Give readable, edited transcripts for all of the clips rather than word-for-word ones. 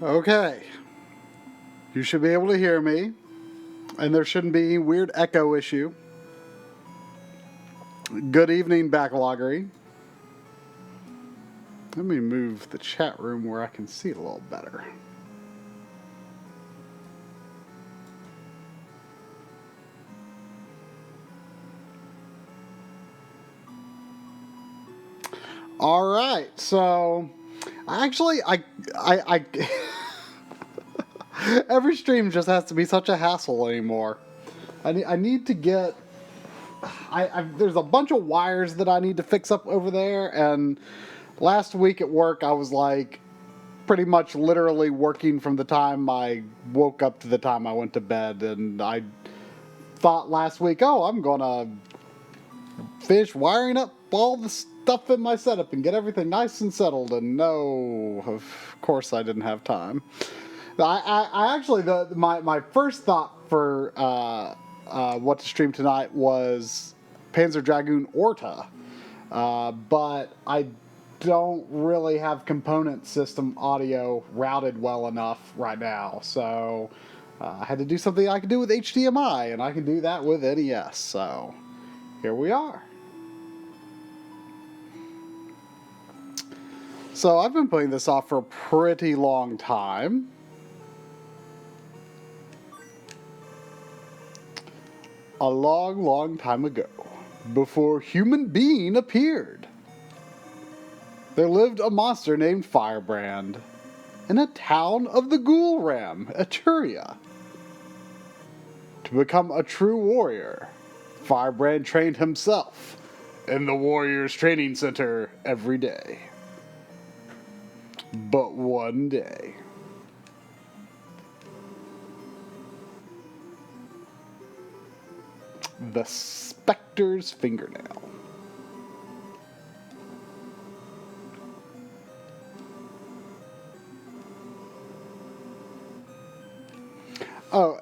Okay. You should be able to hear me, and there shouldn't be any weird echo issue. Good evening, Backloggery. Let me move the chat room where I can see it a little better. All right, so actually, I every stream just has to be such a hassle anymore. I need to get. There's a bunch of wires that I need to fix up over there, and last week at work I was like pretty much literally working from the time I woke up to the time I went to bed, and I thought last week, oh, I'm gonna finish wiring up all the stuff in my setup and get everything nice and settled, and no, of course I didn't have time. I actually, my first thought for what to stream tonight was Panzer Dragoon Orta, but I don't really have component system audio routed well enough right now, so I had to do something I could do with HDMI, and I can do that with NES, so here we are. So I've been putting this off for a pretty long time. A long, long time ago, before human being appeared, there lived a monster named Firebrand in a town of the Ghoul Ram, Eturia. To become a true warrior, Firebrand trained himself in the Warriors Training Center every day. But one day, the Spectre's fingernail. Oh,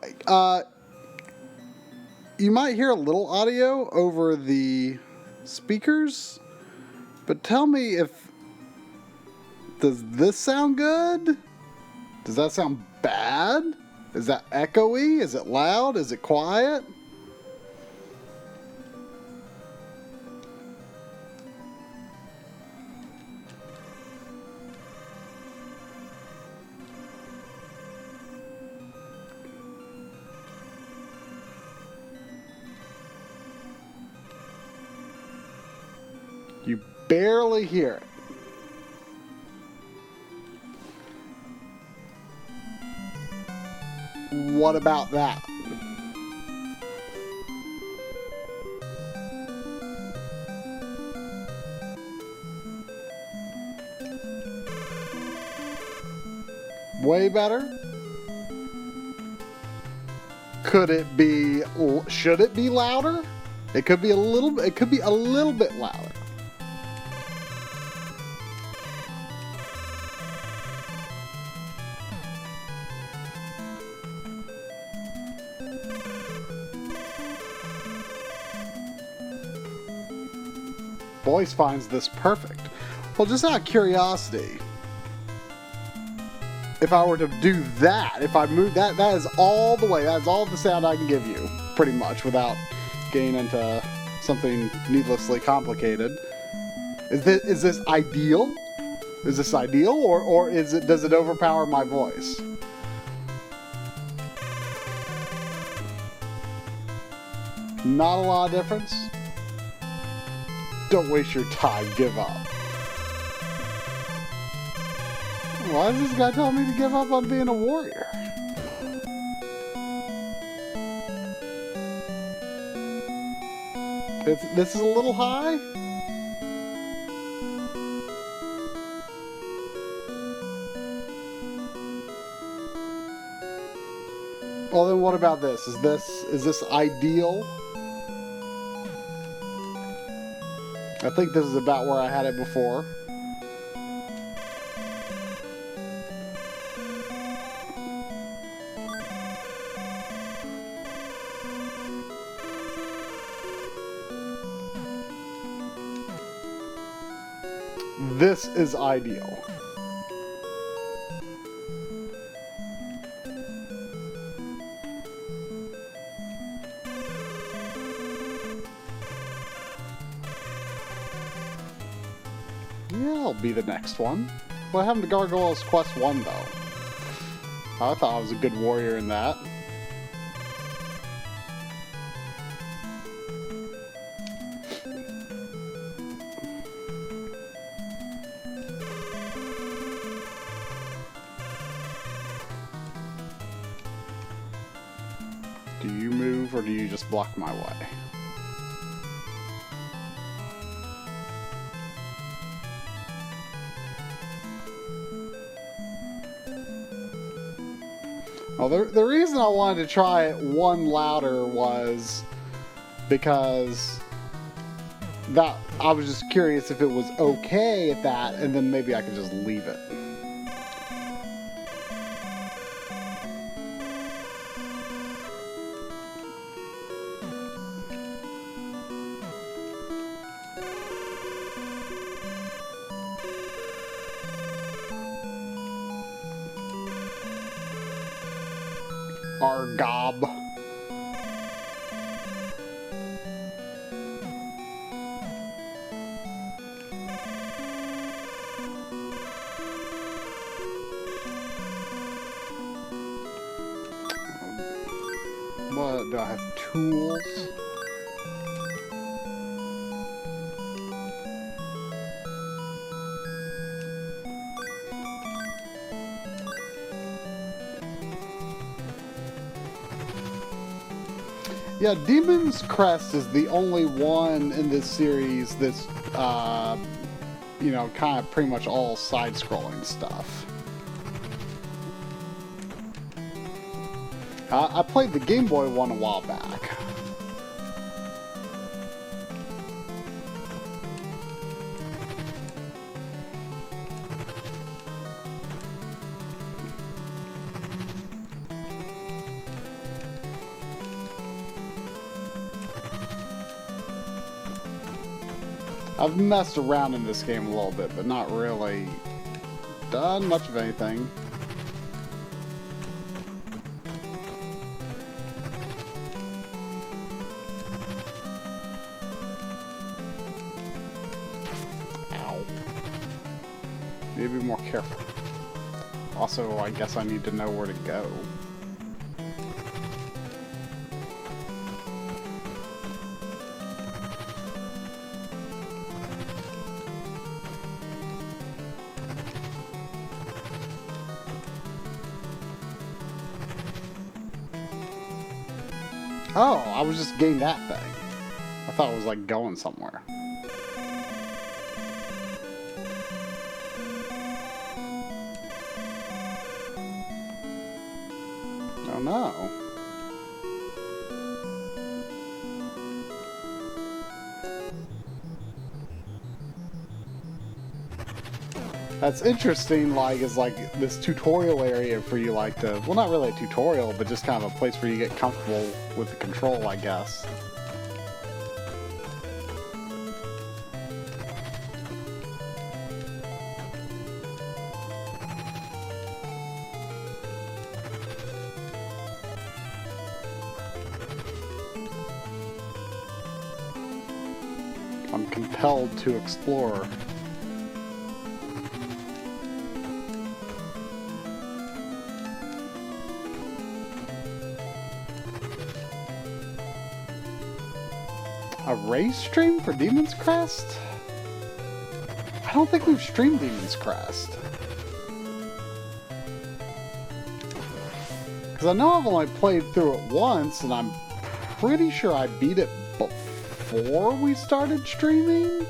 you might hear a little audio over the speakers, but tell me if, does this sound good? Does that sound bad? Is that echoey? Is it loud? Is it quiet? You barely hear it. What about that? Way better? Could it be, should it be louder? It could be a little bit louder. Boyce finds this perfect. Well, just out of curiosity, if I were to do that, if I move that, that is all the way, that is all the sound I can give you, pretty much, without getting into something needlessly complicated. Is this ideal? Is this ideal, or does it overpower my voice? Not a lot of difference. Don't waste your time, give up. Why is this guy telling me to give up on being a warrior? This is a little high? Well, then what about this? Is this ideal? I think this is about where I had it before. This is ideal. I'll be the next one. What happened to Gargoyles Quest 1, though? I thought I was a good warrior in that. Do you move, or do you just block my way? Well, the reason I wanted to try it one louder was because that I was just curious if it was okay at that, and then maybe I could just leave it. Argob. What do I have? Tools? Yeah, Demon's Crest is the only one in this series that's, you know, kind of pretty much all side-scrolling stuff. I played the Game Boy one a while back. I've messed around in this game a little bit, but not really done much of anything. Ow. Need to be more careful. Also, I guess I need to know where to go. Oh, I was just getting that thing. I thought it was like going somewhere. Oh no. That's interesting, like, is like this tutorial area for you, like, to, well, not really a tutorial, but just kind of a place where you get comfortable with the control, I guess. I'm compelled to explore. A race stream for Demon's Crest? I don't think we've streamed Demon's Crest. Because I know I've only played through it once, and I'm pretty sure I beat it before we started streaming.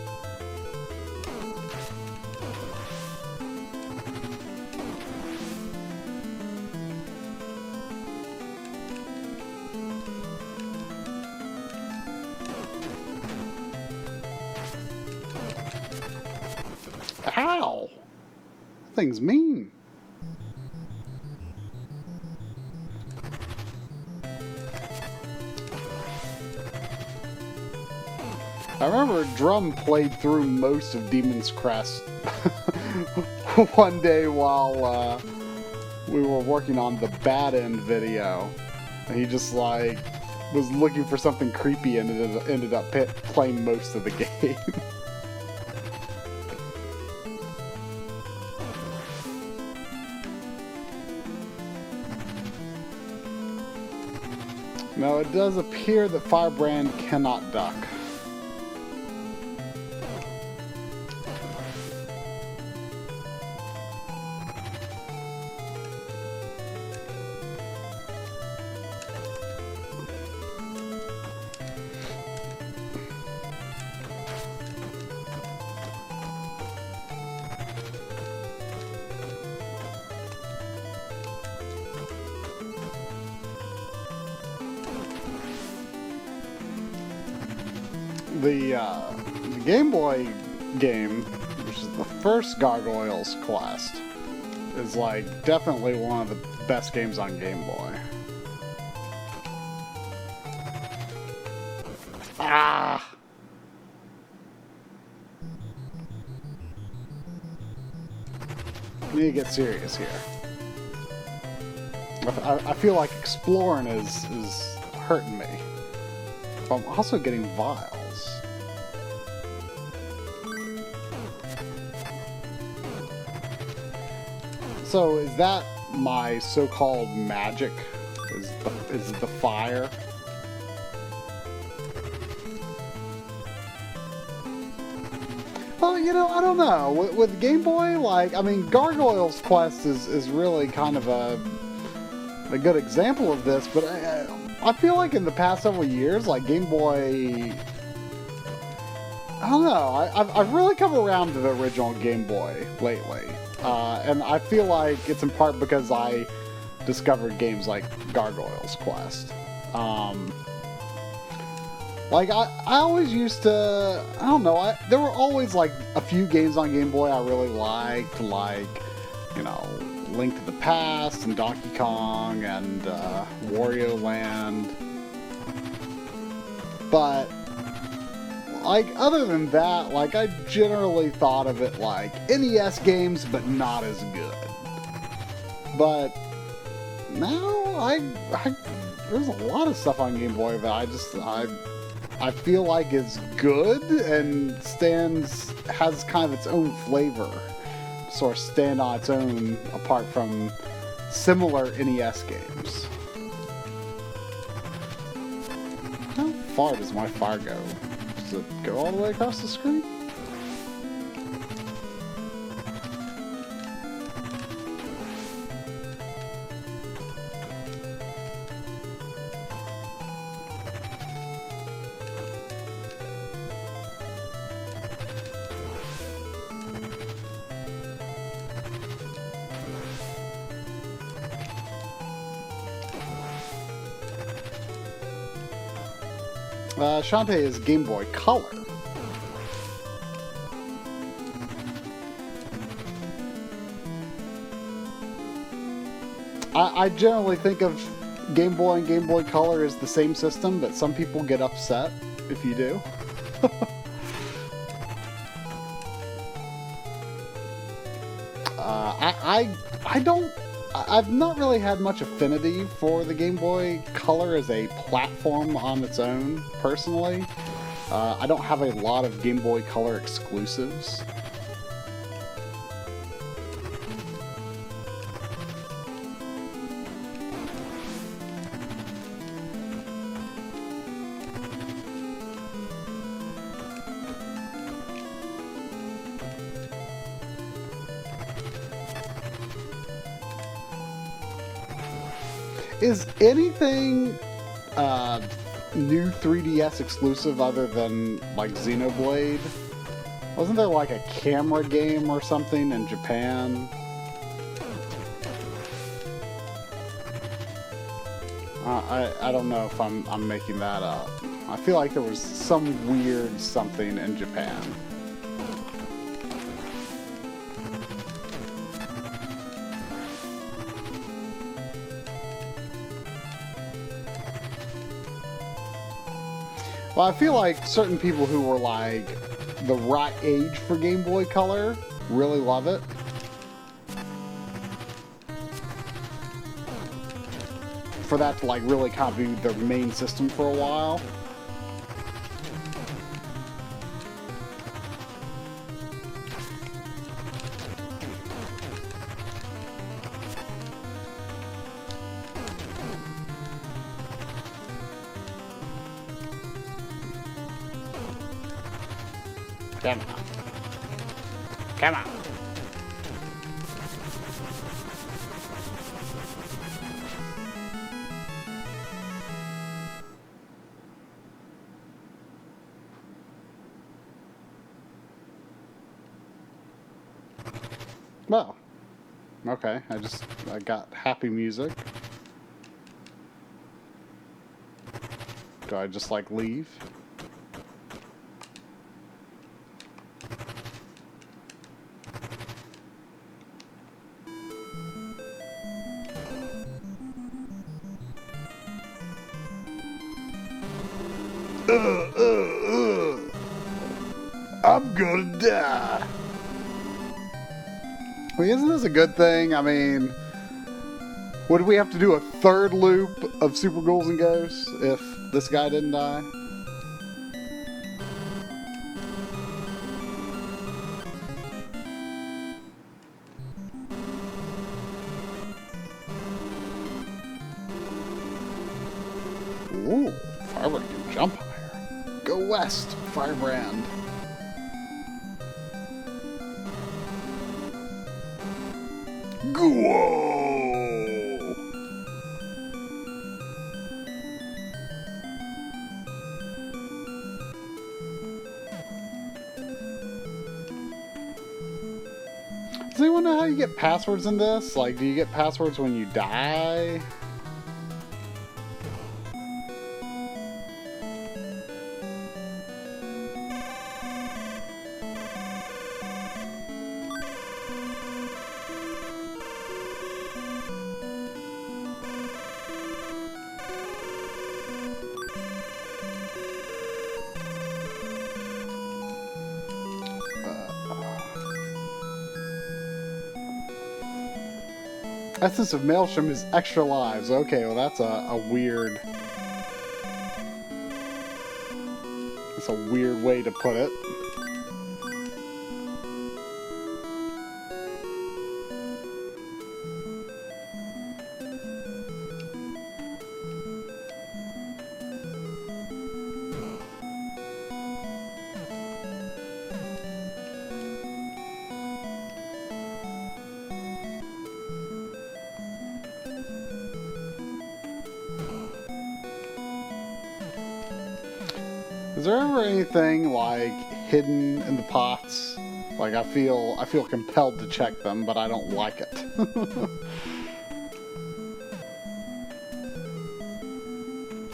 Ow! That thing's mean. I remember Drum played through most of Demon's Crest one day while we were working on the Bad End video. And he just like was looking for something creepy and ended up playing most of the game. No, it does appear that Firebrand cannot duck. The Game Boy game, which is the first Gargoyles quest, is like definitely one of the best games on Game Boy. Ah! I need to get serious here. I feel like exploring is hurting me. I'm also getting vials. So is that my so-called magic? Is the fire? Well, you know, I don't know. With Game Boy, like, I mean, Gargoyles Quest is really kind of a good example of this, but I feel like in the past several years, like, Game Boy... I don't know. I've really come around to the original Game Boy lately. And I feel like it's in part because I discovered games like Gargoyles Quest. Like, I always used to... I don't know. There were always, like, a few games on Game Boy I really liked, like, you know, Link to the Past and Donkey Kong and Wario Land. But... like, other than that, like, I generally thought of it like NES games, but not as good. But now, there's a lot of stuff on Game Boy that I feel like is good and has kind of its own flavor. Sort of stand on its own apart from similar NES games. How far does my fire go? Does it go all the way across the screen? Shantae is Game Boy Color. I generally think of Game Boy and Game Boy Color as the same system, but some people get upset if you do. I've not really had much affinity for the Game Boy Color as a platform on its own, personally. I don't have a lot of Game Boy Color exclusives. Is anything new 3DS exclusive other than, like, Xenoblade? Wasn't there, like, a camera game or something in Japan? I don't know if I'm making that up. I feel like there was some weird something in Japan. Well, I feel like certain people who were, like, the right age for Game Boy Color really love it. For that to, like, really kind of be their main system for a while. Come on. Come on. Well, okay, I got happy music. Do I just like leave? I'm gonna die. I mean, isn't this a good thing? I mean, would we have to do a third loop of Super Ghouls and Ghosts if this guy didn't die? Ooh, Firebrand can jump higher. Go west, Firebrand. Whoa! Does anyone know how you get passwords in this? Like, do you get passwords when you die? Essence of Maelstrom is extra lives. Okay, well that's a weird... That's a weird way to put it. Is there ever anything like hidden in the pots? Like I feel compelled to check them, but I don't like it.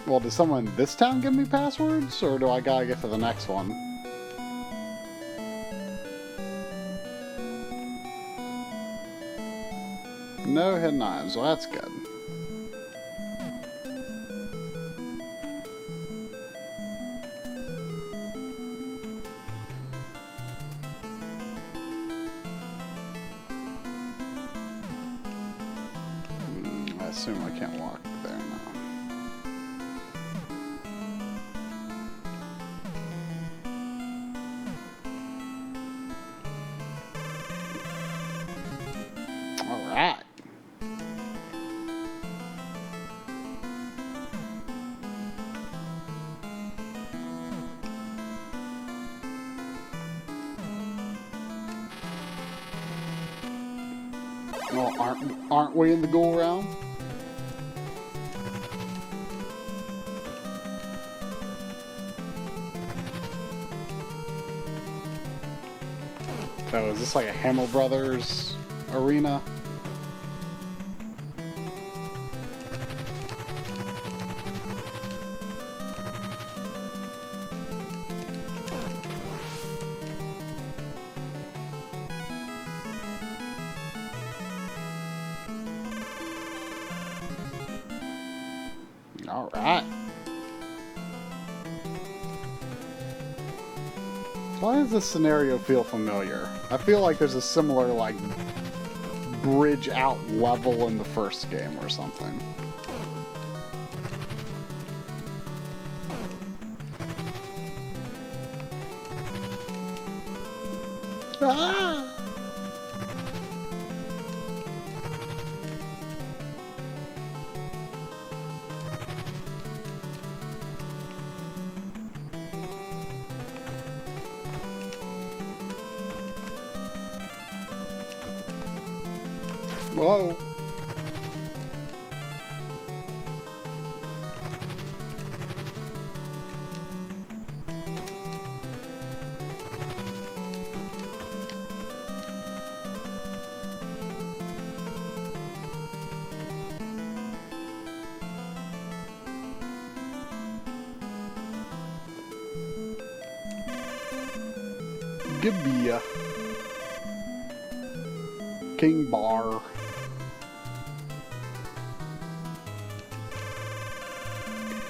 Well, does someone in this town give me passwords, or do I gotta get to the next one? No hidden items. Well, that's good. I assume I can't walk there now. Alright. Well, aren't we in the ghoul realm? So is this like a Hammer Brothers arena? All right. Why does this scenario feel familiar? I feel like there's a similar, like, bridge out level in the first game or something. Ah! Whoa. Gibeah. King Bar.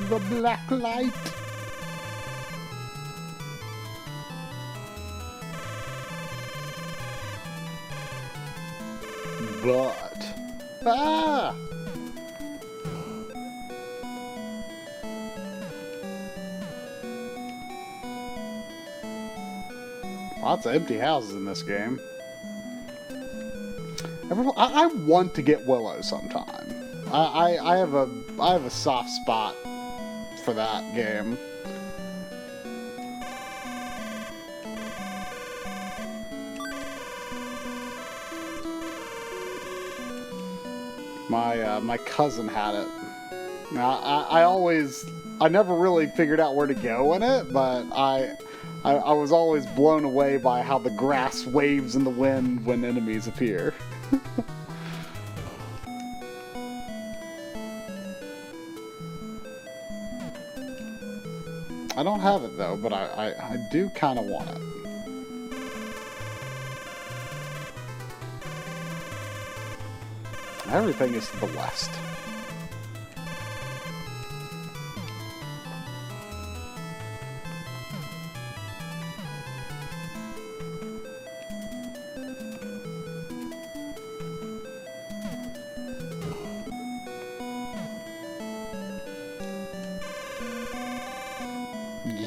The black light. But ah. Lots of empty houses in this game. I want to get Willow sometime. I have a soft spot for that game. My cousin had it. Now I never really figured out where to go in it, but I was always blown away by how the grass waves in the wind when enemies appear. I don't have it though, but I do kind of want it. Everything is to the west.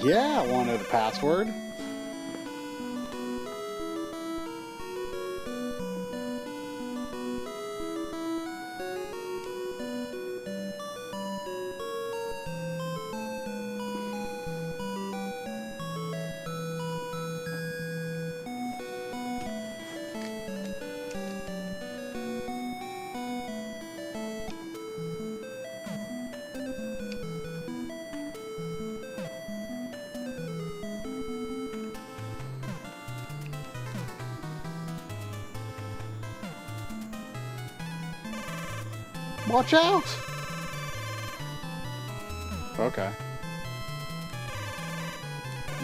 Yeah, I want to know the password. Watch out! Okay.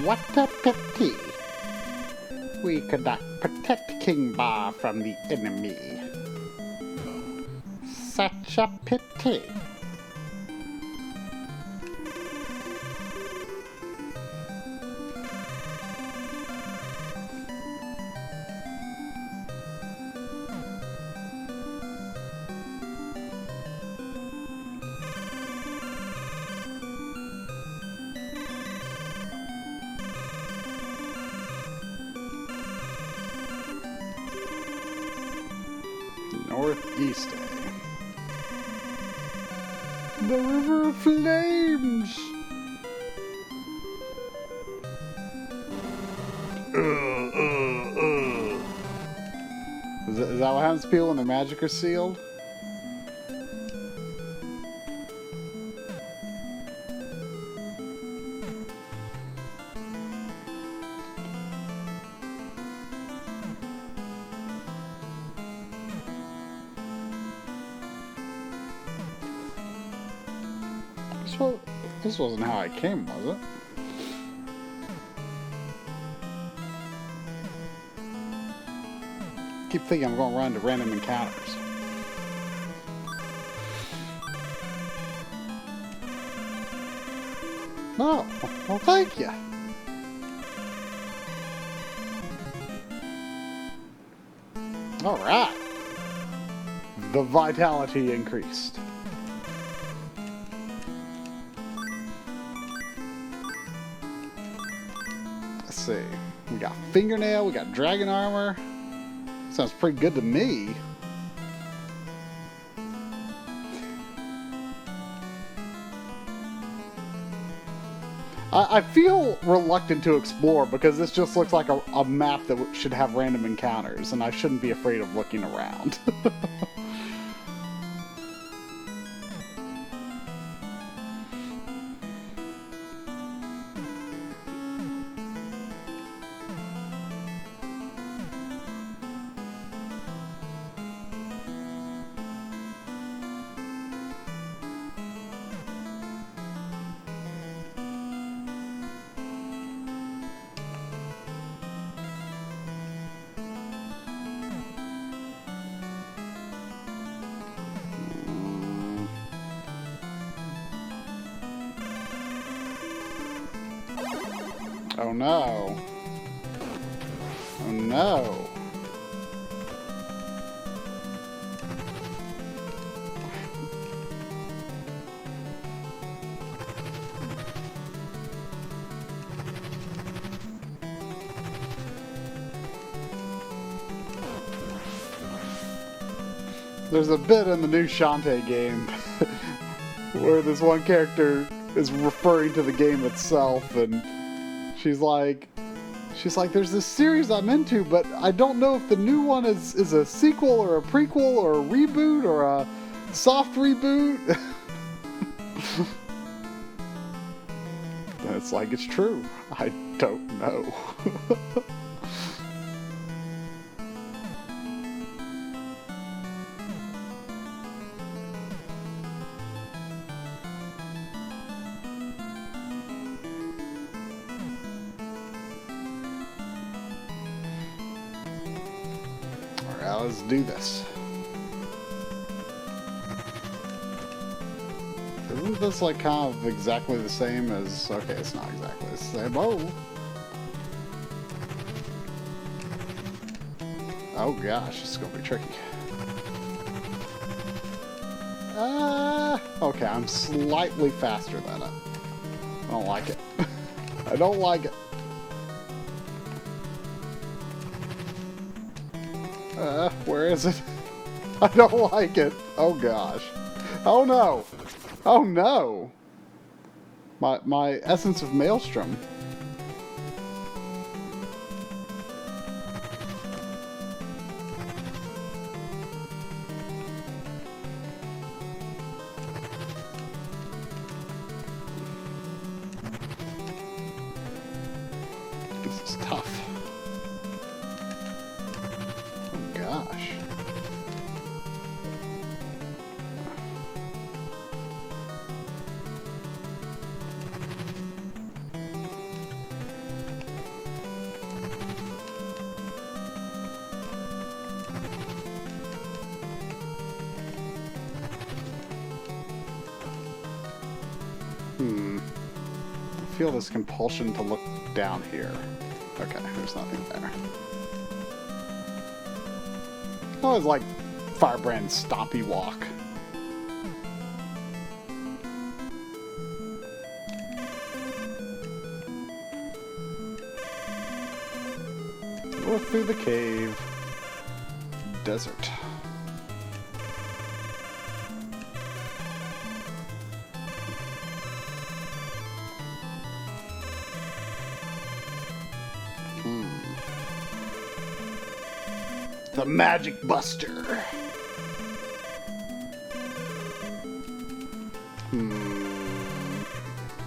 What a pity. We could not protect King Bar from the enemy. Such a pity. Northeast. The River of Flames. Is that what happens to people when their magic are sealed? Well, this wasn't how I came, was it? Keep thinking I'm going to run into random encounters. Oh, well, thank you. All right. The vitality increased. Let's see. We got fingernail, we got dragon armor. Sounds pretty good to me. I feel reluctant to explore because this just looks like a map that should have random encounters, and I shouldn't be afraid of looking around. Oh no. Oh no. There's a bit in the new Shantae game where this one character is referring to the game itself, and she's like, there's this series I'm into, but I don't know if the new one is a sequel or a prequel or a reboot or a soft reboot. And it's like, it's true. I don't know. Alright, let's do this. Isn't this like kind of exactly the same as... Okay, it's not exactly the same. Oh gosh, this is gonna be tricky. Okay, I'm slightly faster than it. I don't like it. I don't like it. Where is it? I don't like it. Oh gosh. Oh no. Oh no. My essence of Maelstrom. This is tough. Oh gosh. I feel this compulsion to look down here. Okay, there's nothing there. I always like Firebrand's stompy walk. North through the cave. Desert. The Magic Buster.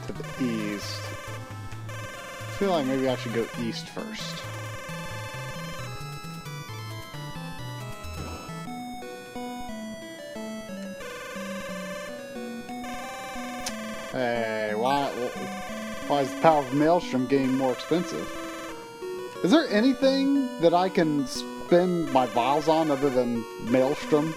To the east. I feel like maybe I should go east first. Hey, why is the power of Maelstrom getting more expensive? Is there anything that I can spend my vials on other than Maelstrom?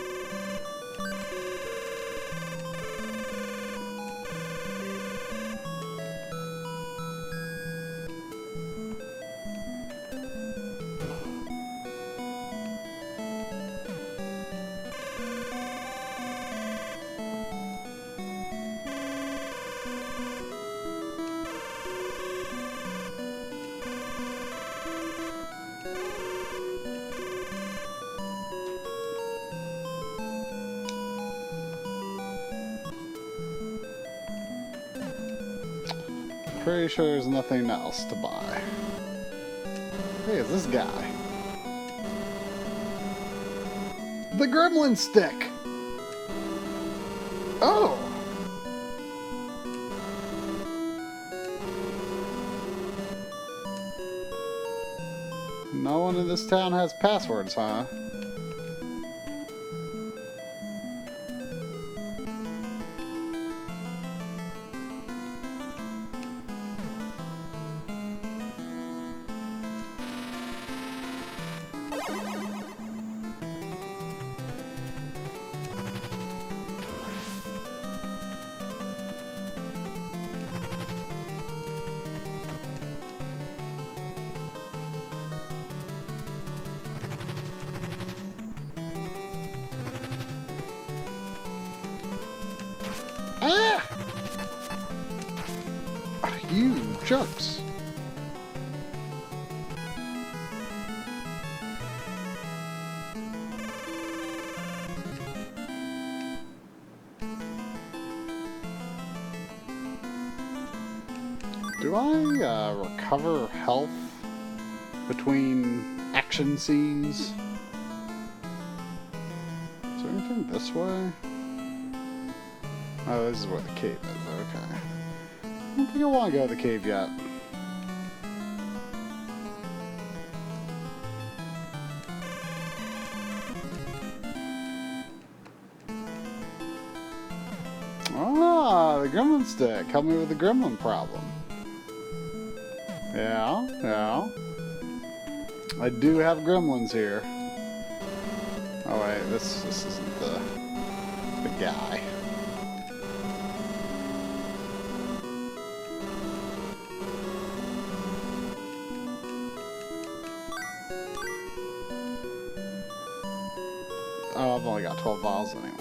Pretty sure there's nothing else to buy. Hey, is this guy? The Gremlin Stick! Oh! No one in this town has passwords, huh? jokes. Do I recover health between action scenes? Is there anything this way? Oh, this is where the cave is. Okay. I don't think I want to go to the cave yet. Ah, the gremlin stick. Help me with the gremlin problem. Yeah. I do have gremlins here. Oh wait, this isn't the guy. Oh, I've only got 12 vials anyway.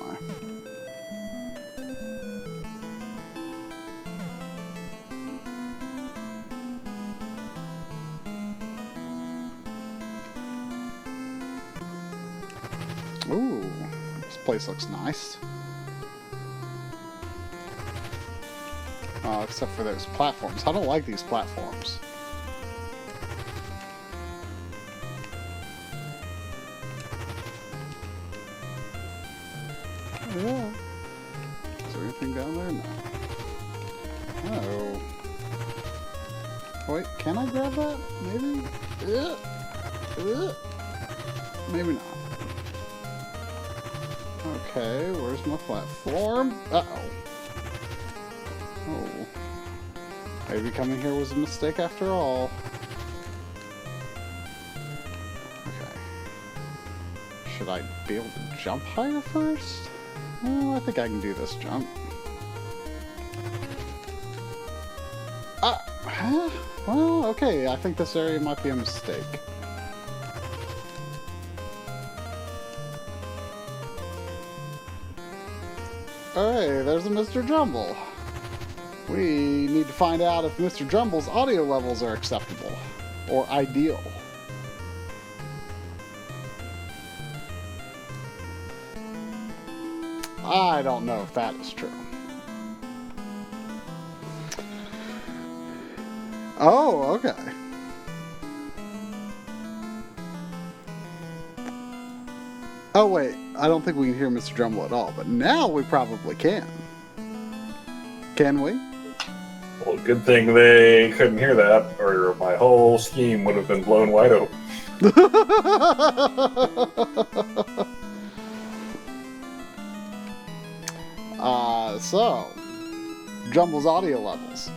Ooh, this place looks nice. Oh, except for those platforms. I don't like these platforms. Yeah. Is there anything down there? No. Oh. Wait, can I grab that? Maybe? Maybe not. Okay, where's my platform? Uh-oh. Oh. Maybe coming here was a mistake after all. Okay. Should I be able to jump higher first? Well, I think I can do this jump. Well, okay, I think this area might be a mistake. Hey, there's a Mr. Jumble. We need to find out if Mr. Jumble's audio levels are acceptable or ideal. I don't know if that is true. Oh, okay. Oh, wait. I don't think we can hear Mr. Jumble at all, but now we probably can. Can we? Well, good thing they couldn't hear that, or my whole scheme would have been blown wide open. So, Jumble's audio levels.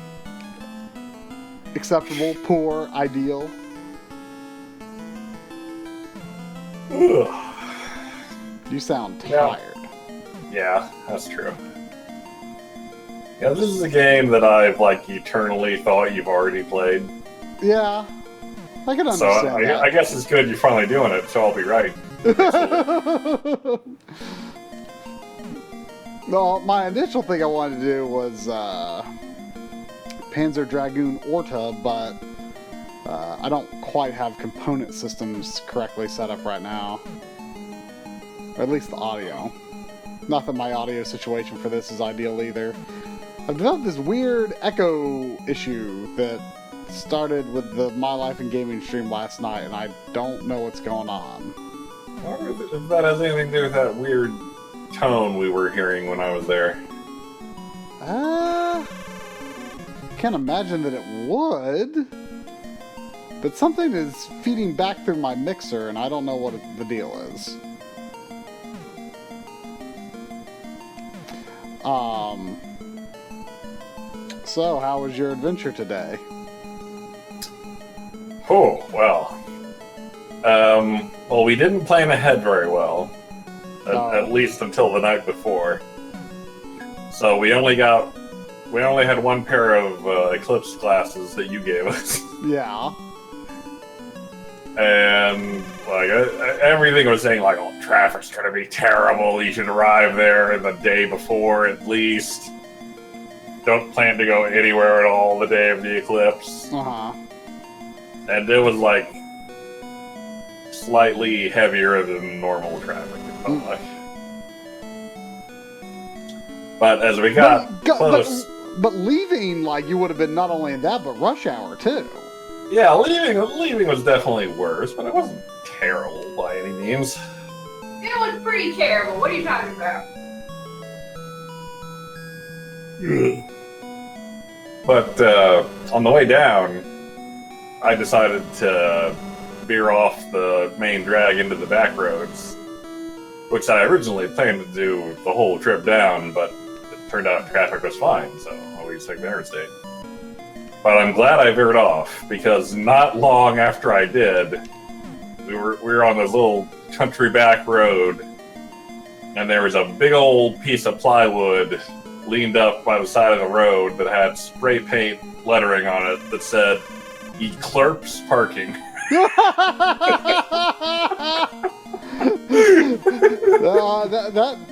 Acceptable, poor, ideal. Ugh. You sound tired. Yeah, that's true. Yeah, this is a game that I've, eternally thought you've already played. Yeah, I can understand that. I guess it's good you're finally doing it, so I'll be right. Well, my initial thing I wanted to do was Panzer Dragoon Orta, but I don't quite have component systems correctly set up right now. Or at least the audio. Not that my audio situation for this is ideal either. I've developed this weird echo issue that started with the My Life in Gaming stream last night, and I don't know what's going on. I wonder if that has anything to do with that weird tone we were hearing when I was there. Can't imagine that it would. But something is feeding back through my mixer, and I don't know what the deal is. So, how was your adventure today? Oh, well. Well, we didn't plan ahead very well. At least until the night before. So we only had one pair of Eclipse glasses that you gave us. Yeah. And, everything was saying, oh, traffic's gonna be terrible, you should arrive there the day before at least. don't plan to go anywhere at all the day of the eclipse. Uh-huh. And it was like slightly heavier than normal traffic, it felt like. But as we got close... But leaving, like, you would have been not only in that, but rush hour, too. Yeah, leaving was definitely worse, but it wasn't terrible by any means. It was pretty terrible. What are you talking about? But on the way down, I decided to veer off the main drag into the back roads, which I originally planned to do the whole trip down, but it turned out traffic was fine, so we just took the interstate. But I'm glad I veered off, because not long after I did, we were on this little country back road, and there was a big old piece of plywood leaned up by the side of the road that had spray paint lettering on it that said, "Eclipse Parking."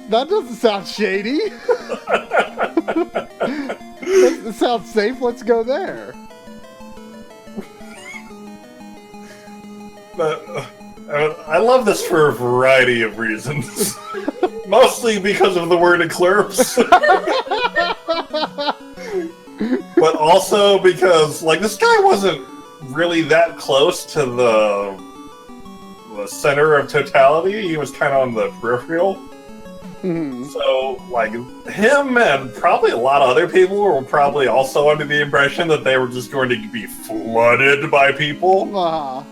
That doesn't sound shady. That sounds safe. Let's go there. I love this for a variety of reasons. Mostly because of the word eclipse. But also because, like, this guy wasn't really that close to the center of totality. He was kind of on the peripheral. Mm-hmm. So, like, him and probably a lot of other people were probably also under the impression that they were just going to be flooded by people. Uh-huh.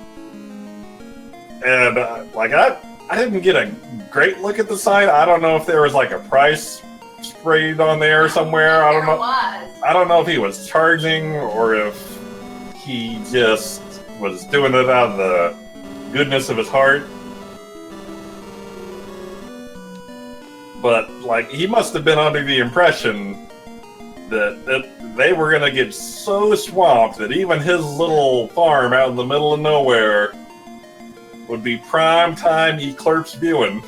And, like, I didn't get a great look at the sign. I don't know if there was, like, a price sprayed on there somewhere. I don't know. I don't know if he was charging or if he just was doing it out of the goodness of his heart. But, like, he must have been under the impression that they were going to get so swamped that even his little farm out in the middle of nowhere would be prime time eclipse viewing.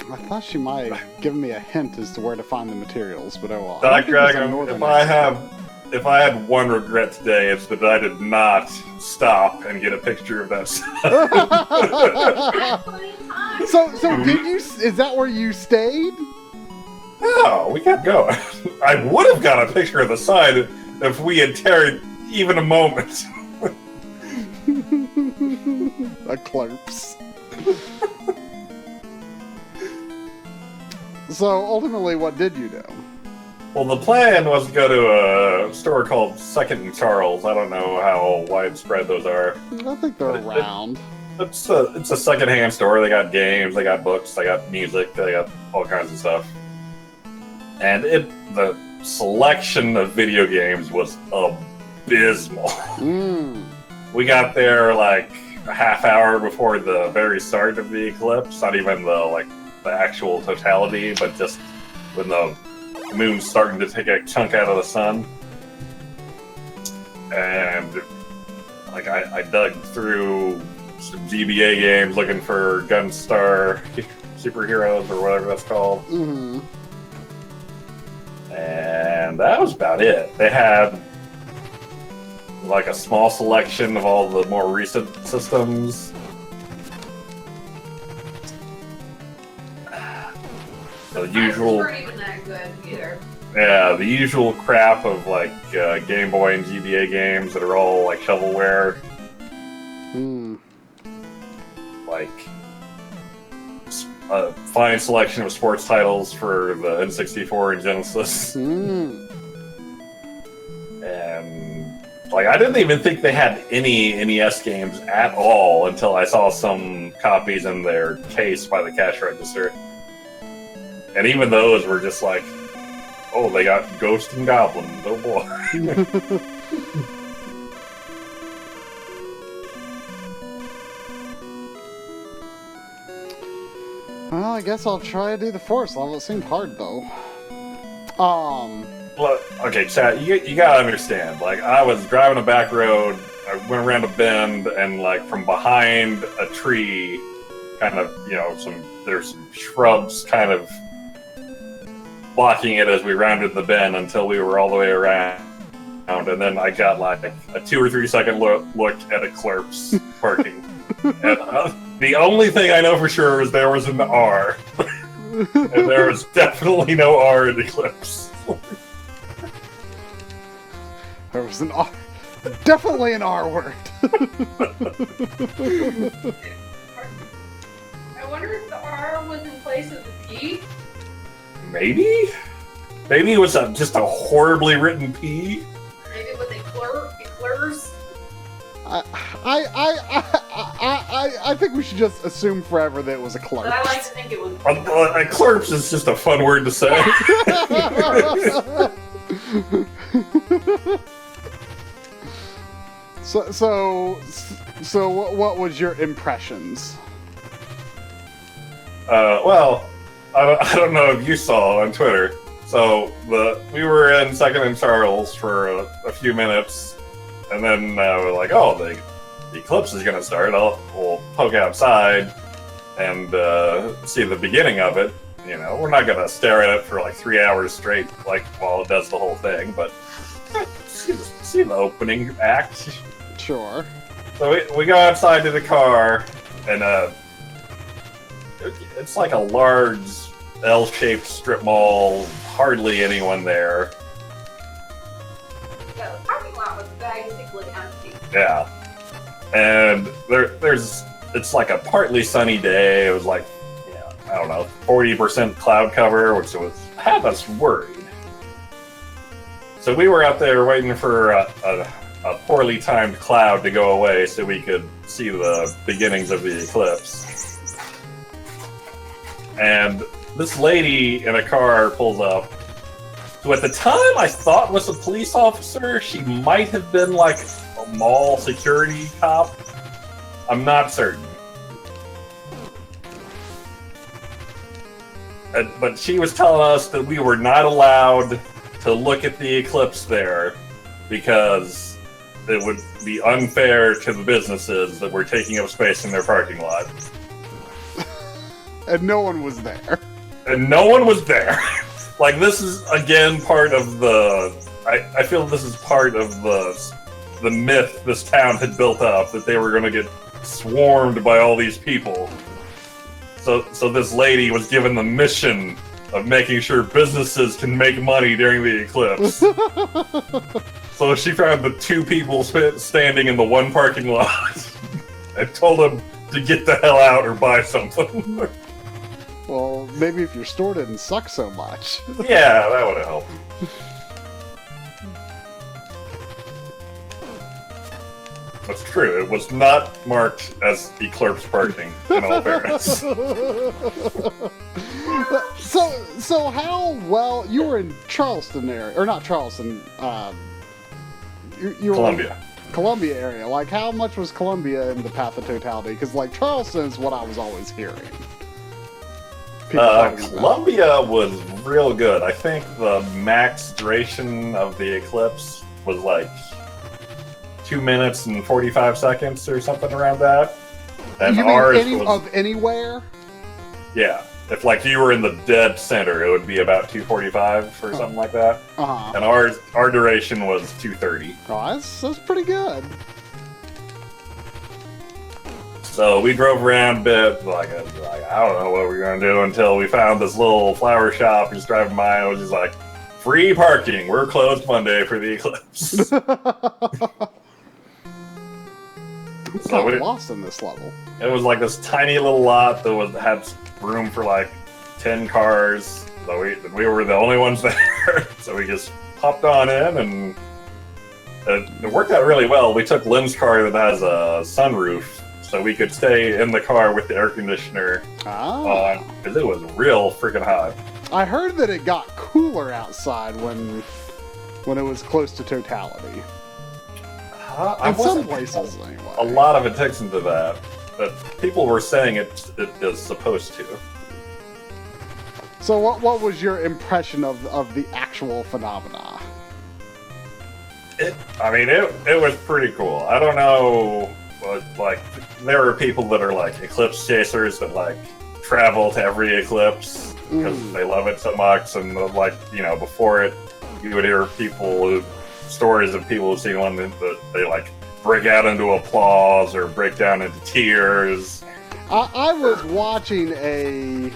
I thought she might have given me a hint as to where to find the materials, but oh well. Doc Dragon, if I had one regret today, it's that I did not stop and get a picture of that. So did you? Is that where you stayed? No, we kept going. I would have got a picture of the sign if we had tarried even a moment. Eclipse. So ultimately, what did you do? Well, the plan was to go to a store called Second and Charles. I don't know how widespread those are. I think they're around. It's a secondhand store. They got games, they got books, they got music, they got all kinds of stuff. And the selection of video games was abysmal. Mm. We got there like a half hour before the very start of the eclipse. Not even the actual totality, but just when the moon's starting to take a chunk out of the sun. And like I dug through some GBA games looking for Gunstar Superheroes or whatever that's called. Mm-hmm. And that was about it. They had like a small selection of all the more recent systems. The usual. weren't even that good either. Yeah, the usual crap of like Game Boy and GBA games that are all like shovelware. Mm. Like a fine selection of sports titles for the N64 and Genesis. Mm. And like I didn't even think they had any NES games at all until I saw some copies in their case by the cash register. And even those were just like, oh, they got Ghosts and Goblins. Oh boy. Well, I guess I'll try to do the forest level. It seemed hard though. Look, okay, chat, you gotta understand. Like, I was driving a back road, I went around a bend, and like from behind a tree kind of, there's some shrubs kind of blocking it as we rounded the bend until we were all the way around. And then I got like a 2 or 3 second look at Eclipse parking. And the only thing I know for sure is there was an R. And there was definitely no R in Eclipse. There was an R. Definitely an R word. I wonder if the R was in place of the P. Maybe? Maybe it was just a horribly written P? Maybe it was eclairs. I think we should just assume forever that it was a clerk. But I like to think it was. Eclipse is just a fun word to say. So what was your impressions? Well, I don't know if you saw on Twitter. So we were in Second and Charles for a few minutes, and then we're like, oh, the eclipse is gonna start. We'll poke outside and see the beginning of it. We're not gonna stare at it for like 3 hours straight, like while it does the whole thing, but see the opening act. Sure. So we go outside to the car, and it's like a large L-shaped strip mall. Hardly anyone there. Yeah, the parking lot was basically empty. Yeah, and it's like a partly sunny day. It was like, I don't know, 40% cloud cover, which had us worried. So we were out there waiting for a poorly timed cloud to go away so we could see the beginnings of the eclipse. And this lady in a car pulls up, who at the time I thought was a police officer. She might have been like a mall security cop. I'm not certain. But she was telling us that we were not allowed to look at the eclipse there because it would be unfair to the businesses that were taking up space in their parking lot. And no one was there. And no one was there. Like, this is, again, part of the... I feel this is part of the myth this town had built up, that they were going to get swarmed by all these people. So this lady was given the mission of making sure businesses can make money during the eclipse. So she found the 2 people standing in the one parking lot and told them to get the hell out or buy something. Well, maybe if your store didn't suck so much. Yeah, that would have helped. That's true. It was not marked as eclipse parking, in all fairness. So how well you were in Charleston area, or not Charleston? You were Columbia. Columbia area. Like, how much was Columbia in the path of totality? Because like Charleston is what I was always hearing. Columbia was real good. I think the max duration of the eclipse was like 2 minutes and 45 seconds or something around that. And you mean ours was of anywhere? Yeah. If like you were in the dead center, it would be about 2:45 or something like that. Uh-huh. And our duration was 2:30. Oh, that's pretty good. So we drove around a bit, like I don't know what we're gonna do until we found this little flower shop. Just driving by, and it was just like, free parking. We're closed Monday for the eclipse. It's So kind of lost in this level. It was like this tiny little lot that had room for like 10 cars. So we were the only ones there. So we just hopped on in, and it worked out really well. We took Lynn's car that has a sunroof, so we could stay in the car with the air conditioner on, because it was real freaking hot. I heard that it got cooler outside when it was close to totality. In some places, anyway. A lot of attention to that. But people were saying it is supposed to. So what was your impression of the actual phenomena? It was pretty cool. I don't know like there are people that are like eclipse chasers that like travel to every eclipse because they love it so much, and like before it, you would hear stories of people who've seen one that they like break out into applause or break down into tears. I was watching a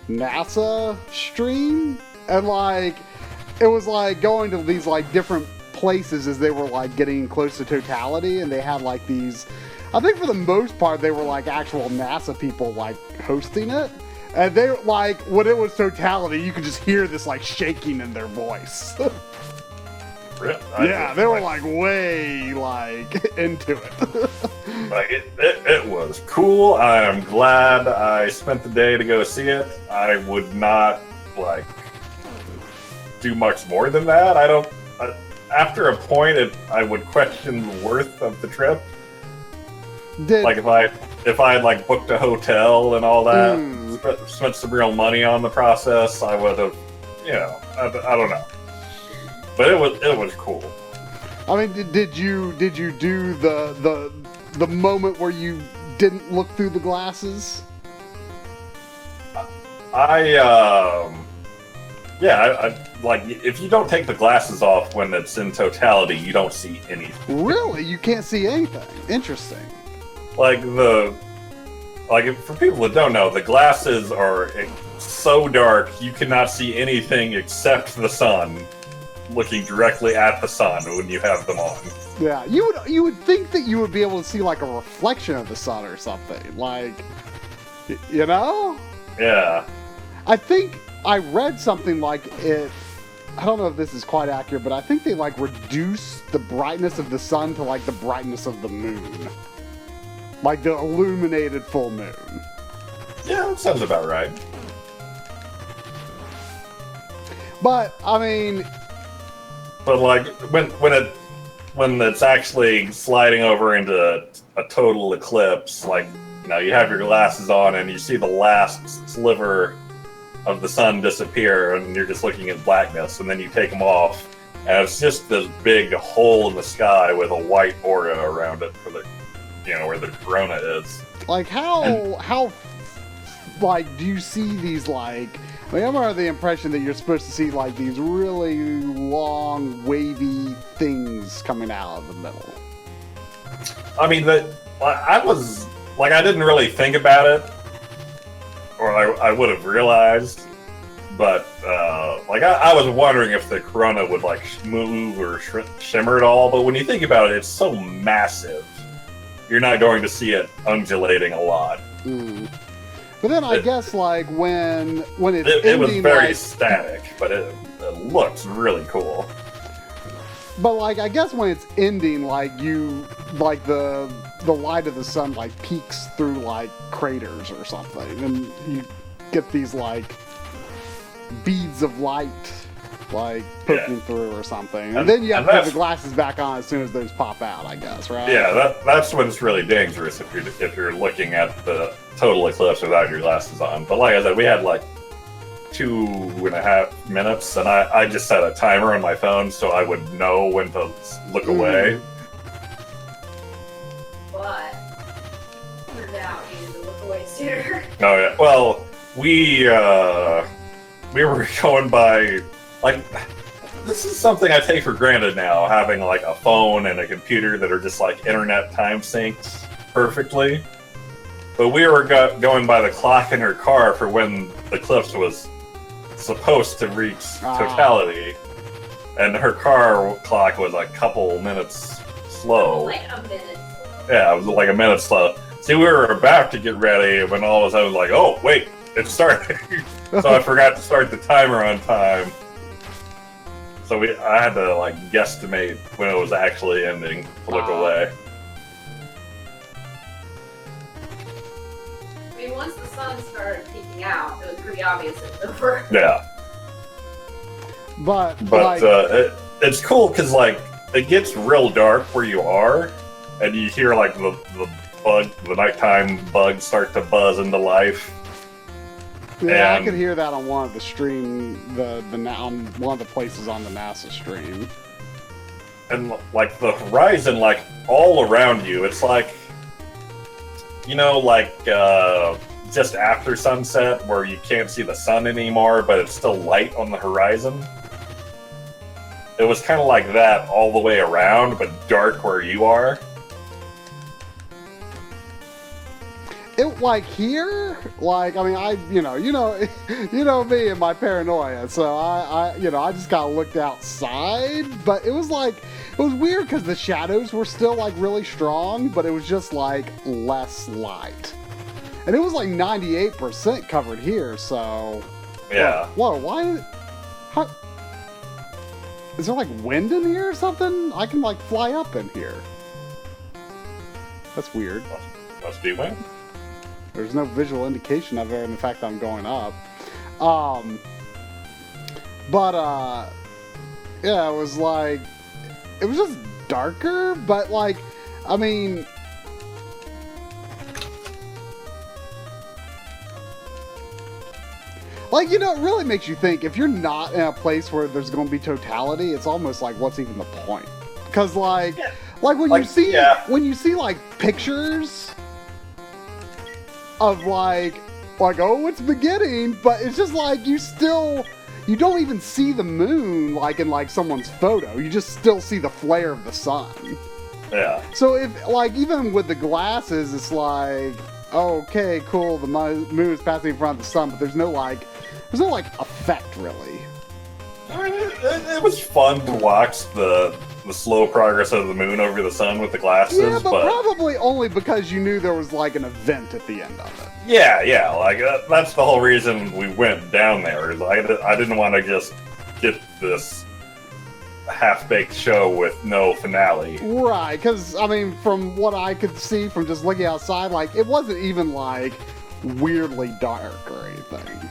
NASA stream, and like it was like going to these like different places as they were like getting close to totality, and they had like these, I think for the most part they were like actual NASA people like hosting it, and they like when it was totality you could just hear this like shaking in their voice. Yeah, they were like way like into it. Like it was cool. I am glad I spent the day to go see it. I would not like do much more than that. After a point, I would question the worth of the trip. Like if I had like booked a hotel and all that, spent some real money on the process, I would have, I don't know. But it was cool. I mean, did you do the moment where you didn't look through the glasses? I like if you don't take the glasses off when it's in totality, you don't see anything. Really? You can't see anything? Interesting. Like for people that don't know, the glasses are so dark you cannot see anything except the sun, looking directly at the sun when you have them on. Yeah, you would think that you would be able to see like a reflection of the sun or something, like, Yeah. I think I read something like it. I don't know if this is quite accurate, but I think they like reduce the brightness of the sun to like the brightness of the moon, like the illuminated full moon. Yeah, that sounds about right. But I mean, like when it's actually sliding over into a total eclipse, like you have your glasses on and you see the last sliver of the sun disappear, and you're just looking at blackness, and then you take them off, and it's just this big hole in the sky with a white aura around it for the, where the corona is. Like how like do you see these like? I mean, I'm under the impression that you're supposed to see like these really long, wavy things coming out of the middle. I mean, I was like, I didn't really think about it, or I would have realized, but like I was wondering if the corona would like move or shimmer at all. But when you think about it, it's so massive, you're not going to see it undulating a lot. But then I guess like when it's it ending, was very like, static, but it looks really cool. But like I guess when it's ending, like the light of the sun like peeks through like craters or something, and you get these like beads of light like poking through or something, and then you have to put the glasses back on as soon as those pop out, I guess, right? Yeah, that's when it's really dangerous if you're looking at the total eclipse without your glasses on. But like I said, we had like 2.5 minutes, and I just set a timer on my phone so I would know when to look away. But turned out you needed to look away sooner. Oh yeah. Well, we were going by like, this is something I take for granted now, having like a phone and a computer that are just like internet time synced perfectly. But we were going by the clock in her car for when the eclipse was supposed to reach totality, and her car clock was a couple minutes slow. Like a minute. Yeah, it was like a minute slow. See, we were about to get ready when all of a sudden it was like, oh wait, it's starting. So I forgot to start the timer on time. So I had to like guesstimate when it was actually ending to look away. I mean, once the sun started peeking out, it was pretty obvious it was over. Yeah. But like, it's cool because like it gets real dark where you are, and you hear like the nighttime bugs start to buzz into life. Yeah, I could hear that on one of the stream, on one of the places on the NASA stream. And like the horizon, like all around you, it's like you know, like just after sunset, where you can't see the sun anymore, but it's still light on the horizon. It was kind of like that all the way around, but dark where you are. It like here, like I mean, you know me and my paranoia. So I just kind of looked outside, but it was weird because the shadows were still like really strong, but it was just like less light, and it was like 98% covered here. So Yeah. Whoa, why? How? Is there like wind in here or something? I can like fly up in here. That's weird. Must be wind. There's no visual indication of it, and in fact, I'm going up. Yeah, it was like, it was just darker, but like, I mean, like, you know, it really makes you think, if you're not in a place where there's going to be totality, it's almost like, what's even the point? Because like, Yeah. like when Like, you see, yeah. when you see like pictures of like, oh, it's beginning, but it's just like, you don't even see the moon like in like someone's photo. You just still see the flare of the sun. Yeah. So if like, even with the glasses, it's like, oh, okay, cool, the moon is passing in front of the sun, but there's no effect really. I mean, it was fun to watch the slow progress of the moon over the sun with the glasses, Yeah, but probably only because you knew there was like an event at the end of it. yeah, like that's the whole reason we went down there. Is I didn't want to just get this half-baked show with no finale. Right, because, I mean, from what I could see from just looking outside, like, it wasn't even, like, weirdly dark or anything.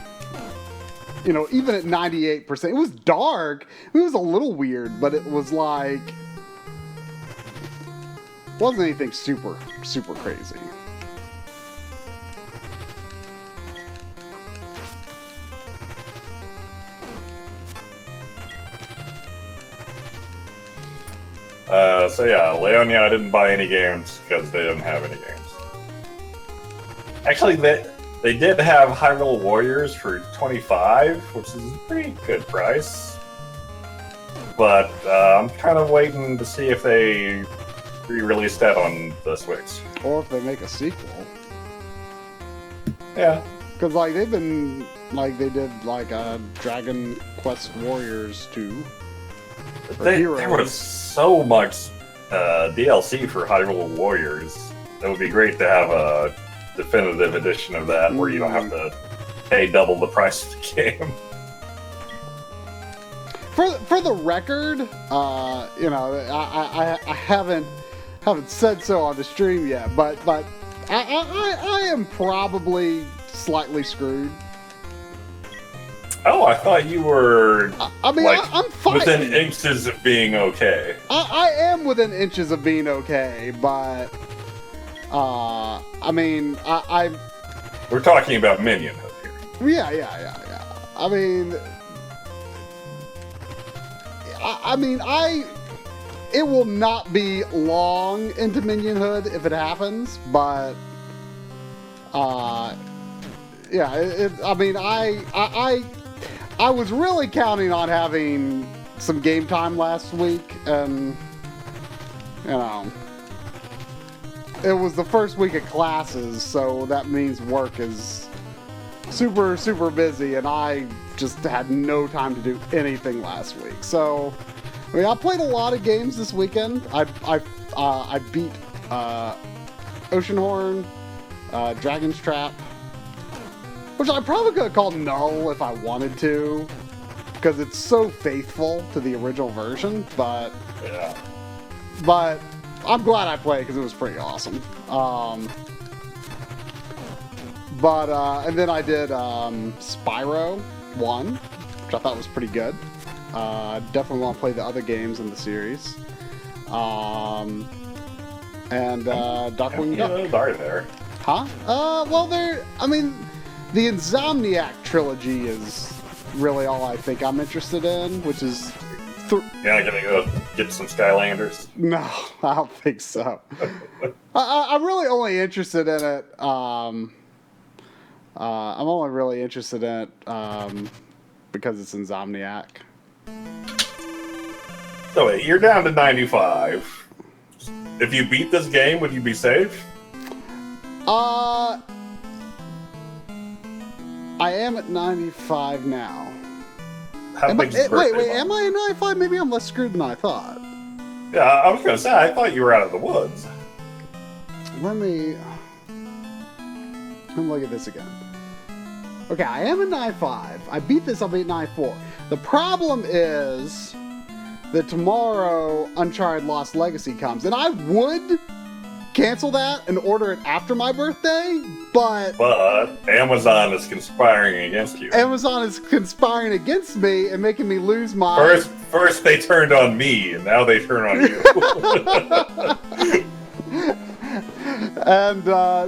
You know, even at 98%, it was dark. It was a little weird, but it was, like, wasn't anything super, super crazy. So yeah, Leonia didn't buy any games because they didn't have any games. Actually, they did have Hyrule Warriors for $25, which is a pretty good price. But I'm kind of waiting to see if they re-release that on the Switch. Or if they make a sequel. Yeah. Because, like, they've been, like, they did, like, Dragon Quest Warriors 2. There was so much DLC for Hyrule Warriors. It would be great to have a definitive edition of that where you don't have to pay double the price of the game. For the record, you know, I haven't said so on the stream yet, but I am probably slightly screwed. Oh, I thought you were. I mean, like, I'm fine. within inches of being okay. I am within inches of being okay, but I mean, We're talking about minionhood here. yeah. I mean, it will not be long into minionhood if it happens, but yeah, I mean, I was really counting on having some game time last week, and you know, it was the first week of classes, so that means work is super, super busy, and I just had no time to do anything last week. So, I mean, I played a lot of games this weekend. I beat Oceanhorn, Dragon's Trap, which I probably could have called null if I wanted to, because it's so faithful to the original version, but Yeah. but I'm glad I played because it was pretty awesome. And then I did Spyro 1, which I thought was pretty good. Definitely want to play the other games in the series. And Darkwing Duck. Those are there. Huh? Well, I mean, the Insomniac trilogy is really all I think I'm interested in, which is... You're not gonna go get some Skylanders? No, I don't think so. I'm really only interested in it. I'm only really interested in it because it's Insomniac. So wait, you're down to 95. If you beat this game, would you be safe? I am at 95 now. How big's the birthday Wait, month? am I at 95? Maybe I'm less screwed than I thought. Yeah, I was gonna say, I thought you were out of the woods. Let me look at this again. Okay, I am at 95. I beat this, I'll be at 94. The problem is that tomorrow Uncharted Lost Legacy comes, and I would cancel that and order it after my birthday, but Amazon is conspiring against you. Amazon is conspiring against me and making me lose my... First they turned on me, and now they turn on you. And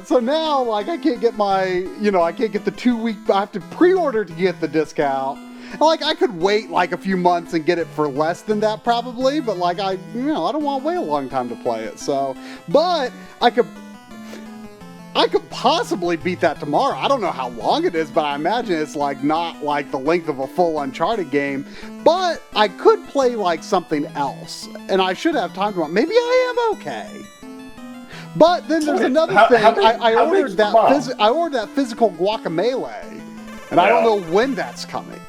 so now, like, I can't get my, I can't get the 2 week, I have to pre-order to get the discount. And, like, I could wait, like, a few months and get it for less than that probably, but, like, I don't want to wait a long time to play it, so. But I could possibly beat that tomorrow. I don't know how long it is, but I imagine it's, like, not, like, the length of a full Uncharted game. But I could play, like, something else, and I should have time tomorrow. Maybe I am okay. But then there's another thing. I ordered that physical Guacamelee, and I don't know when that's coming.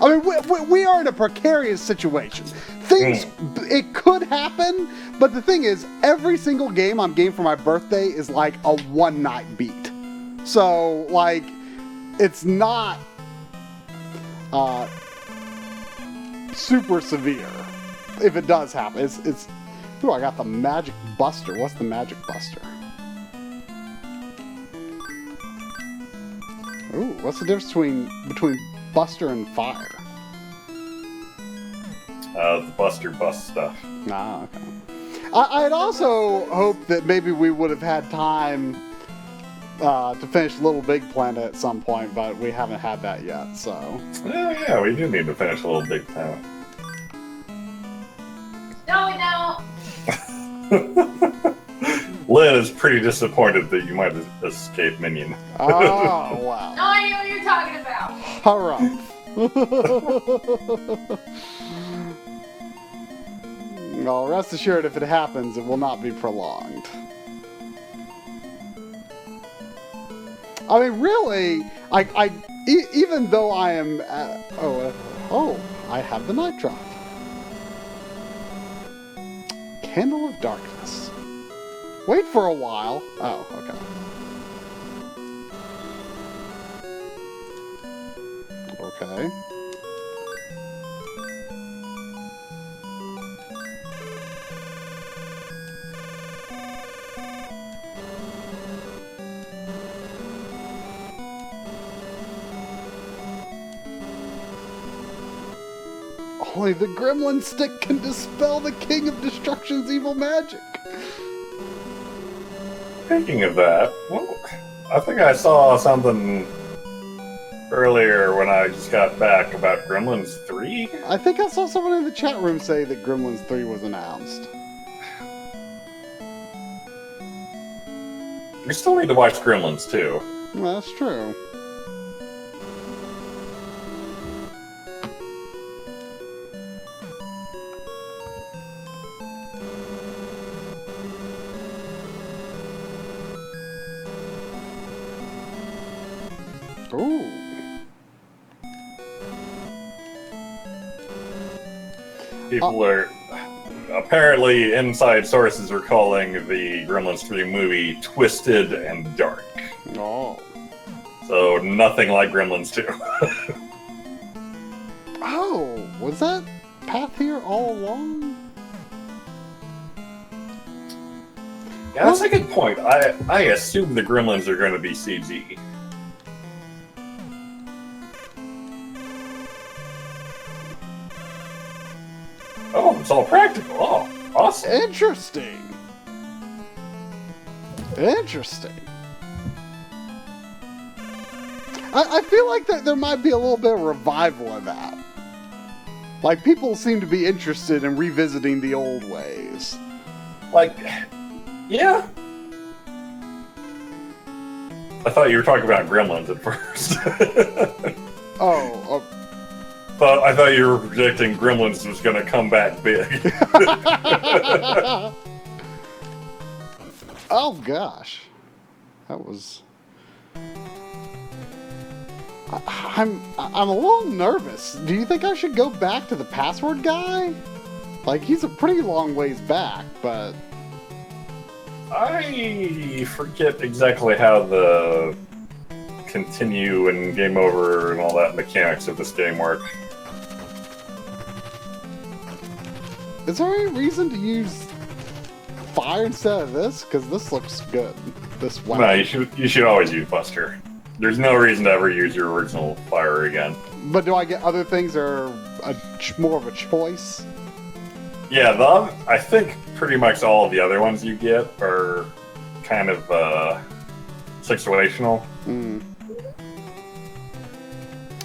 I mean, we are in a precarious situation. Things, it could happen, but the thing is, every single game I'm getting for my birthday is like a one-night beat. So, like, it's not super severe if it does happen. It's. Ooh, I got the Magic Buster. What's the Magic Buster? Ooh, what's the difference between Buster and Fire? The Buster Bust stuff. Ah, okay. I had also hoped that maybe we would have had time to finish Little Big Planet at some point, but we haven't had that yet, so... Oh, yeah, we do need to finish Little Big Planet. No, we don't. Lynn is pretty disappointed that you might escape Minion. Oh, wow. No idea what you're talking about. All right. Well, rest assured, if it happens, it will not be prolonged. I mean, really, even though I am... I have the Night Drop. Candle of Darkness. Wait for a while. Oh, okay. Okay. Only the gremlin stick can dispel the King of Destruction's evil magic. Speaking of that, well, I think I saw something earlier when I just got back about Gremlins 3. I think I saw someone in the chat room say that Gremlins 3 was announced. We still need to watch Gremlins 2. Well, that's true. Ooh. People are... Apparently, inside sources are calling the Gremlins 3 movie twisted and dark. Oh. So, nothing like Gremlins 2. Oh, was that path here all along? Yeah, that's a good point. I assume the Gremlins are going to be CG. Oh, it's all practical. Oh, awesome. Interesting. Interesting. I feel like there might be a little bit of revival of that. Like, people seem to be interested in revisiting the old ways. Like, yeah, I thought you were talking about Gremlins at first. Oh, I thought you were predicting Gremlins was going to come back big. oh gosh, that was. I'm a little nervous. Do you think I should go back to the password guy? Like, he's a pretty long ways back, but I forget exactly how the continue and game over and all that mechanics of this game work. is there any reason to use fire instead of this? Because this looks good. This weapon. No, you should always use Buster. There's no reason to ever use your original fire again. But do I get other things that are more of a choice? Yeah, I think pretty much all of the other ones you get are kind of situational.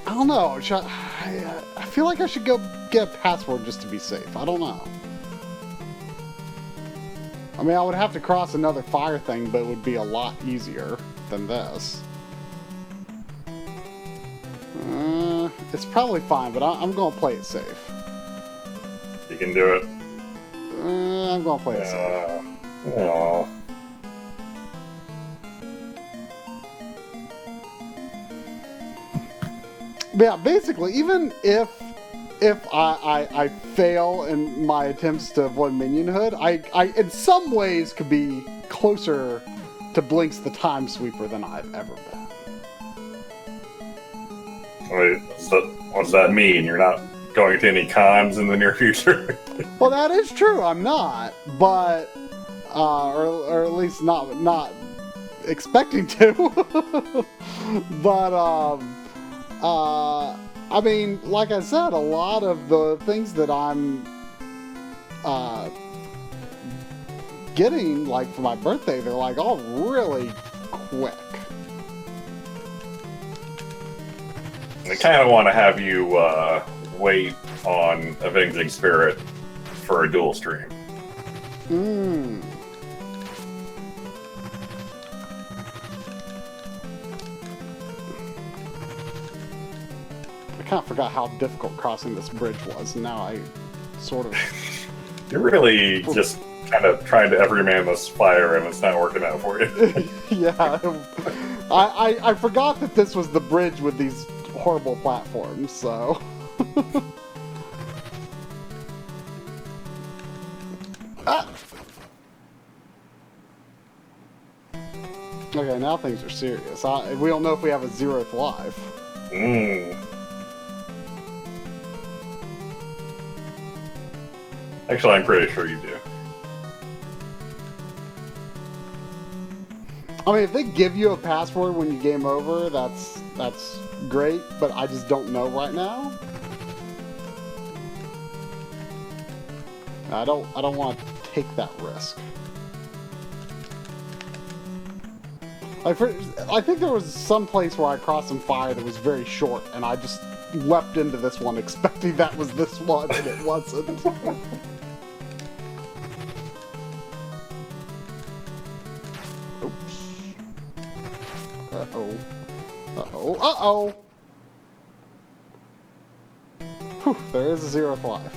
I don't know. I feel like I should go get a password just to be safe. I don't know. I mean, I would have to cross another fire thing, but it would be a lot easier than this. It's probably fine, but I'm going to play it safe. You can do it. I'm going to play it safe. Aww. Yeah, basically, even if I fail in my attempts to avoid minionhood, I in some ways could be closer to Blinks the Time Sweeper than I've ever been. Wait, what does that mean? You're not going to any cons in the near future? Well, that is true. I'm not, but or at least not expecting to. But I mean, like I said, a lot of the things that I'm getting, like for my birthday, they're like all really quick. I kind of want to have you wait on Avenging Spirit for a dual stream. I kind of forgot how difficult crossing this bridge was. Now I sort of... You're really just kind of trying to everyman this fire, and it's not working out for you. Yeah. I forgot that this was the bridge with these horrible platforms, so... Okay, now things are serious. We don't know if we have a 0th life. Actually, I'm pretty sure you do. I mean, if they give you a password when you game over, that's great, but I just don't know right now. I don't want to take that risk. I think there was some place where I crossed some fire that was very short, and I just leapt into this one expecting that was this one, and it wasn't. Oops. Uh-oh. Uh-oh. Uh-oh! Whew, there is a 0th life.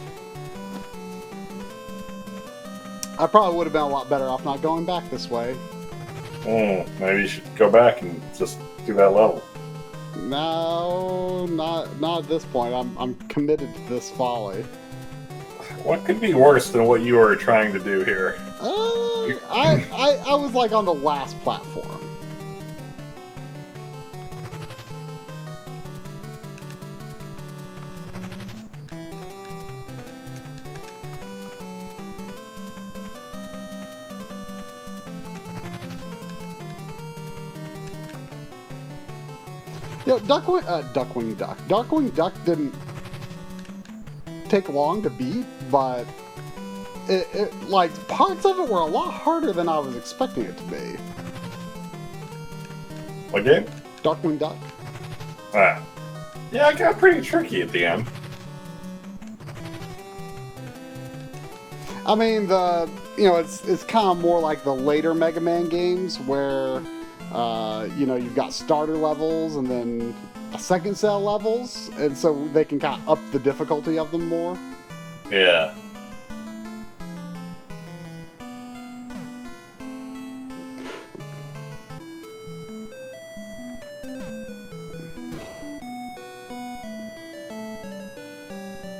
I probably would have been a lot better off not going back this way. Maybe you should go back and just do that level. No, not at this point. I'm committed to this folly. What could be worse than what you were trying to do here? I was like on the last platform. You know, Darkwing Duck didn't take long to beat, but it like parts of it were a lot harder than I was expecting it to be. What game? Darkwing Duck. Yeah, it got pretty tricky at the end. I mean, it's kind of more like the later Mega Man games where You've got starter levels and then a second cell levels, and so they can kind of up the difficulty of them more. Yeah.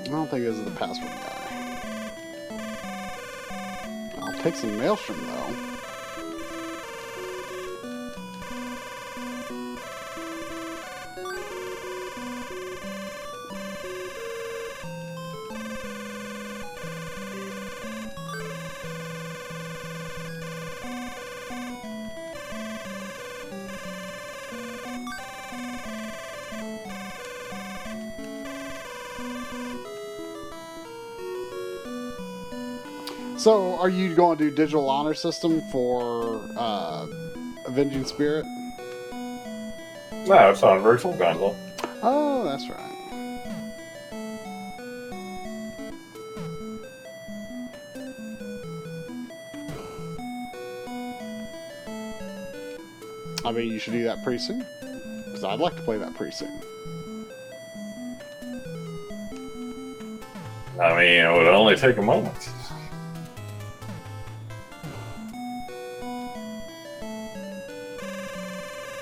I don't think this is the password guy. I'll take some Maelstrom, though. So, are you going to do digital honor system for Avenging Spirit? No, it's on Virtual Console. Oh, that's right. I mean, you should do that pretty soon. Because I'd like to play that pretty soon. I mean, it would only take a moment.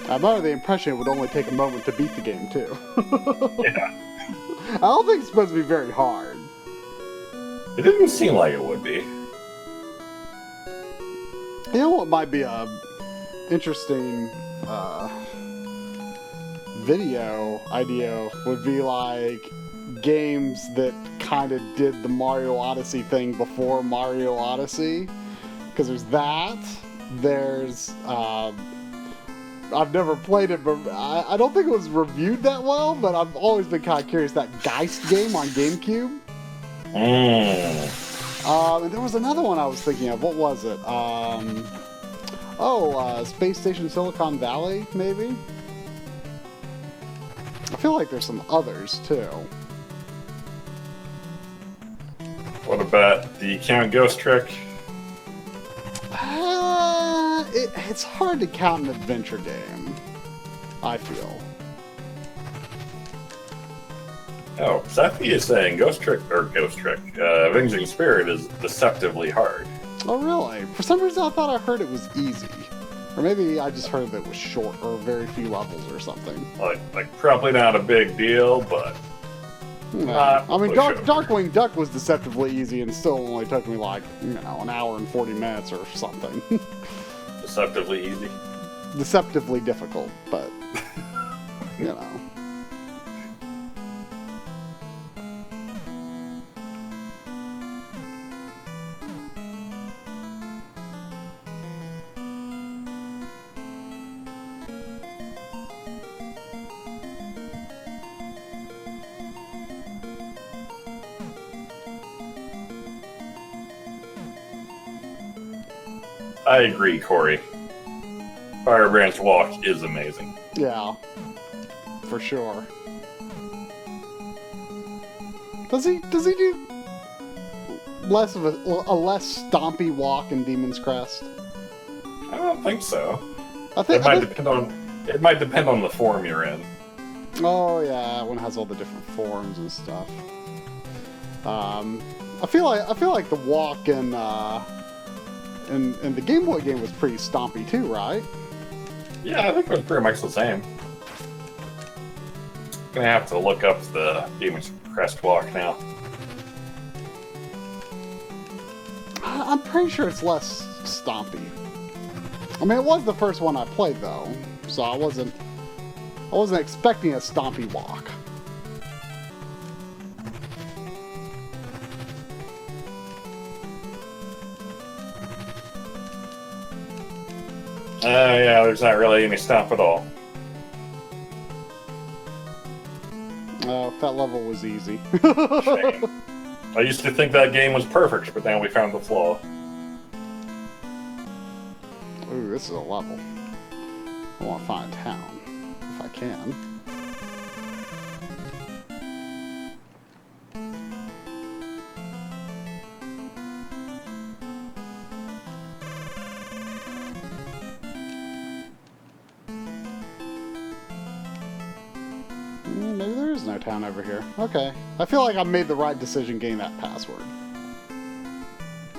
I'm under the impression it would only take a moment to beat the game, too. Yeah. I don't think it's supposed to be very hard. It didn't seem like it would be. You know what might be a interesting video idea would be like games that kind of did the Mario Odyssey thing before Mario Odyssey. Because there's that. There's I've never played it, but I don't think it was reviewed that well, but I've always been kind of curious. That Geist game on GameCube. And there was another one I was thinking of. What was it? Space Station Silicon Valley, maybe? I feel like there's some others, too. What about the Count Ghost Trick? It's hard to count an adventure game, I feel. Oh, Safi is saying Avenging Spirit is deceptively hard. Oh, really? For some reason, I thought I heard it was easy. Or maybe I just heard that it was short, or very few levels or something. Like probably not a big deal, but... I mean, Darkwing Duck was deceptively easy and still only took me like, an hour and 40 minutes or something. Deceptively easy? Deceptively difficult, but, I agree, Corey. Fire Branch Walk is amazing. Yeah, for sure. Does he do less of a less stompy walk in Demon's Crest? I don't think so. It might depend on the form you're in. Oh yeah, one has all the different forms and stuff. I feel like the walk in the Game Boy game was pretty stompy too, right? Yeah, I think it was pretty much the same. Gonna have to look up the Demon's Crest walk now. I'm pretty sure it's less stompy. I mean, it was the first one I played though, so I wasn't expecting a stompy walk. Yeah, there's not really any stomp at all. Oh, that level was easy. Shame. I used to think that game was perfect, but now we found the flaw. Ooh, this is a level. I want to find a town, if I can. Maybe there is no town over here. Okay. I feel like I made the right decision getting that password.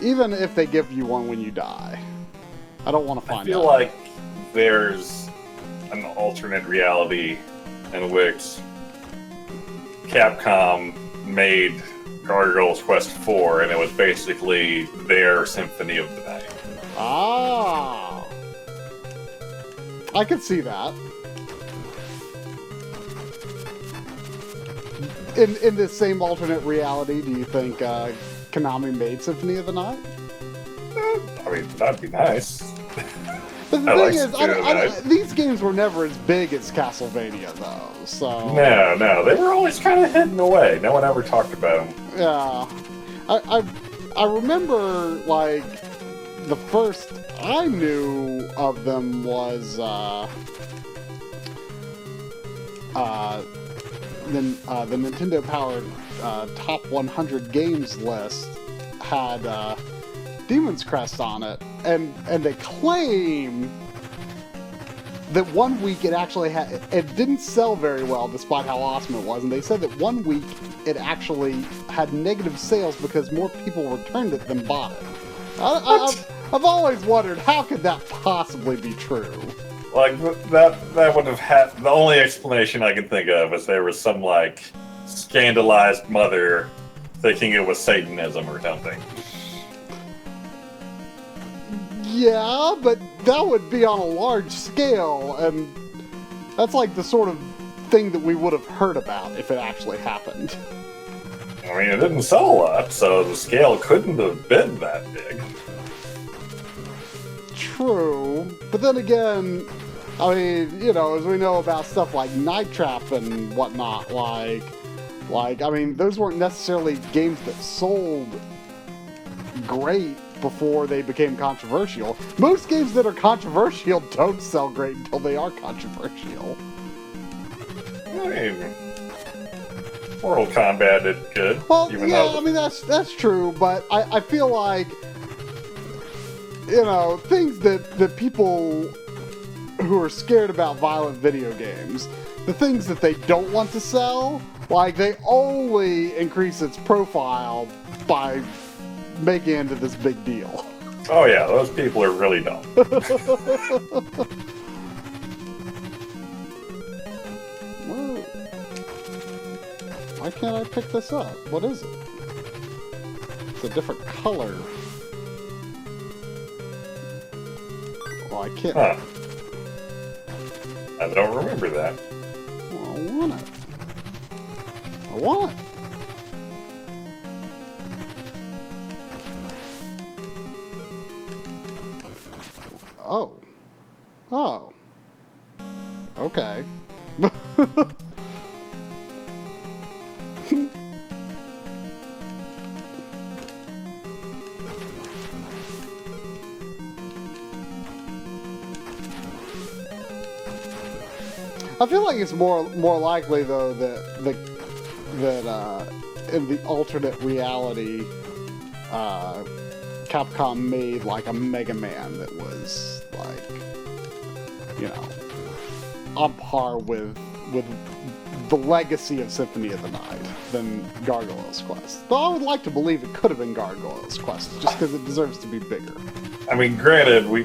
Even if they give you one when you die. I don't want to find out. I feel like there's an alternate reality in which Capcom made Gargoyle's Quest 4, and it was basically their Symphony of the Night. Ah! I could see that. In this same alternate reality, do you think Konami made Symphony of the Night? I mean, that'd be nice. But the I thing like is, Symphony of the Night. these games were never as big as Castlevania, though. So No, they were always kind of hidden away. No one ever talked about them. yeah, I remember like the first I knew of them was the Nintendo powered top 100 games list had Demon's Crest on it, and they claim that 1 week it actually it didn't sell very well despite how awesome it was, and they said that 1 week it actually had negative sales because more people returned it than bought it. I've always wondered, how could that possibly be true? Like, that would have had... The only explanation I can think of is there was some, like, scandalized mother thinking it was Satanism or something. Yeah, but that would be on a large scale, and that's like the sort of thing that we would have heard about if it actually happened. I mean, it didn't sell a lot, so the scale couldn't have been that big. True, but then again, I mean, you know, as we know about stuff like Night Trap and whatnot, like, I mean, those weren't necessarily games that sold great before they became controversial. Most games that are controversial don't sell great until they are controversial. I mean, Mortal Kombat did good. Well, even yeah, though I mean, that's true, but I feel like, you know, things that people who are scared about violent video games, the things that they don't want to sell, like, they only increase its profile by making it into this big deal. Oh yeah, those people are really dumb. Well, why can't I pick this up? What is it? It's a different color. Well, I can't. Huh. I don't remember that. Well, I want it. I want it. Oh. Oh. Okay. I feel like it's more likely though that in the alternate reality, Capcom made like a Mega Man that was like, you know, on par with the legacy of Symphony of the Night than Gargoyle's Quest. Though I would like to believe it could have been Gargoyle's Quest, just because it deserves to be bigger. I mean, granted, I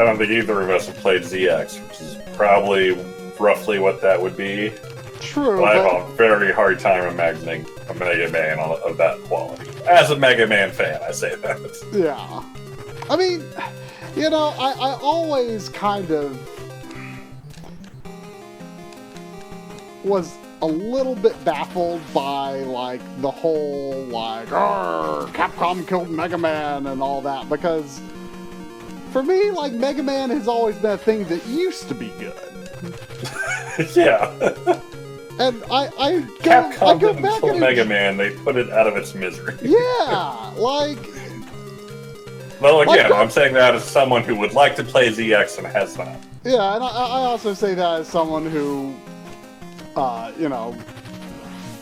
don't think either of us have played ZX, which is probably roughly what that would be. True, But I have a very hard time imagining a Mega Man of that quality. As a Mega Man fan, I say that. yeah. I mean, you know, I always kind of was a little bit baffled by, like, the whole, like, Capcom killed Mega Man and all that, because for me, like, Mega Man has always been a thing that used to be good. Yeah. And I go Capcom didn't back kill and Mega Man, they put it out of its misery. Yeah, like... Well, again, Like, I'm saying that as someone who would like to play ZX and has not. Yeah, and I also say that as someone who, you know,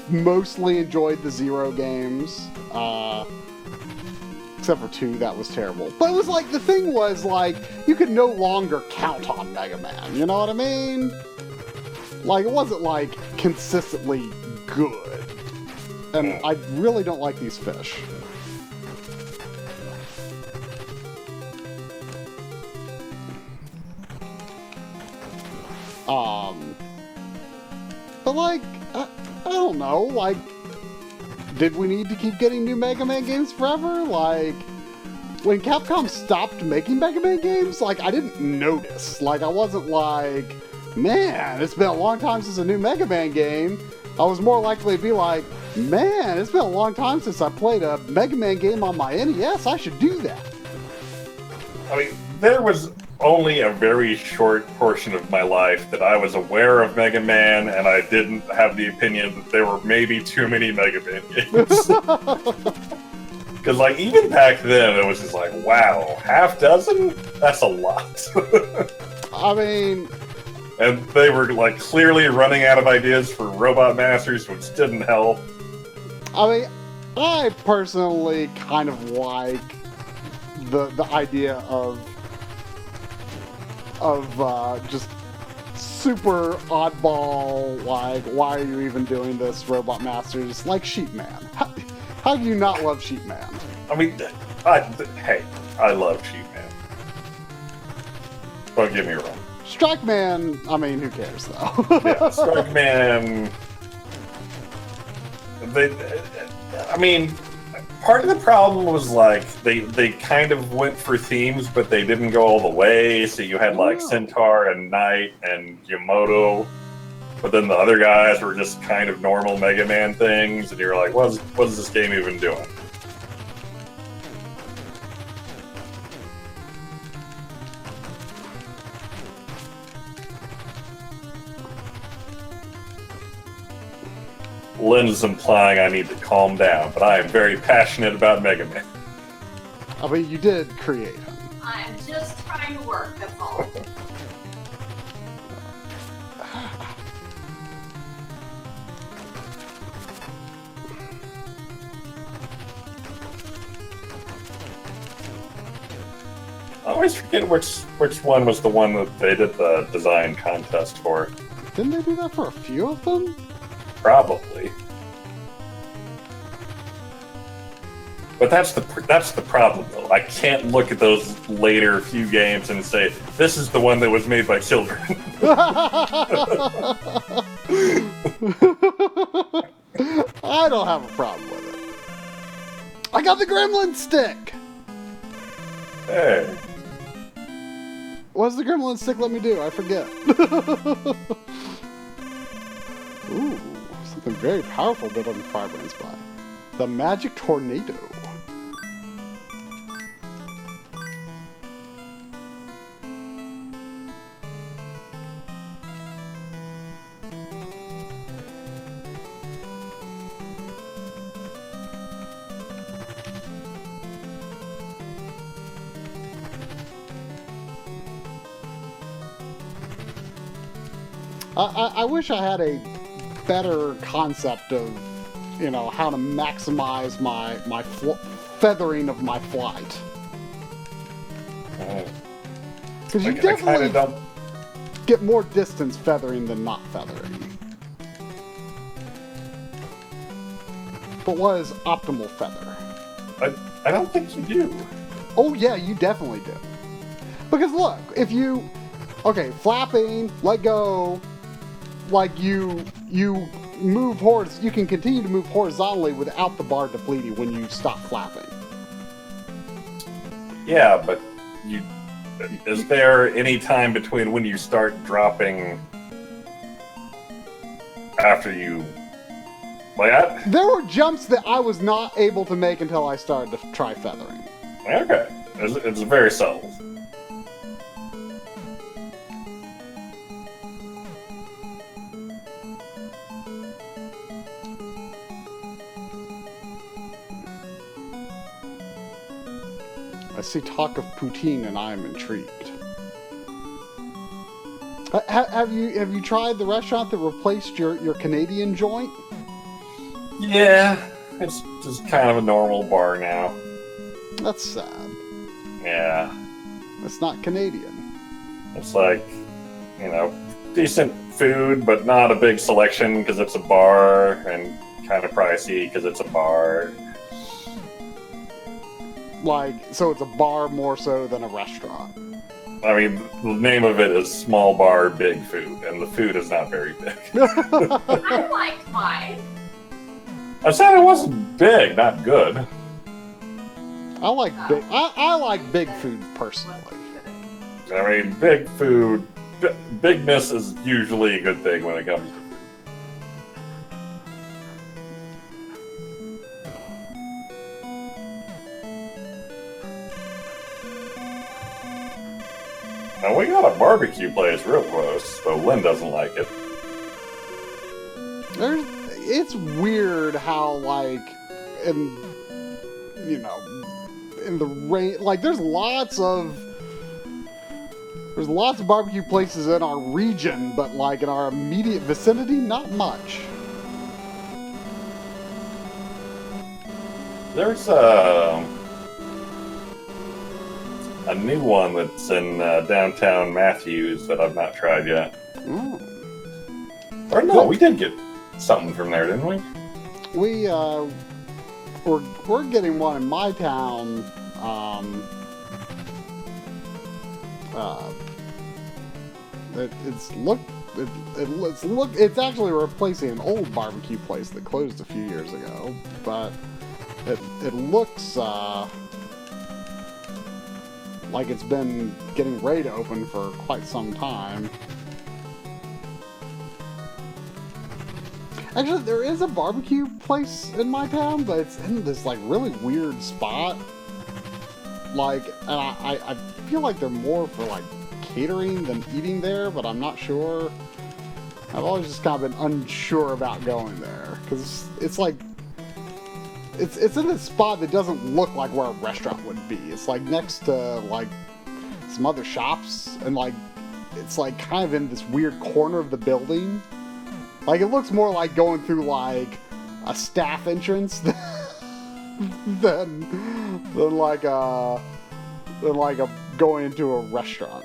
mostly enjoyed the Zero games, except for 2, that was terrible. But it was like, the thing was, like, you could no longer count on Mega Man, you know what I mean? Like, it wasn't, like, consistently good. And I really don't like these fish. But, like, I don't know, like, did we need to keep getting new Mega Man games forever? Like, when Capcom stopped making Mega Man games, like, I didn't notice. Like, I wasn't like, man, it's been a long time since a new Mega Man game. I was more likely to be like, man, it's been a long time since I played a Mega Man game on my NES. I should do that. I mean, there was only a very short portion of my life that I was aware of Mega Man, and I didn't have the opinion that there were maybe too many Mega Man games. Because, like, even back then, it was just like, wow, half dozen? That's a lot. I mean... And they were, like, clearly running out of ideas for Robot Masters, which didn't help. I mean, I personally kind of like the idea of just super oddball, like, why are you even doing this, Robot Masters? Like Sheep Man. How do you not love Sheep Man? I mean, hey, I love Sheep Man. Don't get me wrong. Strike Man, I mean, who cares, though? Yeah, Strike Man... I mean, part of the problem was, like, they kind of went for themes, but they didn't go all the way, so you had, like, Centaur and Knight and Yamoto, but then the other guys were just kind of normal Mega Man things, and you're like, what is this game even doing? Lynn is implying I need to calm down, but I am very passionate about Mega Man. I mean, you did create him. I'm just trying to work, that's all. I always forget which one was the one that they did the design contest for. Didn't they do that for a few of them? Probably. But that's the problem, though. I can't look at those later few games and say, this is the one that was made by children. I don't have a problem with it. I got the gremlin stick! Hey. What does the gremlin stick let me do? I forget. Ooh, something very powerful that I'm Firebrand's by. The Magic Tornado. I wish I had a better concept of, you know, how to maximize my feathering of my flight. Because you definitely get more distance feathering than not feathering. But what is optimal feather? I don't think you do. Oh yeah, you definitely do. Because look, if you... Okay, flapping, let go... Like, you move you can continue to move horizontally without the bar depleting when you stop flapping. Yeah, but is there any time between when you start dropping after you... Like, There were jumps that I was not able to make until I started to try feathering. Okay. It's very subtle. I see talk of poutine and I am intrigued. Have you tried the restaurant that replaced your Canadian joint? Yeah, it's just kind of a normal bar now. That's sad. Yeah. It's not Canadian. It's like, you know, decent food, but not a big selection because it's a bar, and kind of pricey because it's a bar. Like, so it's a bar more so than a restaurant. I mean, the name of it is Small Bar, Big Food, and the food is not very big. I liked mine. I said it wasn't big, not good. I like big. I like big food personally. I mean, big food, bigness is usually a good thing when it comes to food. Now we got a barbecue place real close, though Lynn doesn't like it. It's weird how, like, in the rain, like, there's lots of barbecue places in our region, but like in our immediate vicinity, not much. There's a new one that's in downtown Matthews that I've not tried yet. Mm. Or no, we did get something from there, didn't we? We're getting one in my town. It's actually replacing an old barbecue place that closed a few years ago, but it looks like it's been getting ready to open for quite some time. Actually, there is a barbecue place in my town, but it's in this like really weird spot. Like, and I feel like they're more for like catering than eating there, but I'm not sure. I've always just kind of been unsure about going there because it's like it's in this spot that doesn't look like where a restaurant would be. It's like next to like some other shops, and like it's like kind of in this weird corner of the building. Like, it looks more like going through, like, a staff entrance than like a going into a restaurant.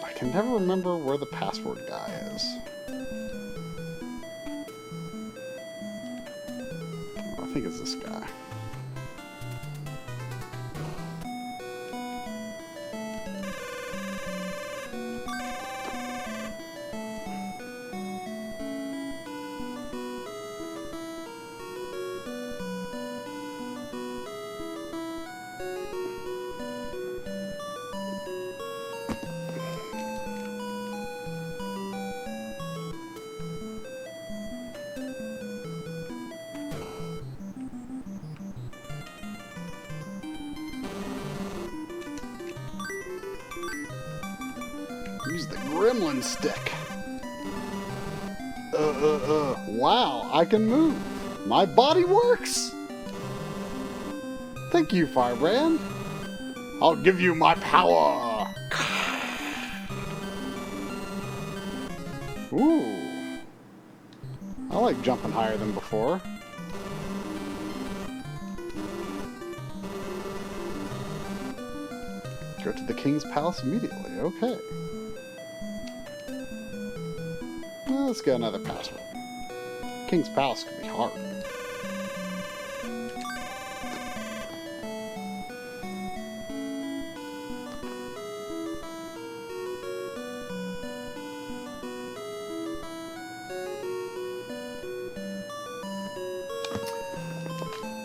I can never remember where the password guy is. I think it's this guy. Use the gremlin stick. Wow, I can move. My body works. Thank you, Firebrand. I'll give you my power. Ooh. I like jumping higher than before. Go to the King's Palace immediately. Okay. Well, let's get another password. King's Palace could be hard.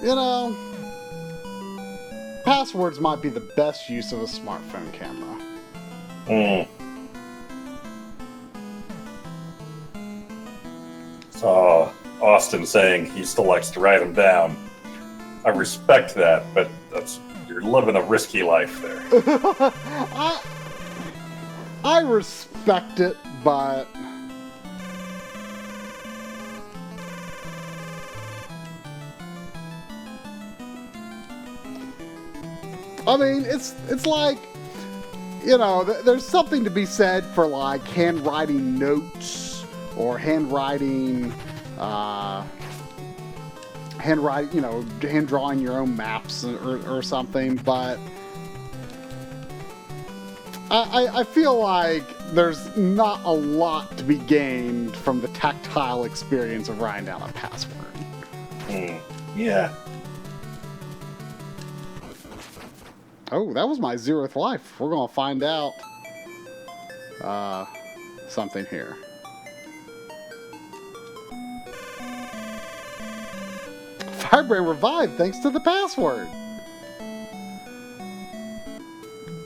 You know, passwords might be the best use of a smartphone camera. Saw Austin saying he still likes to write them down. I respect that, but you're living a risky life there. I respect it, but I mean, it's like, you know, there's something to be said for like handwriting notes or handwriting, you know, hand drawing your own maps or something. But I feel like there's not a lot to be gained from the tactile experience of writing down a password. Yeah. Oh, that was my 0th life. We're gonna find out something here. Firebrand revived thanks to the password.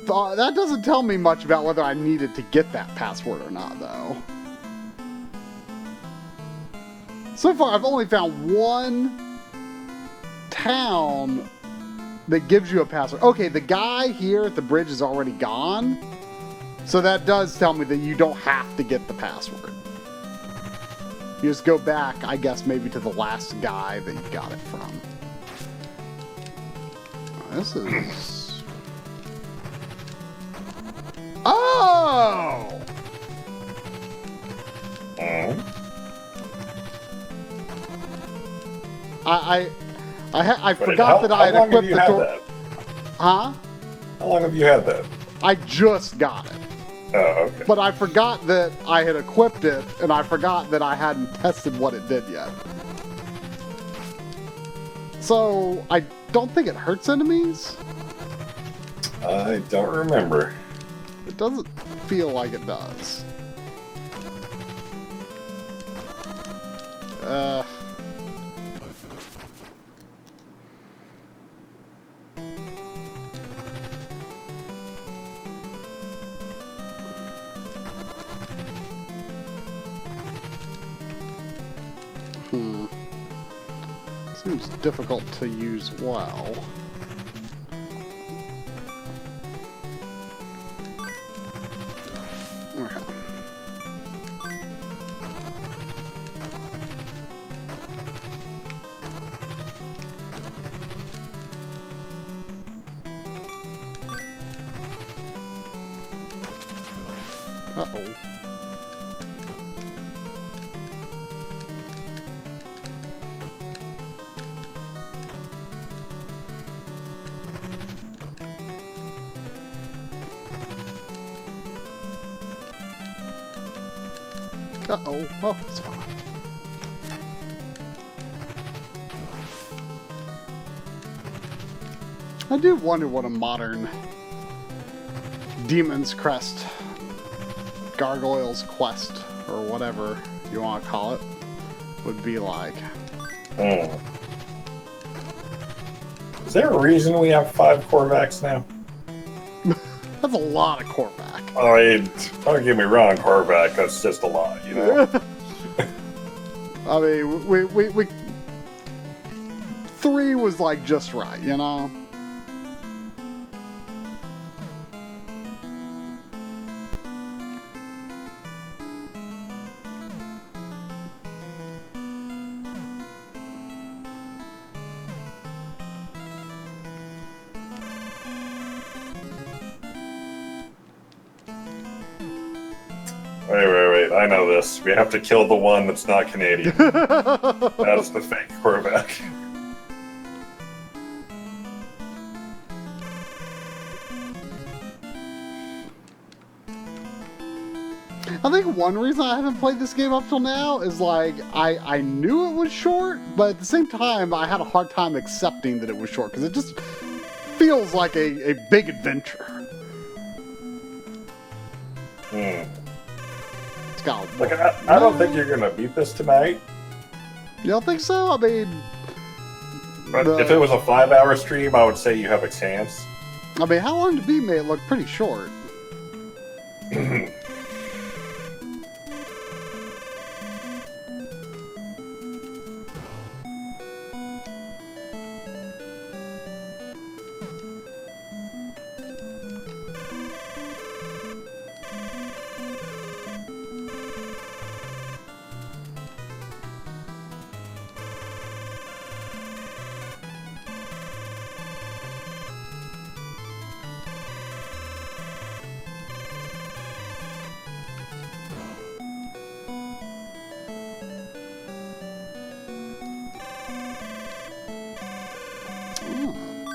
That doesn't tell me much about whether I needed to get that password or not, though. So far, I've only found one town that gives you a password. Okay, the guy here at the bridge is already gone. So that does tell me that you don't have to get the password. You just go back, I guess, maybe to the last guy that you got it from. This is... Oh! I forgot that I had equipped the door. Huh? How long have you had that? I just got it. Oh, okay. But I forgot that I had equipped it, and I forgot that I hadn't tested what it did yet. So, I don't think it hurts enemies. I don't remember. It doesn't feel like it does. Seems difficult to use well. Okay. Uh-oh. Uh-oh. Oh, it's fine. I do wonder what a modern Demon's Crest, Gargoyle's Quest, or whatever you want to call it, would be like. Is there a reason we have 5 Korvacs now? That's a lot of Korvac. I mean, don't get me wrong, Korvac, that's just a lot, you know? I mean, we 3 was like just right, you know? Wait, I know this. We have to kill the one that's not Canadian. That's the fake Korvac. I think one reason I haven't played this game up till now is like, I knew it was short, but at the same time, I had a hard time accepting that it was short, because it just feels like a big adventure. It's got Like, I don't think you're gonna beat this tonight. You don't think so? I mean... But if it was a 5-hour stream, I would say you have a chance. I mean, how long to beat me? It looked pretty short.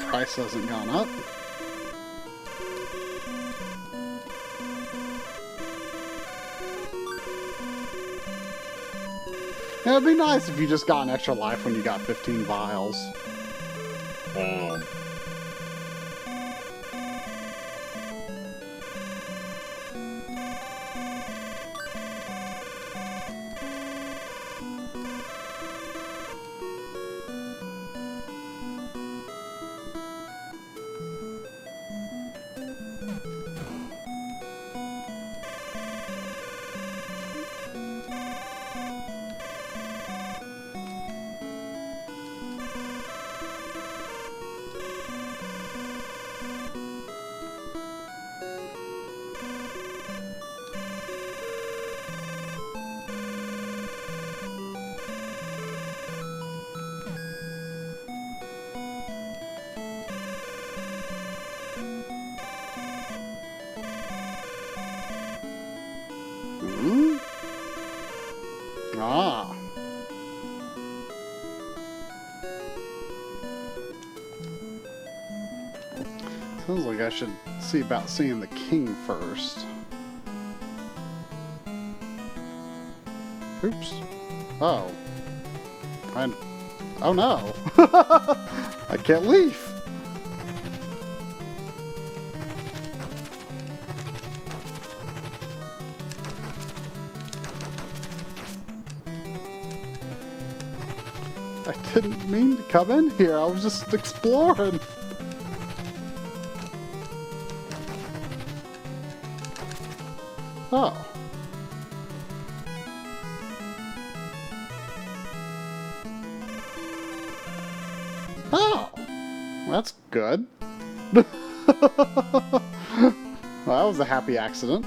Price hasn't gone up. It'd be nice if you just got an extra life when you got 15 vials. Hmm. Hmm? Ah. Sounds like I should see about seeing the king first. Oops. Oh. Oh no. I can't leave. I didn't mean to come in here. I was just exploring. Oh. Oh. That's good. Well, that was a happy accident.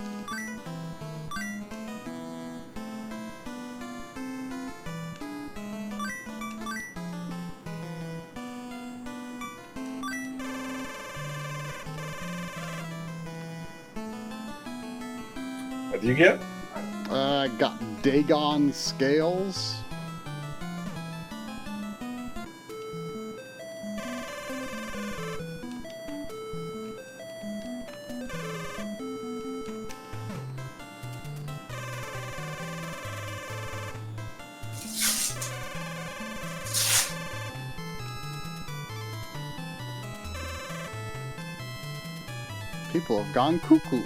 What do you get? I got Dagon scales. People have gone cuckoo.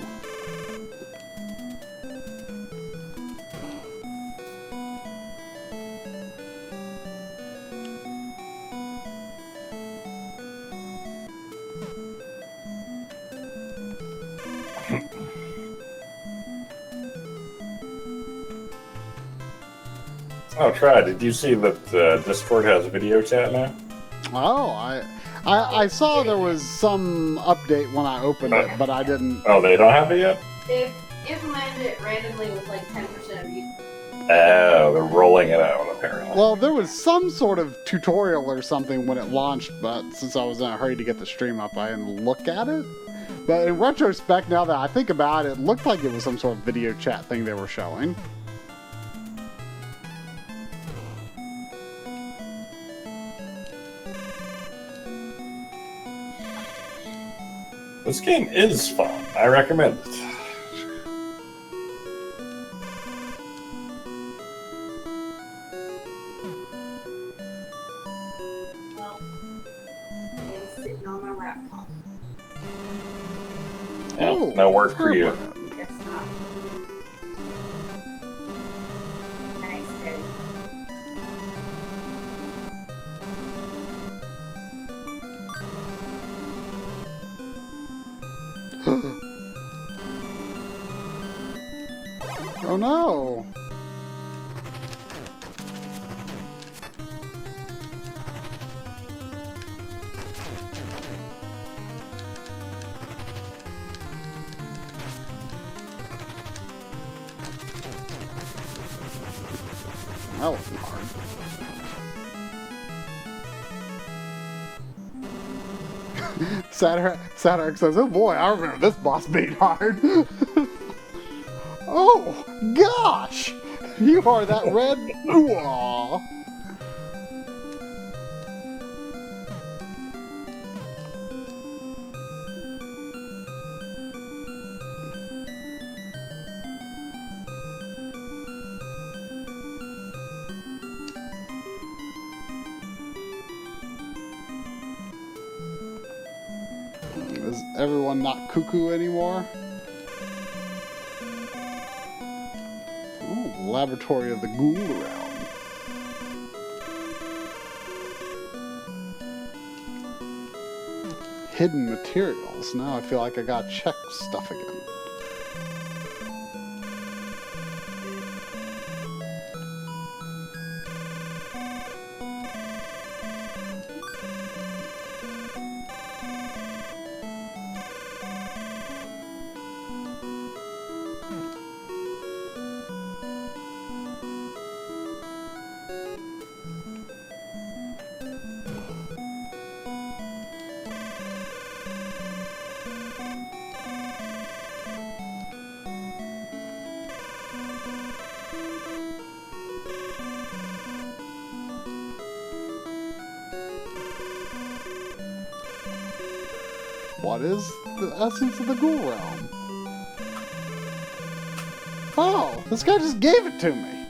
Oh, try. Did you see that Discord has video chat now? Oh, I saw there was some update when I opened it, but I didn't. Oh, they don't have it yet? They've implemented it randomly with like 10% of you. Oh, they're rolling it out, apparently. Well, there was some sort of tutorial or something when it launched, but since I was in a hurry to get the stream up, I didn't look at it. But in retrospect, now that I think about it, it looked like it was some sort of video chat thing they were showing. This game is fun. I recommend it. Well, it's sitting on my laptop. Yeah, Oh, no work for you. Guess not. Nice, steady. Oh no! That wasn't hard. Saturn says, "Oh boy, I remember this boss being hard." Oh gosh, you are that red. Ooh-ah. everyone not cuckoo anymore. Ooh, Laboratory of the Ghoul Realm. Hidden materials. Now I feel like I gotta check stuff again. What is the essence of the Ghoul Realm? Oh, this guy just gave it to me.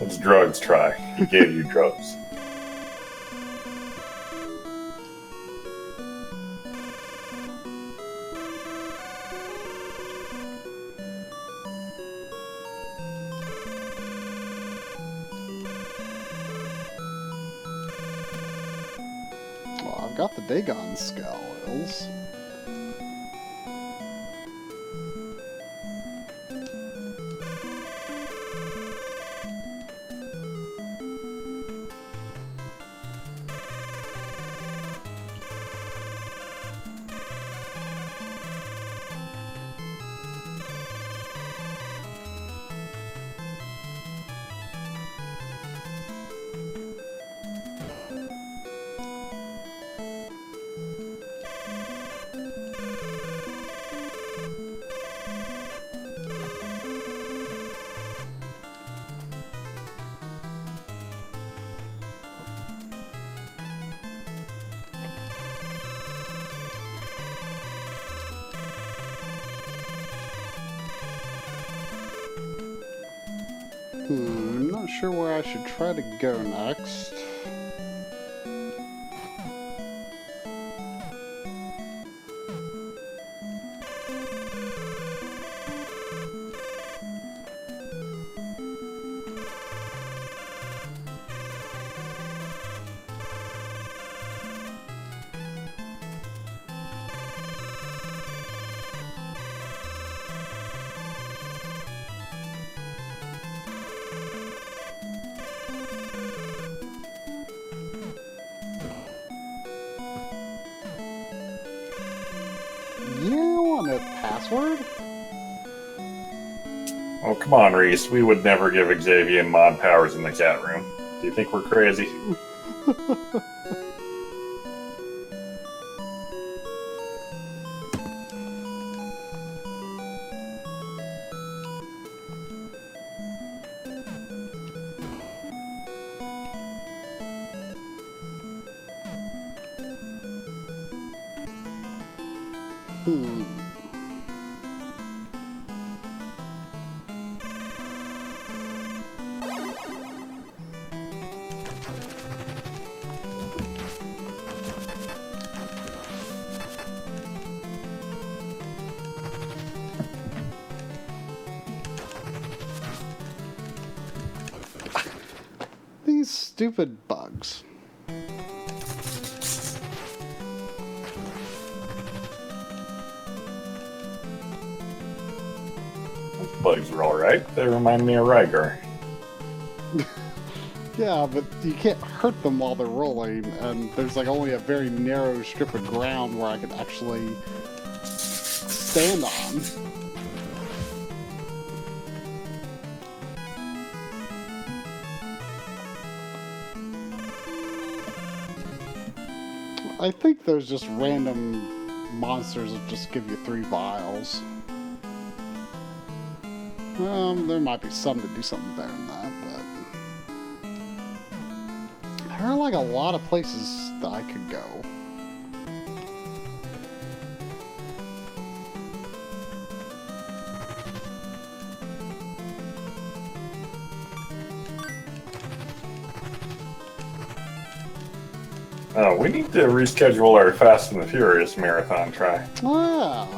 It's drugs, try. He gave you drugs. Well, I've got the Dagon skulls. I'm not sure where I should try to go next. You want a password? Oh, come on, Reese. We would never give Xavier mod powers in the cat room. Do you think we're crazy? These stupid bugs. Bugs are alright. They remind me of Rygar. Yeah, but you can't hurt them while they're rolling, and there's like only a very narrow strip of ground where I can actually stand on. I think there's just random monsters that just give you 3 vials. There might be some to do something better than that, but there are like a lot of places that I could go. Oh, we need to reschedule our Fast and the Furious marathon try. Ah.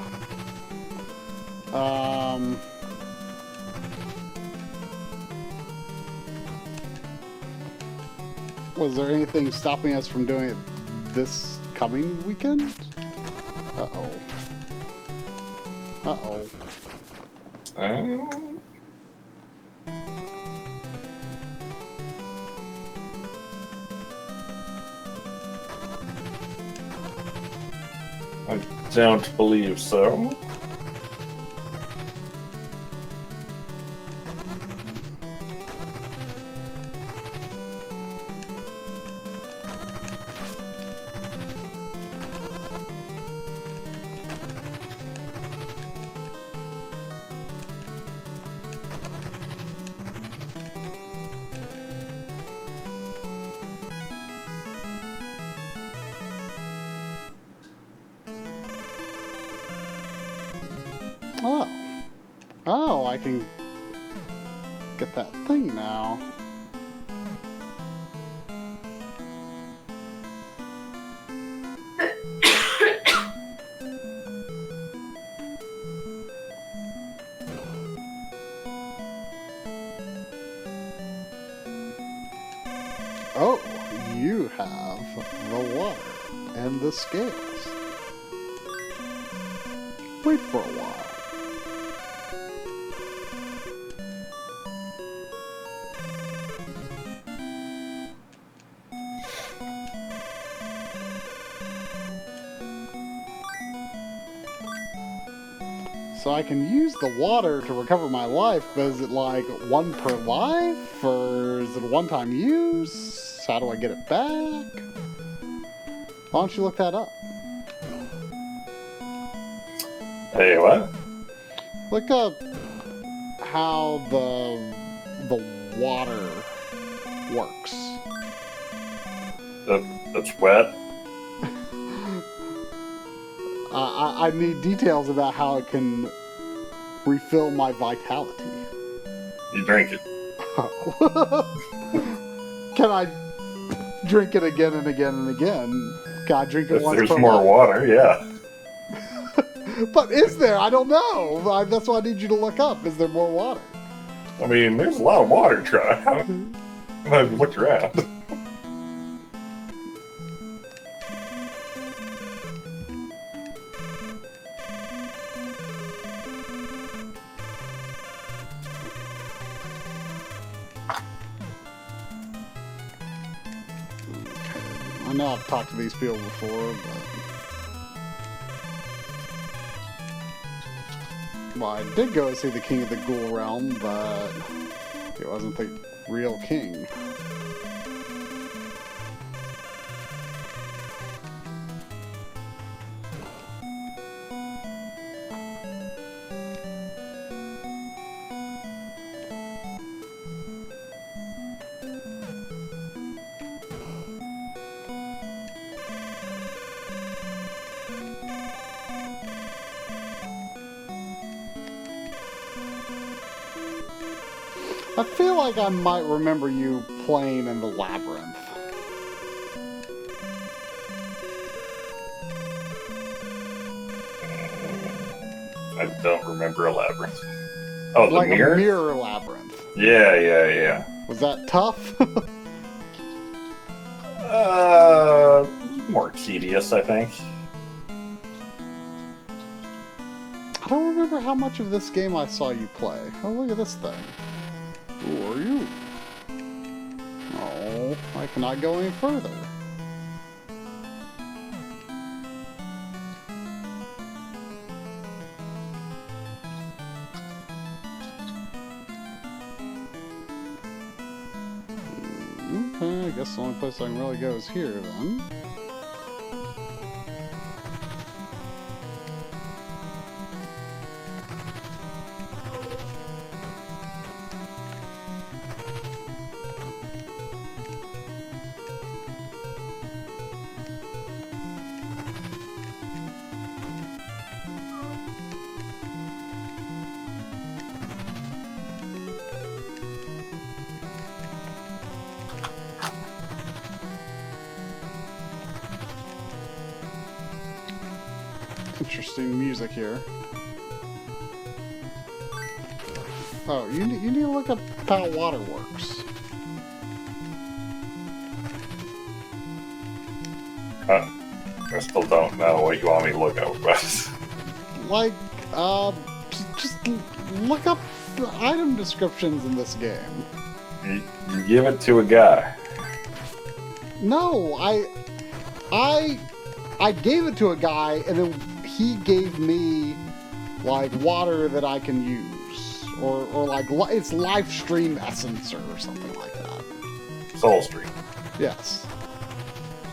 Was there anything stopping us from doing it this coming weekend? Uh-oh. Uh-oh. Um, I don't believe so. Oh. Oh, I can get that thing now. Oh, you have the water and the scales. Wait for a while. So I can use the water to recover my life, but is it like one per life? Or is it a one-time use? How do I get it back? Why don't you look that up? Hey, what? Look up how the water works. That's wet. I need details about how it can refill my vitality. You drink it. Can I drink it again and again and again? Can I drink it If once there's per more month? water, yeah. But is there? I don't know. That's why I need you to look up. Is there more water? I mean, there's a lot of water. Try. I've looked around. I know I've talked to these people before, but... Well, I did go see the King of the Ghoul Realm, but he wasn't the real king. I feel like I might remember you playing in the labyrinth. I don't remember a labyrinth. Oh, the Like mirror? a mirror labyrinth. Yeah. Was that tough? More tedious, I think. I don't remember how much of this game I saw you play. Oh, look at this thing. Who are you? Oh, I cannot go any further. Okay, I guess the only place I can really go is here then. interesting music here. Oh, you need to look up how water works. I still don't know what you want me to look up, but Like, just look up the item descriptions in this game. you give it to a guy. No, I gave it to a guy, and then he gave me like water that I can use, or like it's live stream essence or something like that. Soul Stream. Yes,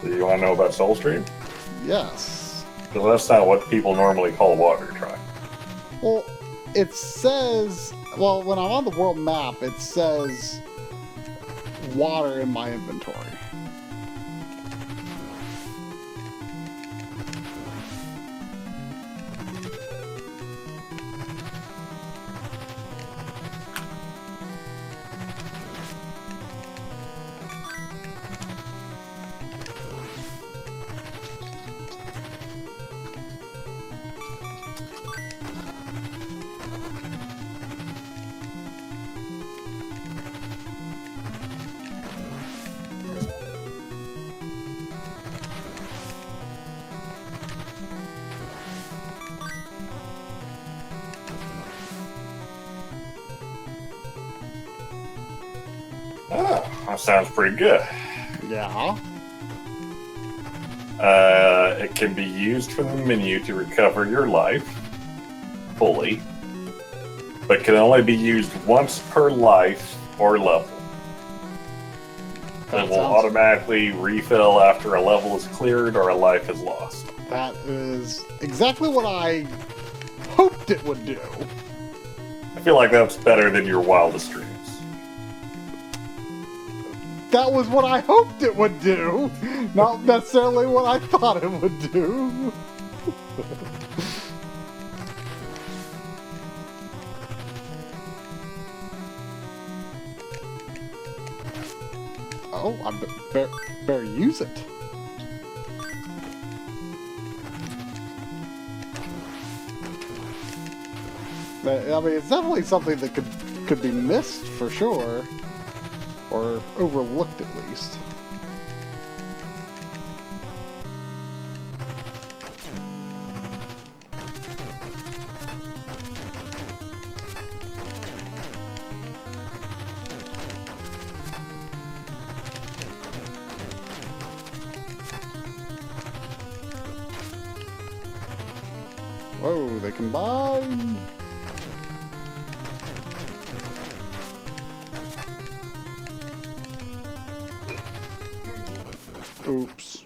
So you want to know about Soul Stream? yes. Because that's not what people normally call water try. Well, it says, well, when I'm on the world map, it says water in my inventory. Oh, that sounds pretty good. Yeah. It can be used from the menu to recover your life fully, but can only be used once per life or level. That It will sounds- automatically refill after a level is cleared or a life is lost. That is exactly what I hoped it would do. I feel like that's better than your wildest dreams. That was what I hoped it would do, not necessarily what I thought it would do. Oh, I better use it. I mean, it's definitely something that could be missed for sure. Or overlooked at least. Whoa, they combine. Oops.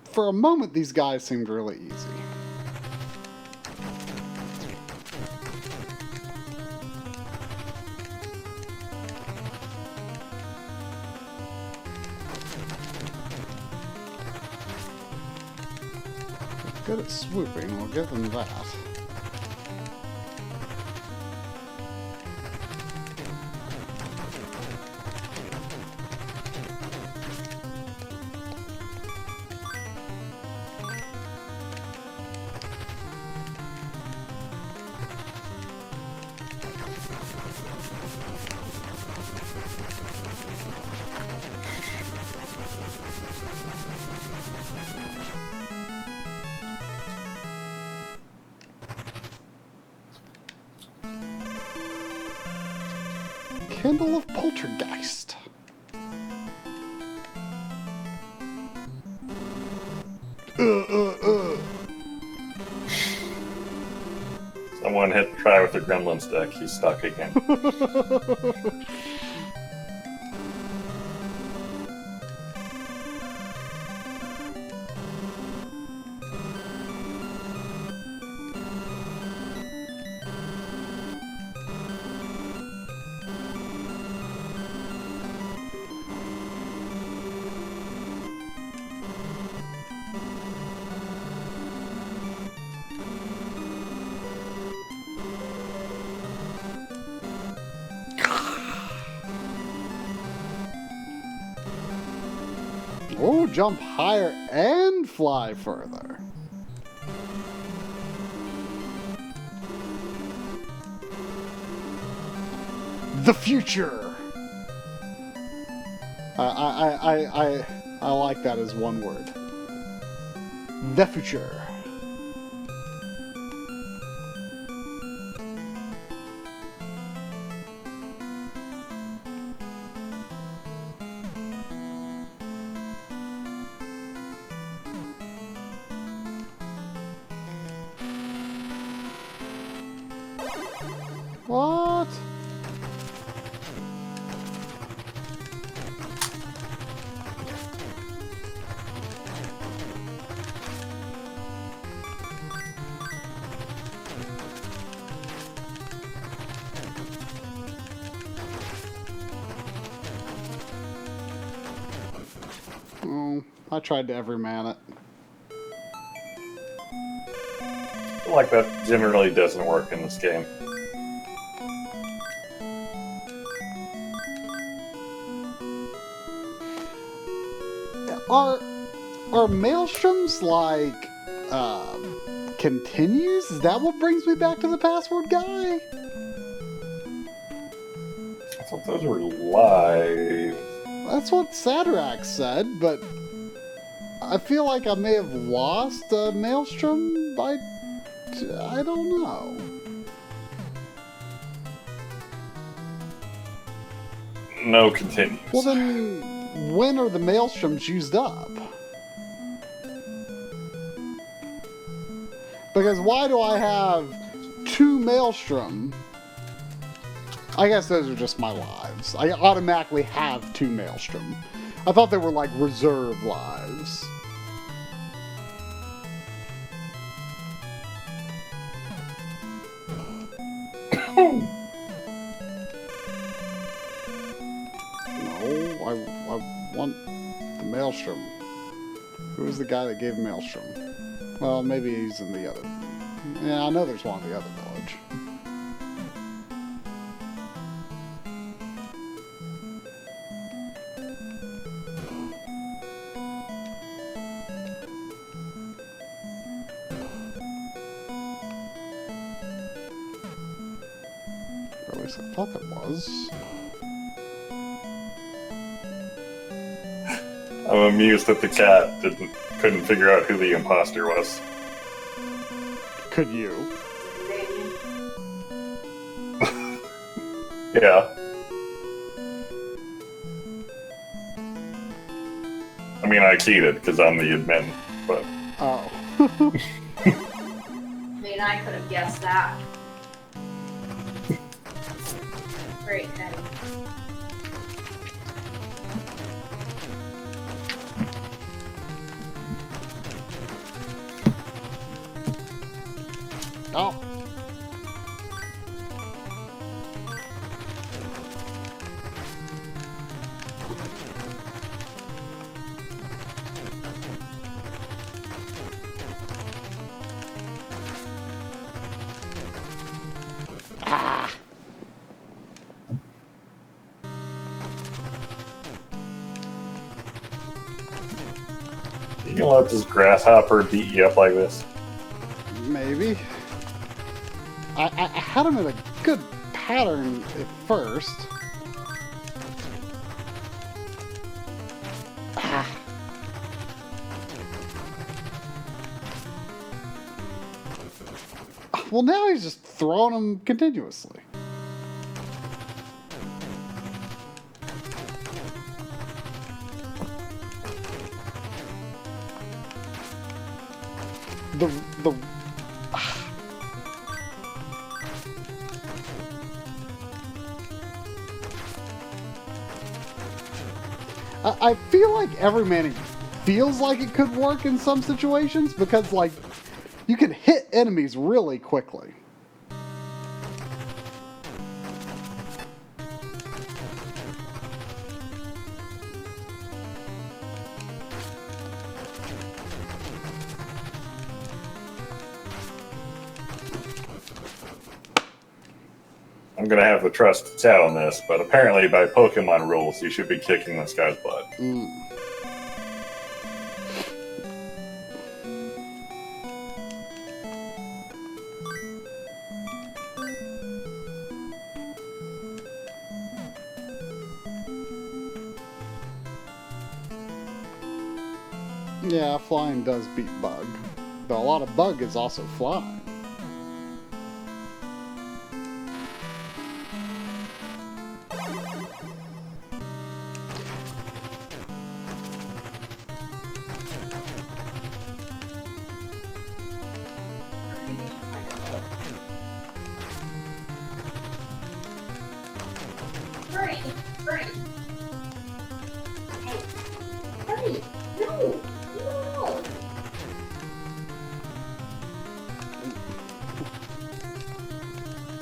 For a moment, these guys seemed really easy. Good at swooping, we'll give them that. Candle of Poltergeist. Someone hit try with the gremlin stick. He's stuck again. Oh, jump higher and fly further. The future. I like that as one word. The future. What? Oh, I tried to everyman it. I feel like that generally doesn't work in this game. Are maelstroms like continues? Is that what brings me back to the password guy? I thought those were live. That's what Sadrak said, but I feel like I may have lost a maelstrom by I don't know. No continues. Well then, when are the maelstroms used up? Because why do I have 2 maelstrom? I guess those are just my lives. I automatically have 2 maelstrom. I thought they were like reserve lives. No, I want the maelstrom. Who was the guy that gave maelstrom? Well, maybe he's in the other. Yeah, I know there's one in the other village. Or at least I thought there was. I'm amused that the cat couldn't figure out who the imposter was. Could you? Yeah. I mean, I cheated because I'm the admin, but... Oh. I mean, I could have guessed that. Great, Eddie. Oh. Ah. You gonna let this grasshopper beat you up like this? Maybe. I had him in a good pattern at first. Ah. Well, now he's just throwing them continuously. The I feel like everyman feels like it could work in some situations because, like, you can hit enemies really quickly. I'm gonna have to trust Chat on this, but apparently by Pokemon rules, you should be kicking this guy's butt. Yeah, flying does beat bug. But a lot of bug is also flying. Bernie! Bernie! Hey! Bernie! No! No!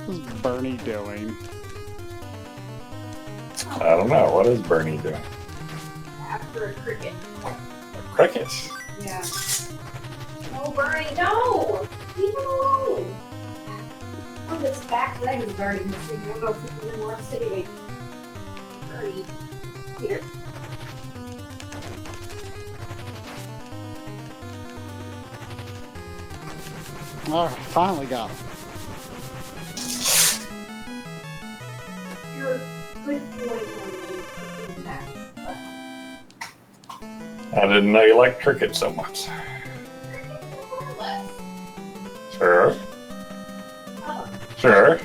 What's Bernie doing? I don't know. What is Bernie doing? After a cricket. A cricket? Yeah. No, Bernie, no! Leave him alone! Oh, this back leg is already missing. We'll go put him in more city. Bernie. Here. Alright, finally got him. You're a good boy, Bernie. Back. I didn't know you liked cricket so much. More or less. Sure. Oh, Sure.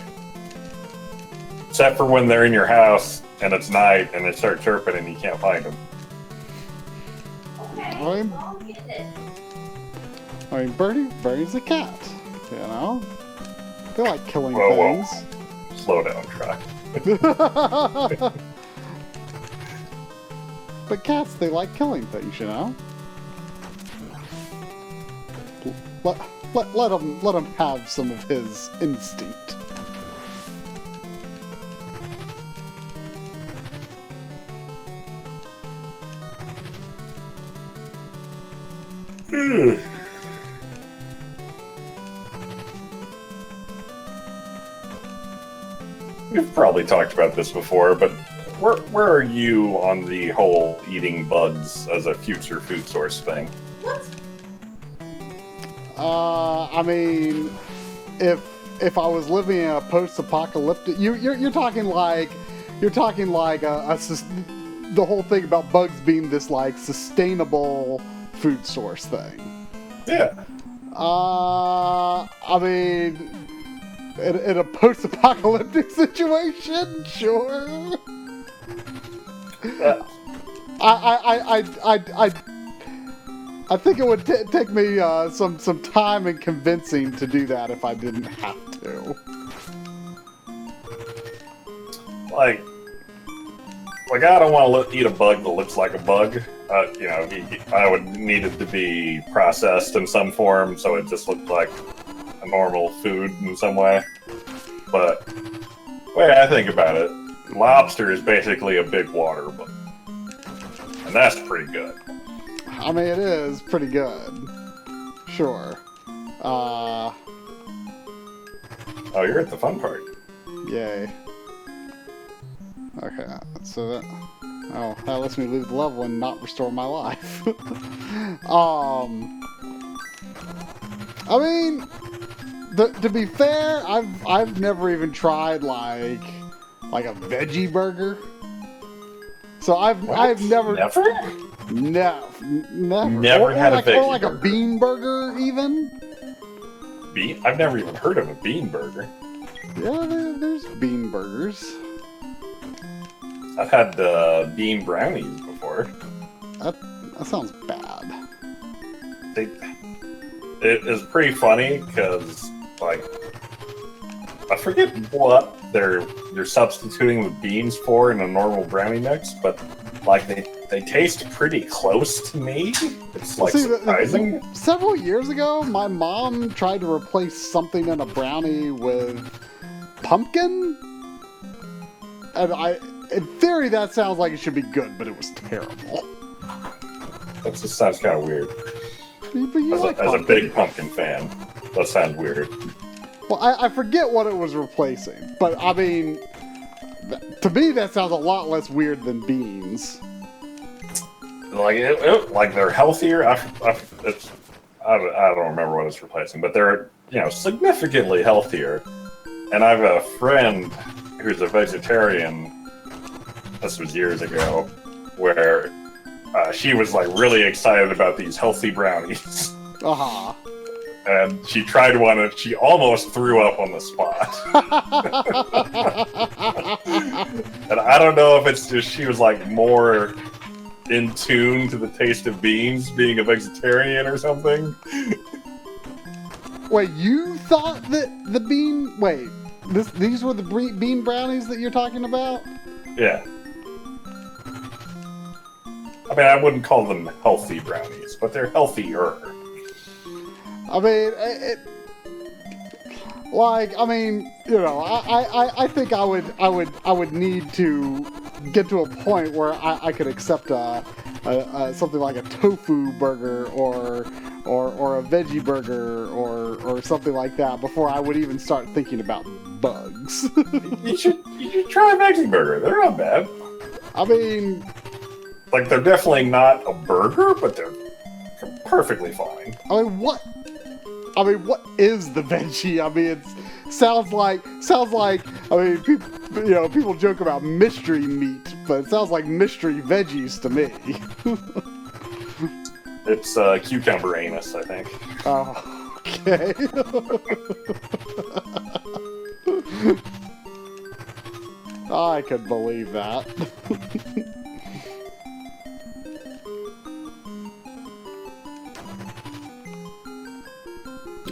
Except for when they're in your house and it's night and they start chirping and you can't find them. okay. I'm- I'll get it. I mean, Bernie's a cat, you know? They like killing Whoa, things. Slow down, truck. But cats, they like killing things, you know? Let him have some of his instinct. We've probably talked about this before, but where are you on the whole eating bugs as a future food source thing? What? I mean, if I was living in a post-apocalyptic, you're talking like the whole thing about bugs being this like sustainable food source thing. Yeah. I mean, in a post-apocalyptic situation, sure. I think it would take me some time and convincing to do that if I didn't have to. Like I don't want to eat a bug that looks like a bug. You know, I would need it to be processed in some form, so it just looked like a normal food in some way. But the way I think about it, lobster is basically a big water bug, and that's pretty good. I mean, it is pretty good. Sure. Oh, you're at the fun part. Yay. Okay, so that lets me leave the level and not restore my life. I mean, to be fair, I've never even tried like a veggie burger. So I've never Never had a veggie or like a burger. bean burger even. Bean? I've never even heard of a bean burger. Yeah, there's bean burgers. I've had bean brownies before. That sounds bad. It is pretty funny because, like, I forget what you're substituting the beans for in a normal brownie mix, but like they taste pretty close to me. It's like surprising. Several years ago, my mom tried to replace something in a brownie with pumpkin, and in theory, that sounds like it should be good, but it was terrible. That just sounds kind of weird. But you like As a pumpkin. big pumpkin fan, that sounds weird. Well, I forget what it was replacing, but I mean, to me, that sounds a lot less weird than beans. Like like they're healthier. I don't remember what it's replacing, but they're significantly healthier. And I have a friend who's a vegetarian. This was years ago, where she was like really excited about these healthy brownies. Uh-huh. And she tried one and she almost threw up on the spot. And I don't know if it's just she was like more in tune to the taste of beans being a vegetarian or something. Wait, you thought that the bean... Wait, these were the bean brownies that you're talking about? Yeah. I mean, I wouldn't call them healthy brownies, but they're healthier. I mean, I think I would need to get to a point where I could accept something like a tofu burger or a veggie burger or something like that before I would even start thinking about bugs. You should try a veggie burger. They're not bad. I mean, like, they're definitely not a burger, but they're perfectly fine. I mean, what is the veggie? I mean, it sounds like. I mean, people joke about mystery meat, but it sounds like mystery veggies to me. It's cucumber anus, I think. Oh, okay. I could believe that.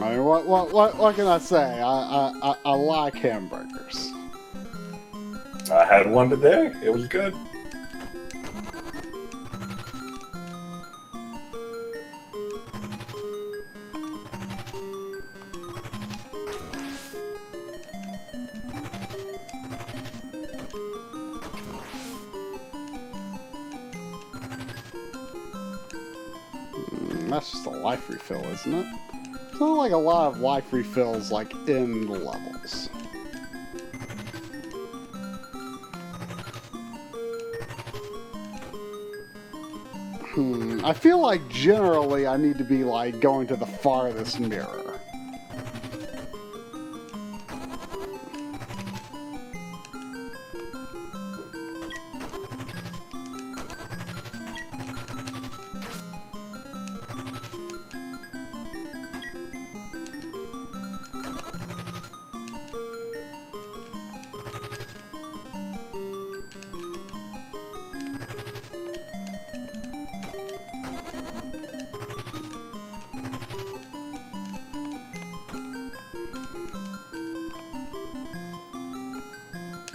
I mean, what can I say? I like hamburgers. I had one today. It was good. That's just a life refill, isn't it? It's not like a lot of life refills, like, in levels. I feel like generally I need to be, like, going to the farthest mirror.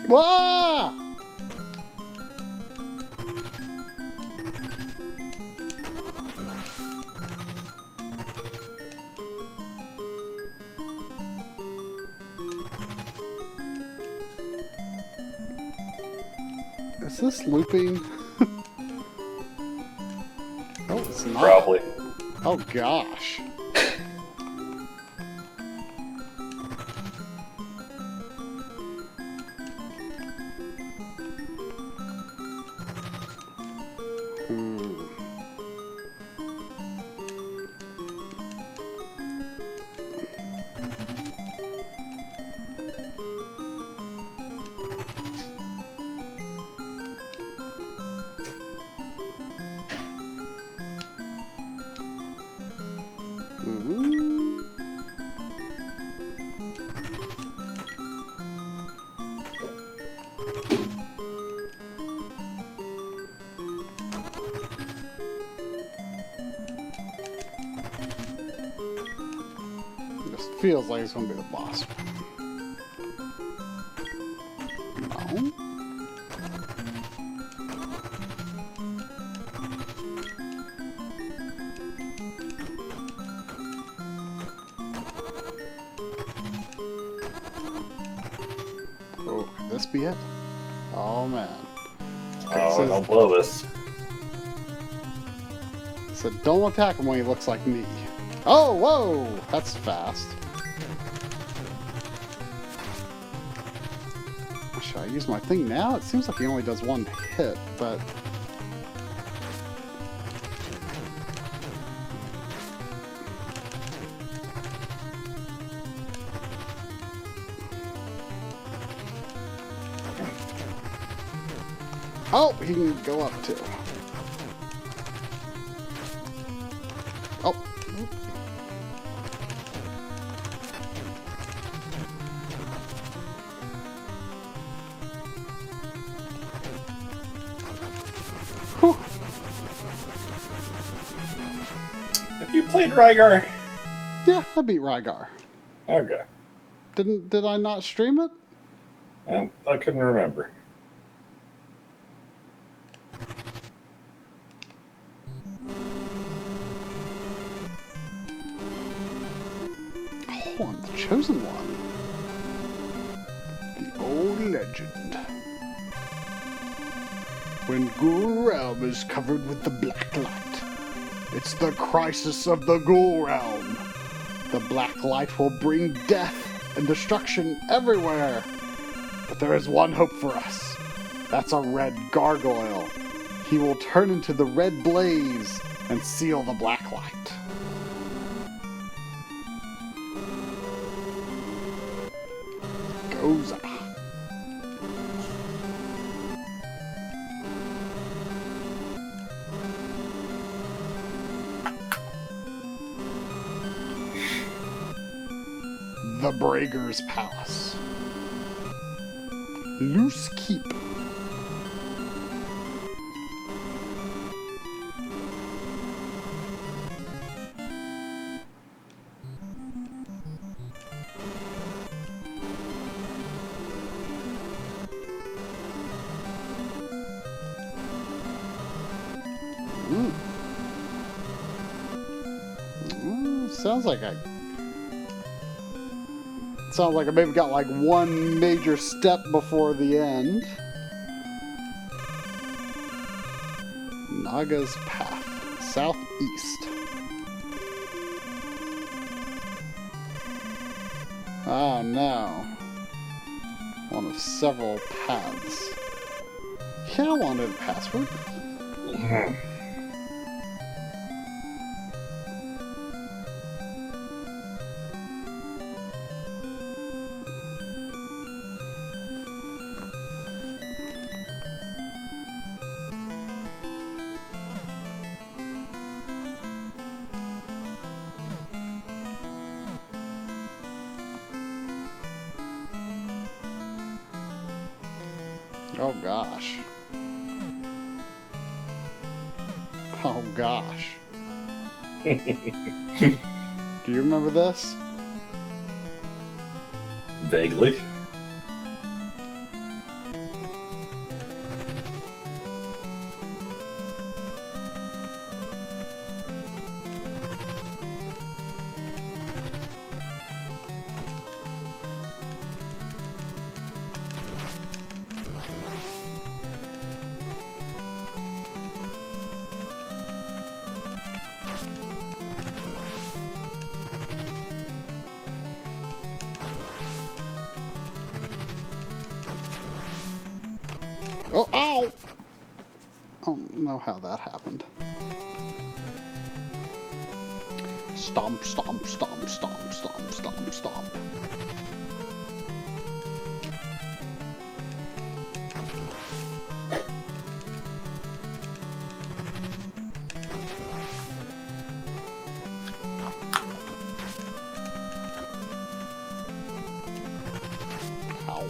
Wah! Is this looping? Oh, it's not. Probably. Oh gosh. Feels like it's gonna be the boss. No. Oh, could this be it? Oh man. Oh, don't blow this. So don't attack him when he looks like me. Oh, whoa! That's fast. Should I use my thing now? It seems like he only does one hit, but... Oh, he can go up too. played Rygar? Yeah, I beat Rygar. Okay. Did I not stream it? I couldn't remember. Oh, I'm the chosen one. The old legend. When Ghoul Realm is covered with the black light, it's the crisis of the Ghoul Realm. The black light will bring death and destruction everywhere. But there is one hope for us. That's a red gargoyle. He will turn into the red blaze and seal the black light. Goza. The Brager's Palace. Loose Keep. Sounds like I maybe got like one major step before the end. Naga's Path, southeast. Oh no. One of several paths. Yeah, I wanted a password. Oh gosh. Oh gosh. Do you remember this? Vaguely. Oh, ow! I don't know how that happened. Stomp, stomp, stomp, stomp, stomp, stomp, stomp. Ow.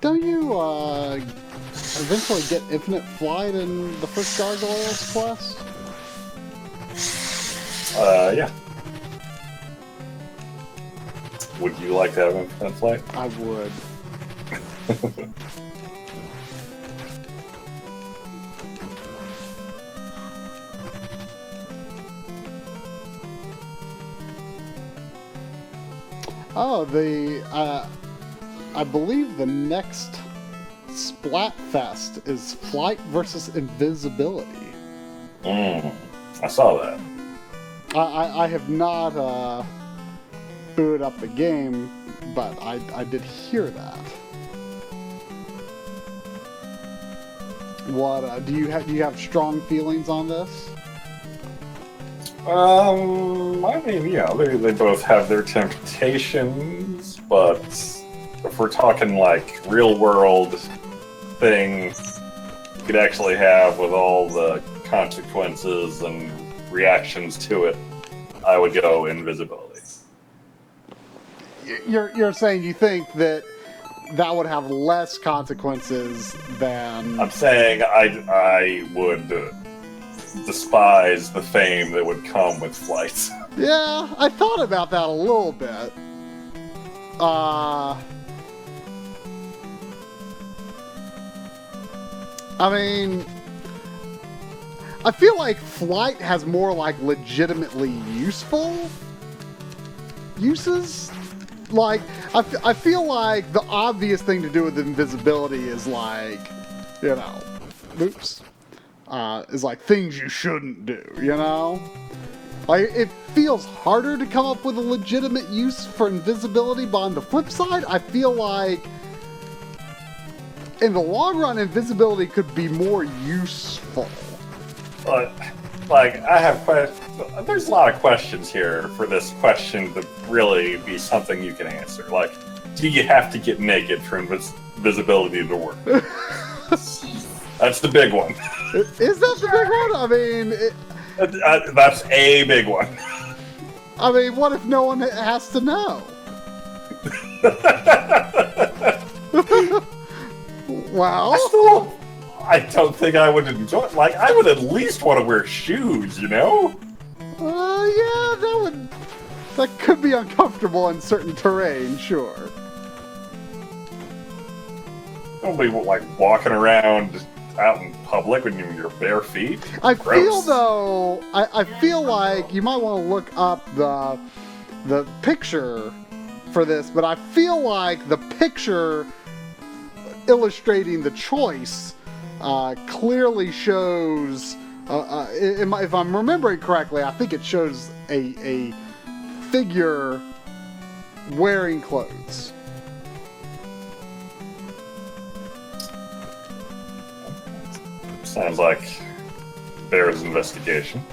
Don't you, eventually get infinite flight in the first Gargoyles quest? Yeah. Would you like to have infinite flight? I would. Oh, I believe the next Splatfest is flight versus invisibility. I saw that. I have not booted up the game, but I did hear that. What do you have strong feelings on this? I mean, yeah, they both have their temptations, but if we're talking like real world things you could actually have with all the consequences and reactions to it, I would go invisibility. You're saying you think that that would have less consequences than... I'm saying I would despise the fame that would come with flights. Yeah, I thought about that a little bit. I mean, I feel like flight has more like legitimately useful uses. Like, I feel like the obvious thing to do with invisibility is like, you know, oops, is like things you shouldn't do, you know? Like, it feels harder to come up with a legitimate use for invisibility, but on the flip side, I feel like in the long run, invisibility could be more useful. But, like, I have there's a lot of questions here for this question to really be something you can answer. Like, do you have to get naked for invisibility to work? That's the big one. Is that the big one? I mean... that's a big one. I mean, what if no one has to know? Well... I don't think I would enjoy it. Like, I would at least want to wear shoes, you know? Yeah, that could be uncomfortable in certain terrain, sure. Don't be, like, walking around out in public when you're in your bare feet. I Gross. feel, though, I feel like you might want to look up the picture for this, but I feel like the picture illustrating the choice clearly shows, if I'm remembering correctly, I think it shows a figure wearing clothes. Sounds like there's investigation.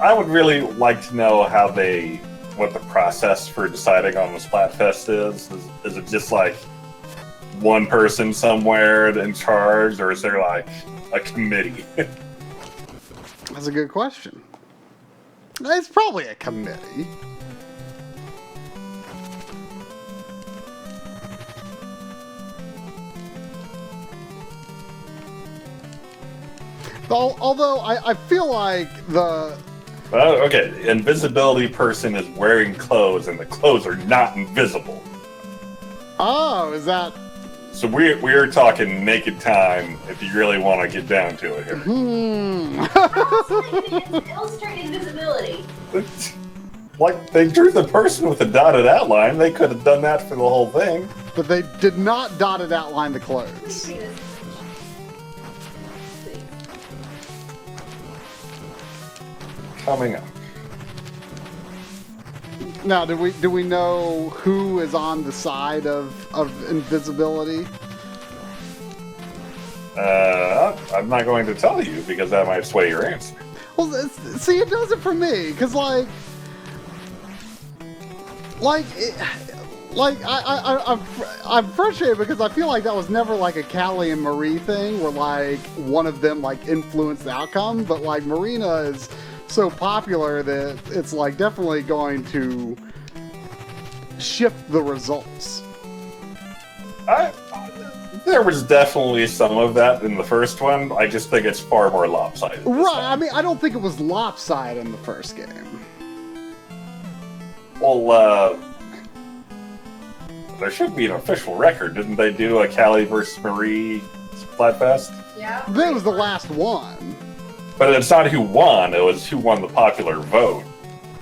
I would really like to know what the process for deciding on the Splatfest is. Is it just like one person somewhere in charge, or is there like a committee? That's a good question. It's probably a committee. Although I feel like okay, invisibility person is wearing clothes, and the clothes are not invisible. Oh, is that... So we're talking naked time if you really want to get down to it here. It's illustrated invisibility. Like, they drew the person with a dotted outline. They could have done that for the whole thing. But they did not dotted outline the clothes. Coming up. Now, do we know who is on the side of invisibility? I'm not going to tell you because that might sway your answer. Well, see, it does it for me, because I'm frustrated because I feel like that was never like a Callie and Marie thing where like one of them like influenced the outcome, but like Marina is so popular that it's like definitely going to shift the results. There was definitely some of that in the first one. I just think it's far more lopsided. Right, I mean, I don't think it was lopsided in the first game. Well, there should be an official record. Didn't they do a Callie versus Marie Splatfest? Yeah. That was the last one. But it's not who won, it was who won the popular vote.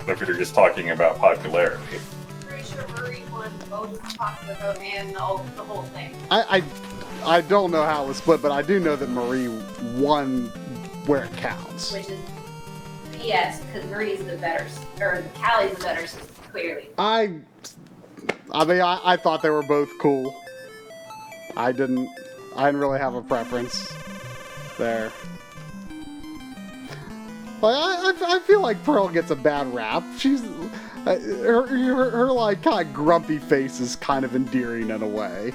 If you're just talking about popularity. Pretty sure Marie won both the popular vote and the whole thing. I don't know how it was split, but I do know that Marie won where it counts. Which is BS, because Marie's the better, or Callie's the better system, clearly. I mean, I thought they were both cool. I didn't really have a preference there. Like, I feel like Pearl gets a bad rap. She's her like kind of grumpy face is kind of endearing in a way.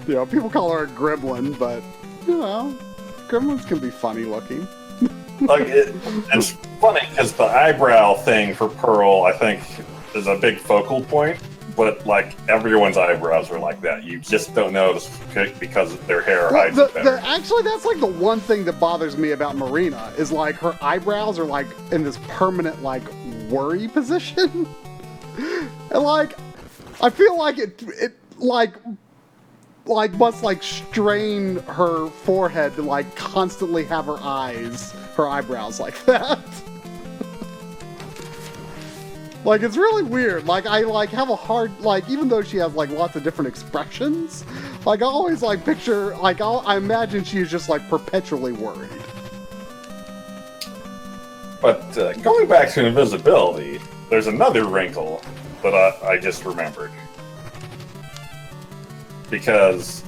You know, people call her a gremlin, but you know, Gremlins can be funny looking. Like it's funny because the eyebrow thing for Pearl, I think, is a big focal point. But like everyone's eyebrows are like that. You just don't notice because their hair hides it better. Actually, that's like the one thing that bothers me about Marina is like her eyebrows are like in this permanent like worry position, and like I feel like it like must like strain her forehead to like constantly have her eyebrows like that. Like, it's really weird. Like, I, like, have a hard, like, even though she has, like, lots of different expressions, like, I always, like, picture, like, I imagine she's just, like, perpetually worried. But going back to invisibility, there's another wrinkle that I just remembered. Because,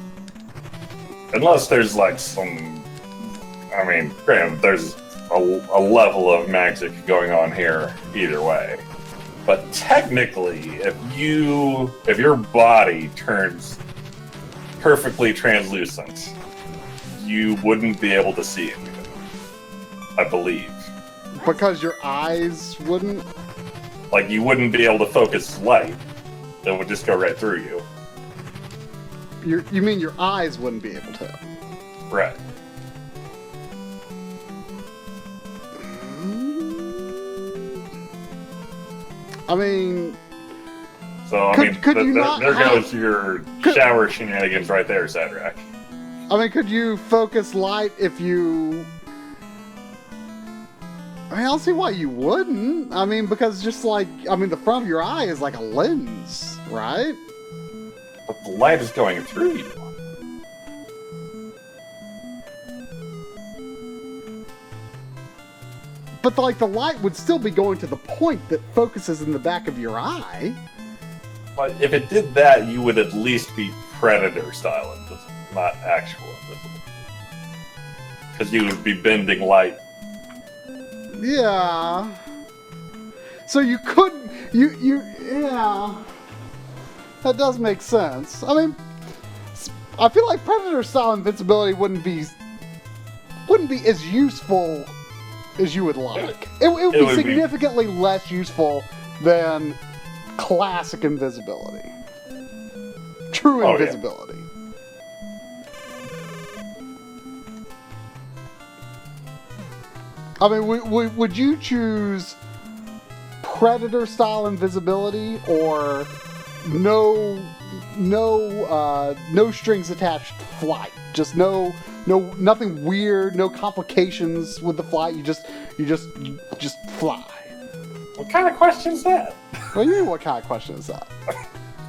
unless there's, like, some, I mean, granted, there's a level of magic going on here either way. But technically, if your body turns perfectly translucent, you wouldn't be able to see anything. I believe. Because your eyes wouldn't? Like, you wouldn't be able to focus light. It would just go right through you. You mean your eyes wouldn't be able to? Right. I mean... So, there goes your shower shenanigans right there, Sadrak. I mean, could you focus light if you... I mean, I don't see why you wouldn't. I mean, because just like... I mean, the front of your eye is like a lens, right? But the light is going through you. But, like, the light would still be going to the point that focuses in the back of your eye. But if it did that, you would at least be Predator-style invisible, not actual invisible. Because you would be bending light. Yeah. So you couldn't... Yeah. That does make sense. I mean, I feel like Predator-style invincibility wouldn't be as useful as you would like. It would be significantly less useful than classic invisibility. True invisibility. Yeah. I mean, would you choose Predator-style invisibility or no strings attached flight? Just nothing weird, no complications with the flight. You just fly. What kind of question is that? What do you mean, what kind of question is that?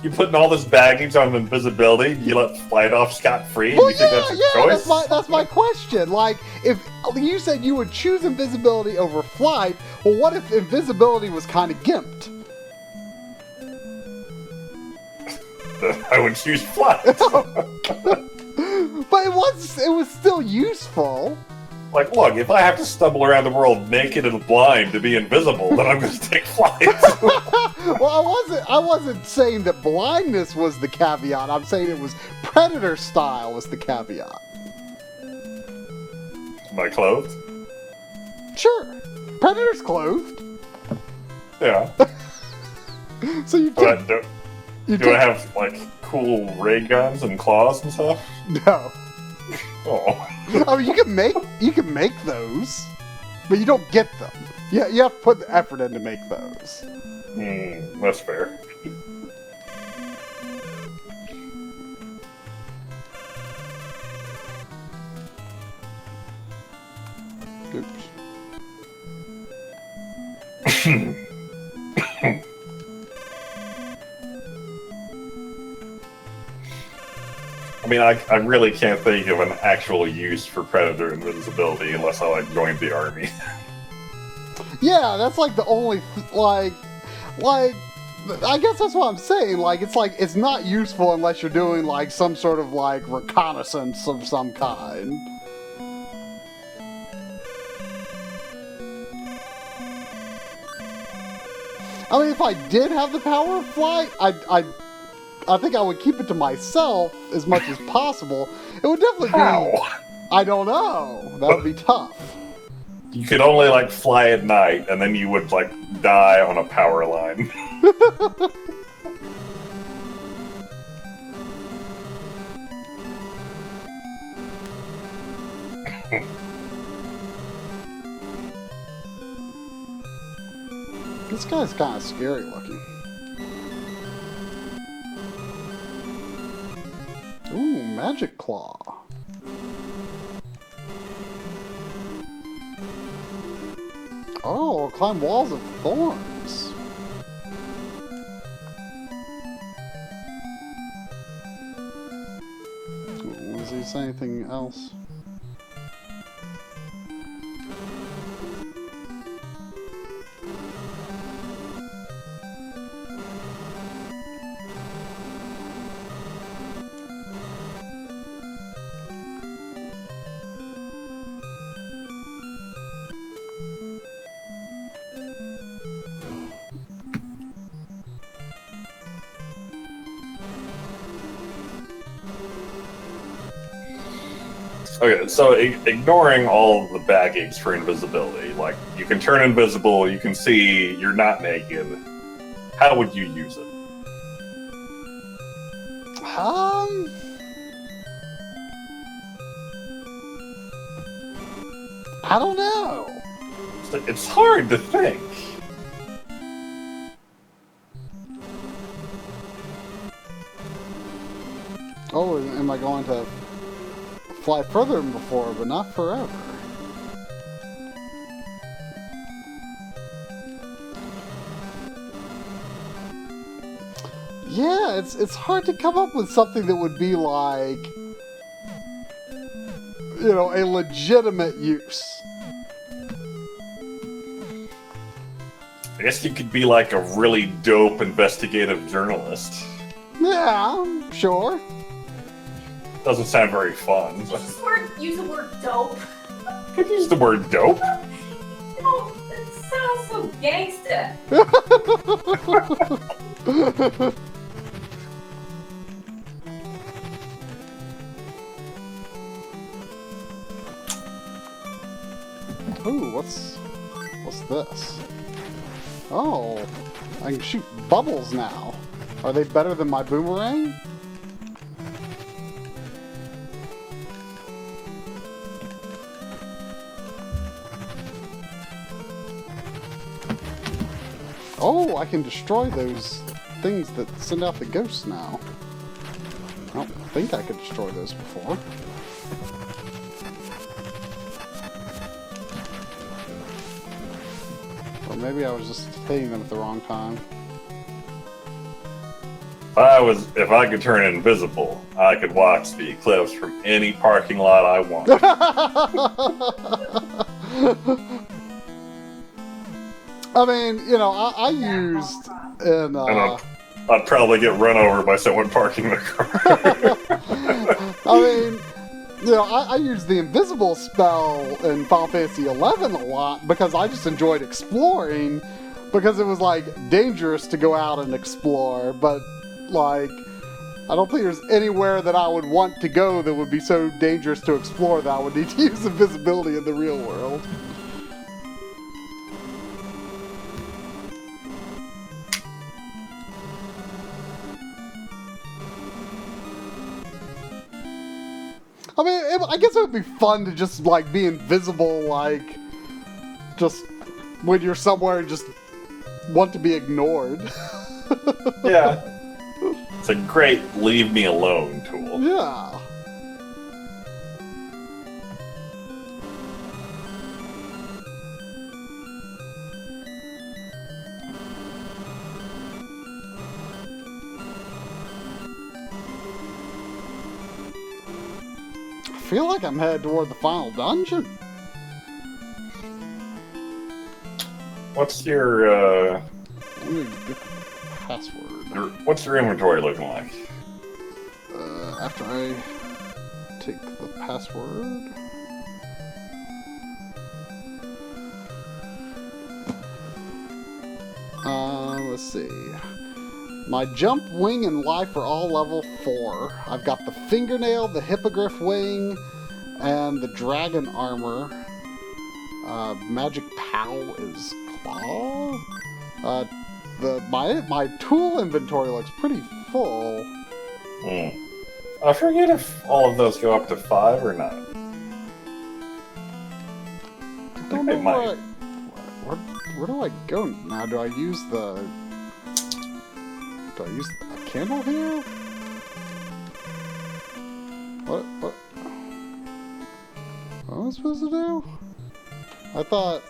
You putting all this baggage on invisibility, you let flight off scot-free? Well, you think that's a choice? That's my question. Like, if you said you would choose invisibility over flight, well, what if invisibility was kind of gimped? I would choose flight. But it was still useful. Like, look, if I have to stumble around the world naked and blind to be invisible, then I'm going to take flight. Well, I wasn't saying that blindness was the caveat. I'm saying it was Predator style was the caveat. Am I clothed? Sure. Predator's clothed. Yeah. So you do I have, like, cool ray guns and claws and stuff? No. Oh. I mean, you can make those, but you don't get them. Yeah, you have to put the effort in to make those. That's fair. Oops. I mean, I really can't think of an actual use for Predator invisibility unless I, like, joined the army. Yeah, that's, like, the only, like, I guess that's what I'm saying. Like, it's not useful unless you're doing, like, some sort of, like, reconnaissance of some kind. I mean, if I did have the power of flight, I think I would keep it to myself as much as possible. It would definitely be... I don't know. That would be tough. You could only like fly at night, and then you would like die on a power line. This guy's kind of scary looking. Ooh, Magic Claw. Oh, climb walls of thorns. Does he say anything else? Okay, so ignoring all of the baggage for invisibility, like you can turn invisible, you can see you're not naked. How would you use it? I don't know. It's hard to think. Oh, am I going to fly further than before, but not forever? Yeah, it's hard to come up with something that would be like, you know, a legitimate use. I guess you could be like a really dope investigative journalist. Yeah, sure. Doesn't sound very fun. But... Use the word dope. could use the word dope. No, it sounds so gangsta. Ooh, what's this? Oh, I can shoot bubbles now. Are they better than my boomerang? Oh, I can destroy those things that send out the ghosts now. I don't think I could destroy those before. Or maybe I was just hitting them at the wrong time. If I could turn invisible, I could watch the eclipse from any parking lot I want. I mean, you know, I used in And I'd probably get run over by someone parking the car. I mean, you know, I used the invisible spell in Final Fantasy XI a lot because I just enjoyed exploring, because it was like dangerous to go out and explore, but like I don't think there's anywhere that I would want to go that would be so dangerous to explore that I would need to use invisibility in the real world. I mean, I guess it would be fun to just, like, be invisible, like, just when you're somewhere and just want to be ignored. Yeah. It's a great leave me alone tool. Yeah. I feel like I'm headed toward the final dungeon. What's your, Let me get the password. what's your inventory looking like? After I take the password. Let's see. My jump, wing, and life are all level 4. I've got the fingernail, the hippogriff wing, And the dragon armor, magic pow is claw. My tool inventory looks pretty full. I forget if all of those go up to 5 or not. I don't know where do I go now? Do I use a candle here? What am I supposed to do? I thought...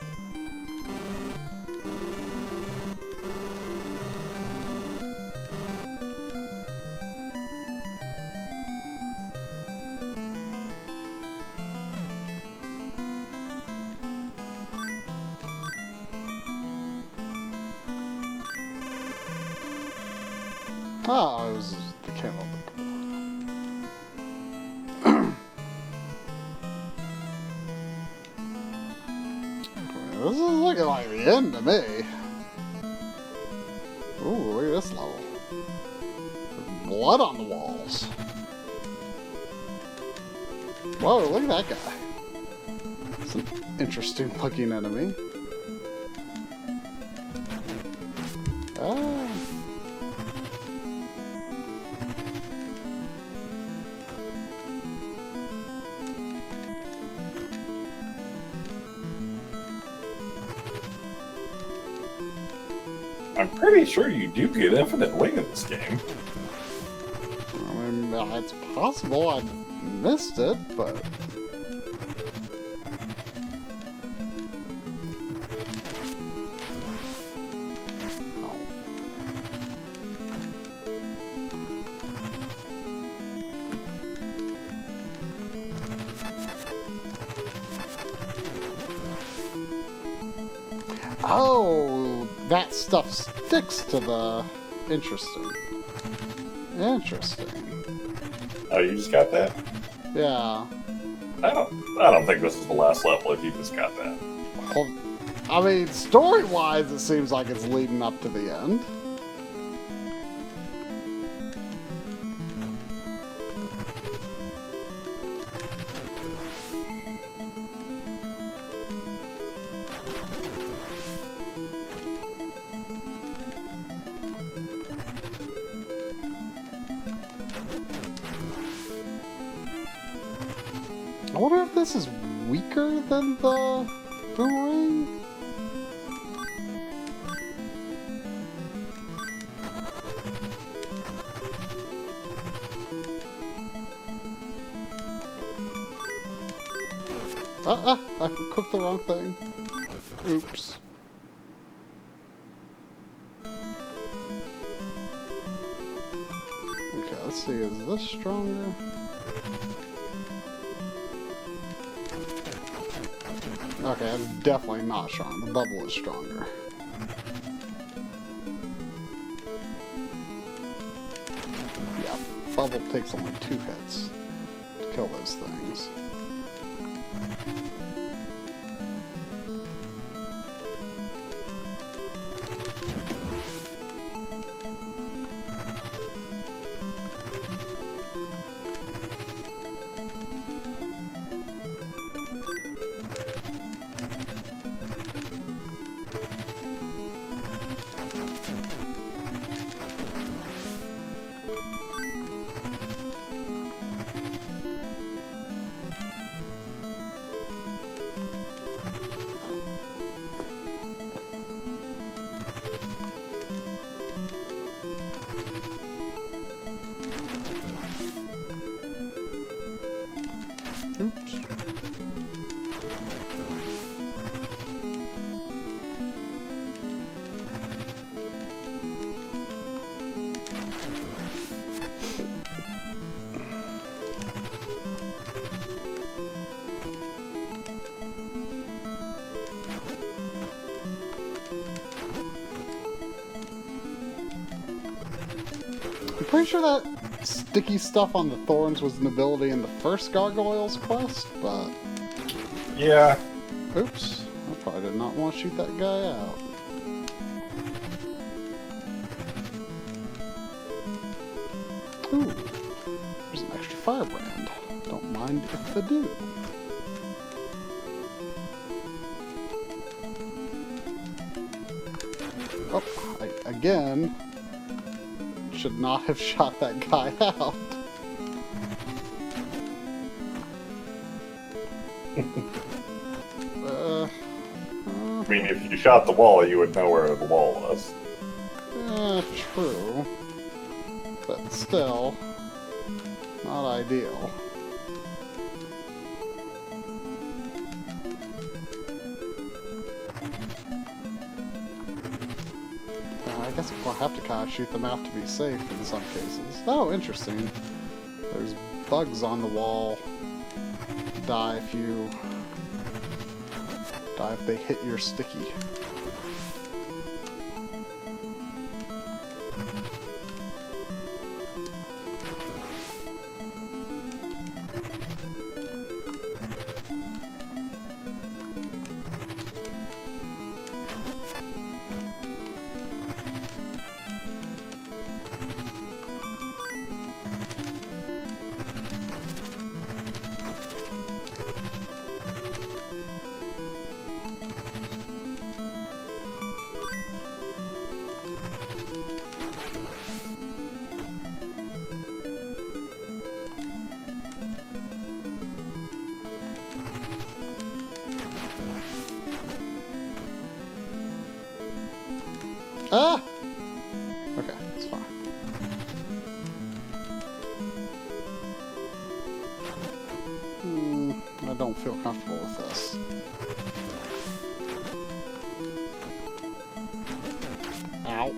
Oh, it was the candle. This is looking like the end to me. Ooh, look at this level. There's blood on the walls. Whoa, look at that guy. It's an interesting looking enemy. Ah. I'm pretty sure you do get infinite wing in this game. I mean, it's possible I missed it, but... Oh, that stuff sticks to the... Interesting. Interesting. Oh, you just got that? Yeah. I don't think this is the last level if you just got that. Well, I mean, story-wise, it seems like it's leading up to the end. I wonder if this is weaker than the boomerang? I equipped the wrong thing. Oops. Okay, let's see, is this stronger? Okay, that's definitely not strong. The bubble is stronger. Yeah, bubble takes only 2 hits to kill those things. Oops. I'm pretty sure that sticky stuff on the thorns was an ability in the first Gargoyles quest, but... Yeah. Oops. I probably did not want to shoot that guy out. Ooh. There's an extra firebrand. Don't mind if I do. again, should not have shot that guy out. I mean, if you shot the wall, you would know where the wall was. True. But still, not ideal. I guess we'll have to kind of shoot them out to be safe in some cases. Oh, interesting. There's bugs on the wall. Die if they hit your sticky. Ah! Okay, it's fine. I don't feel comfortable with this. Ow.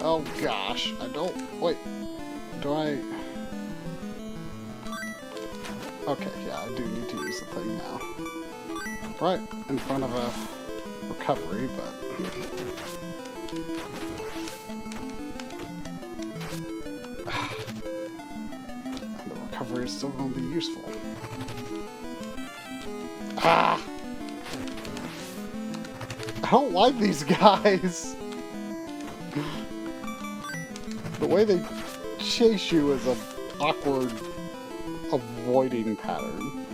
Oh gosh, I don't... Wait. Do I... Okay, yeah, I do need to use the thing now. Right in front of a recovery, but... the recovery is still going to be useful. Ah! I don't like these guys! The way they chase you is an awkward avoiding pattern.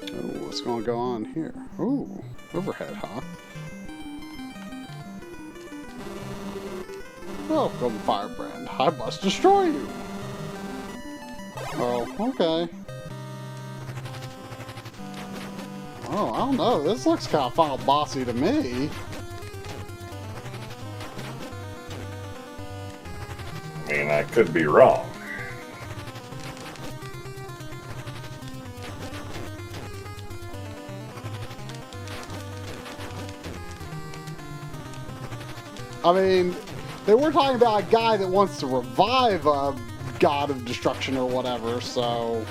Oh, what's going to go on here? Ooh, overhead, huh? Welcome, Firebrand. I must destroy you. Oh, okay. Oh, I don't know. This looks kind of final bossy to me. I mean, I could be wrong. I mean, they were talking about a guy that wants to revive a god of destruction or whatever, so...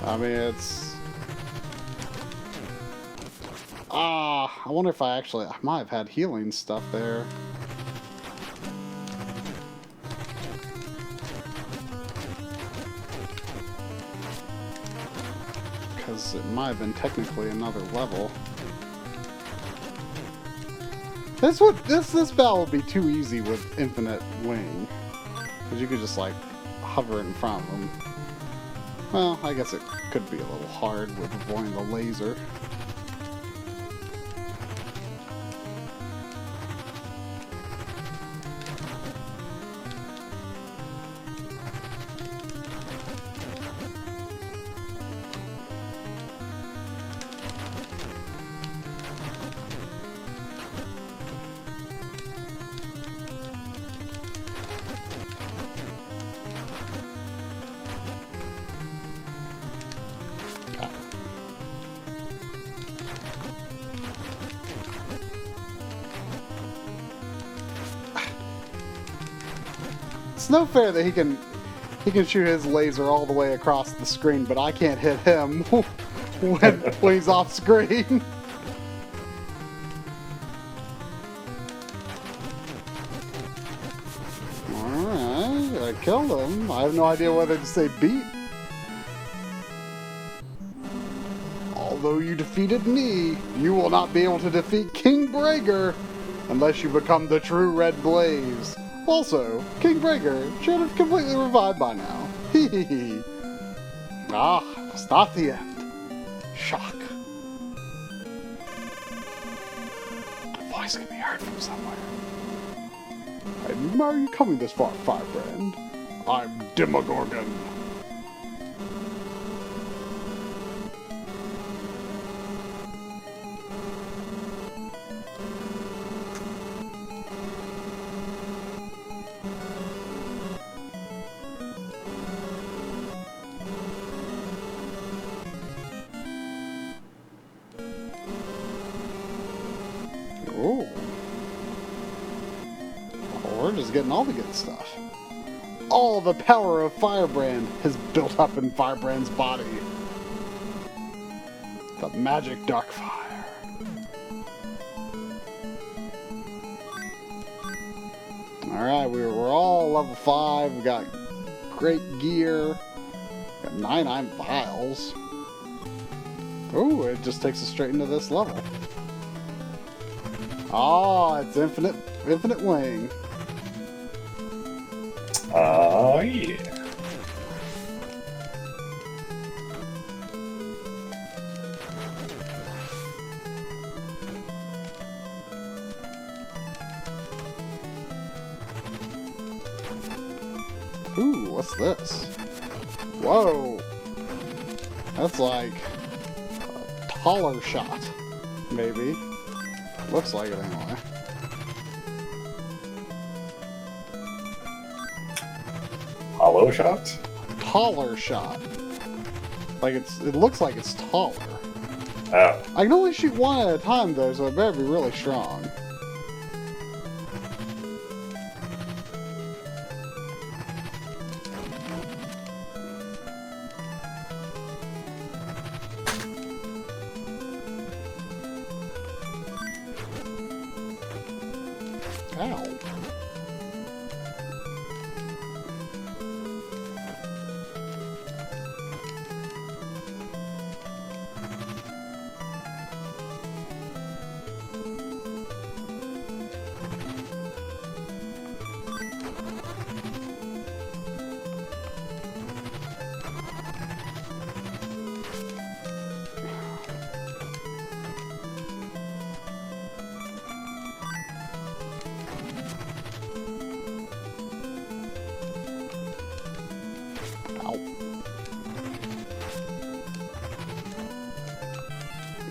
I mean, it's... I wonder if I might have had healing stuff there. Because it might have been technically another level. This battle would be too easy with infinite wing. Because you could just, like, hover in front of them. Well, I guess it could be a little hard with avoiding the laser. It's no fair that he can shoot his laser all the way across the screen, but I can't hit him when he's off screen. Alright, I killed him. I have no idea whether to say beat. Although you defeated me, you will not be able to defeat King Brager. unless you become the true red blaze. Also, King Breaker should have completely revived by now. Hee hee hee. Ah, it's not the end. Shock. A voice can be heard from somewhere. I admire you coming this far, Firebrand. I'm Demogorgon. Oh. We're just getting all the good stuff. All the power of Firebrand is built up in Firebrand's body. The magic dark fire. Alright, we're all level 5. We got great gear. Got 99 vials. Ooh, it just takes us straight into this level. Oh, it's infinite wing. Oh, yeah. Ooh, what's this? Whoa. That's like a taller shot, maybe. Looks like it anyway. Hollow shot? Taller shot. Like it looks like it's taller. Oh. I can only shoot one at a time though, so it better be really strong. Ow.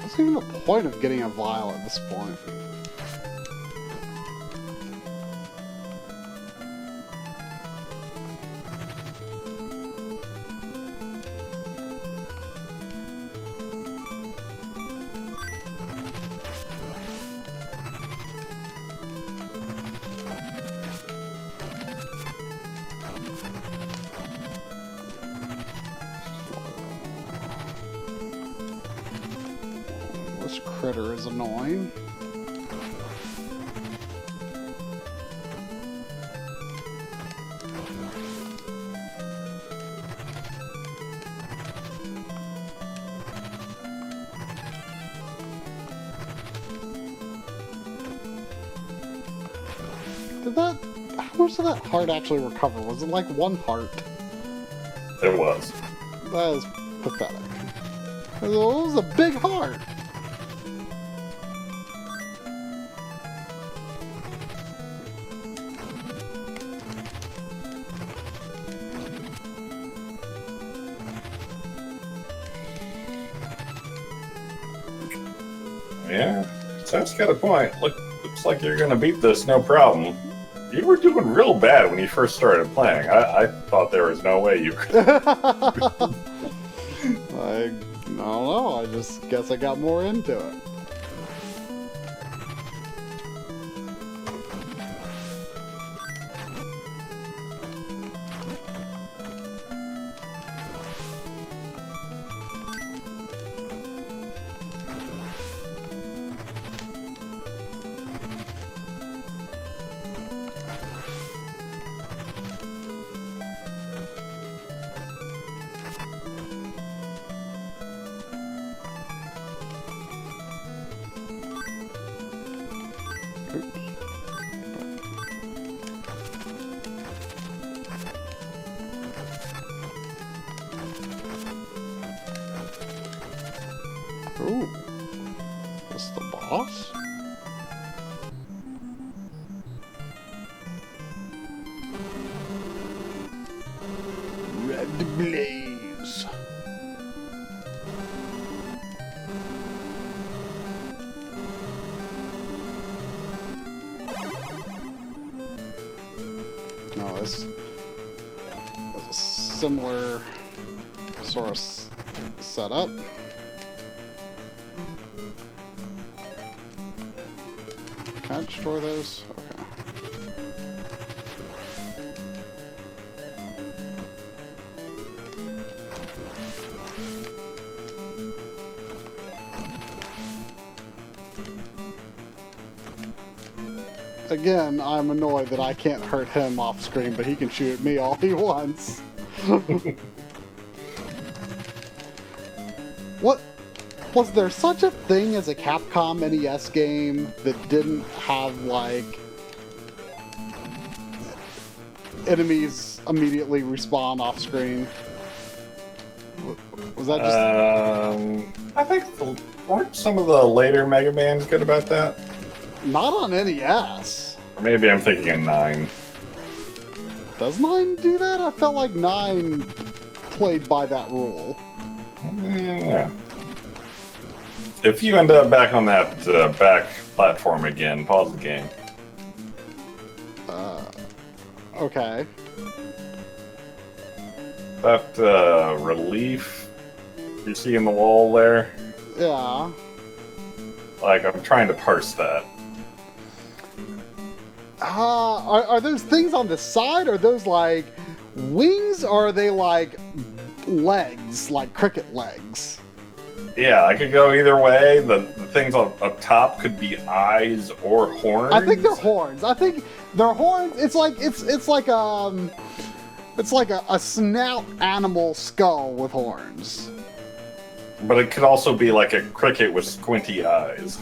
What's even the point of getting a vial at this point? This critter is annoying. How much did that heart actually recover? Was it like 1 heart? It was. That is pathetic. It was a big heart. Yeah, Seth's got a point. Looks like you're gonna beat this no problem. You were doing real bad when you first started playing. I thought there was no way you could. I don't know. I just guess I got more into it. Ooh. This the boss? Red Blaze. No, this is a similar sort of setup. Can I destroy those? Okay. Again, I'm annoyed that I can't hurt him off screen, but he can shoot at me all he wants. What? Was there such a thing as a Capcom NES game that didn't have, like, enemies immediately respawn off screen? Was that just... I think weren't some of the later Mega Mans good about that? Not on NES. Or maybe I'm thinking of 9. Does 9 do that? I felt like 9 played by that rule. Yeah. If you end up back on that back platform again, pause the game. Okay. That relief you see in the wall there, Yeah. like I'm trying to parse that. Are those things on the side? Are those like wings, or are they like legs, like cricket legs? Yeah, I could go either way. The things up top could be eyes or horns. I think they're horns. I think they're horns. It's like a snout animal skull with horns. But it could also be like a cricket with squinty eyes.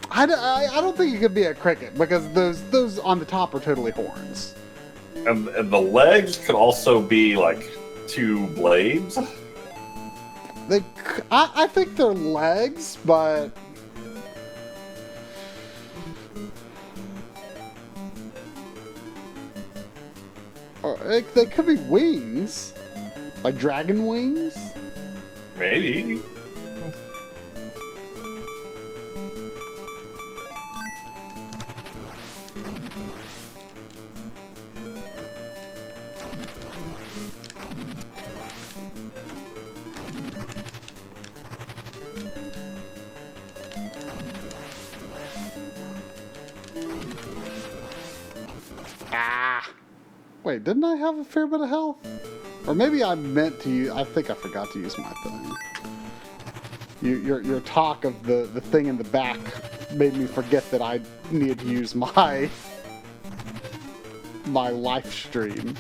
I don't think it could be a cricket because those on the top are totally horns. And the legs could also be like 2 blades. I think they're legs, but or they could be wings, like dragon wings. Maybe. Wait, didn't I have a fair bit of health? Or maybe I meant to use... I think I forgot to use my thing. Your talk of the thing in the back made me forget that I needed to use my life stream.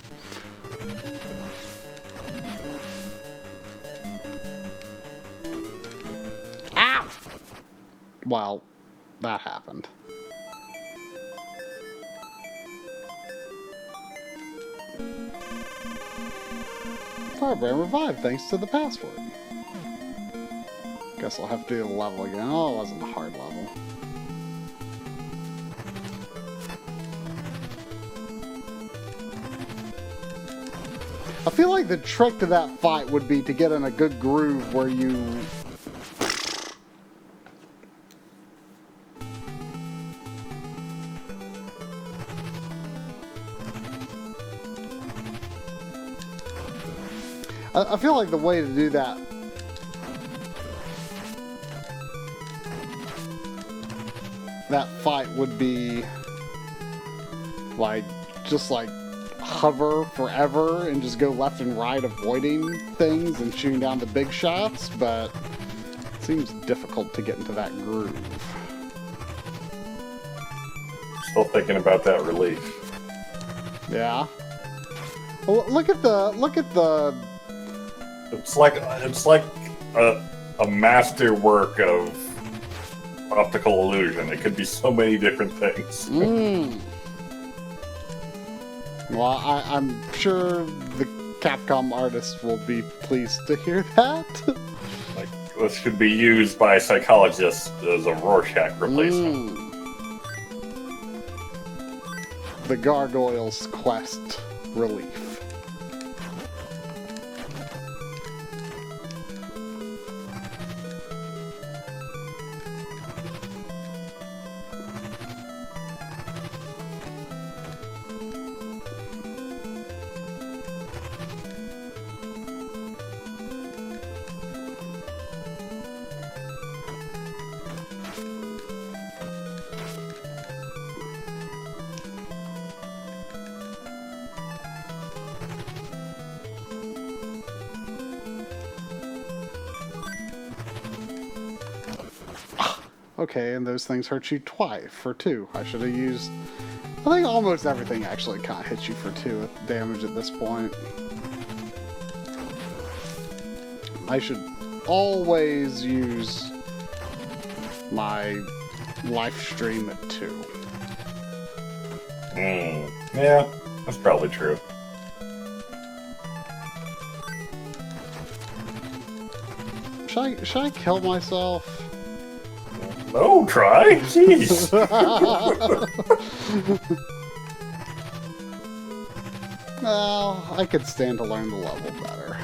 Ow! Well, that happened. Firebrand revived thanks to the password. Guess I'll have to do the level again. Oh, it wasn't a hard level. I feel like the trick to that fight would be to get in a good groove where you... I feel like the way to do that fight would be like just like hover forever and just go left and right avoiding things and shooting down the big shots, but it seems difficult to get into that groove. Still thinking about that relief. Yeah. Well, look at the It's like a masterwork of optical illusion. It could be so many different things. Well, I'm sure the Capcom artists will be pleased to hear that. Like, this should be used by psychologists as a Rorschach replacement. The Gargoyle's Quest relief. Okay, and those things hurt you twice for 2. I should have used... I think almost everything actually kind of hits you for 2 damage at this point. I should always use my life stream at 2. Yeah, that's probably true. Should I kill myself? No, try? Jeez. Well, I could stand to learn the level better.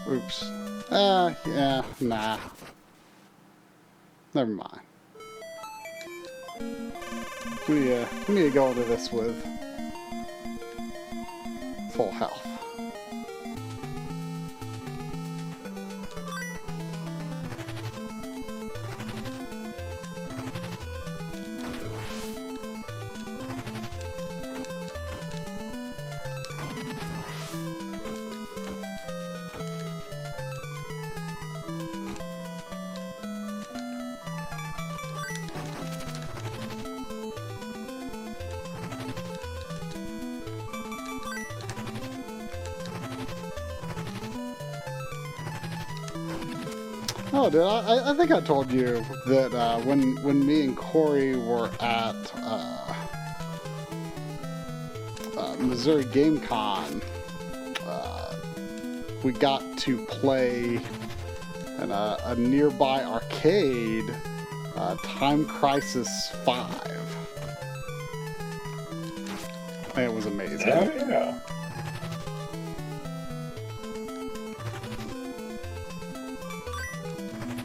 Oops. Yeah, nah. Never mind. We need to go into this with full health. Oh, dude, I think I told you that when me and Corey were at Missouri Game Con, we got to play in a nearby arcade, Time Crisis 5. And it was amazing. Oh, yeah.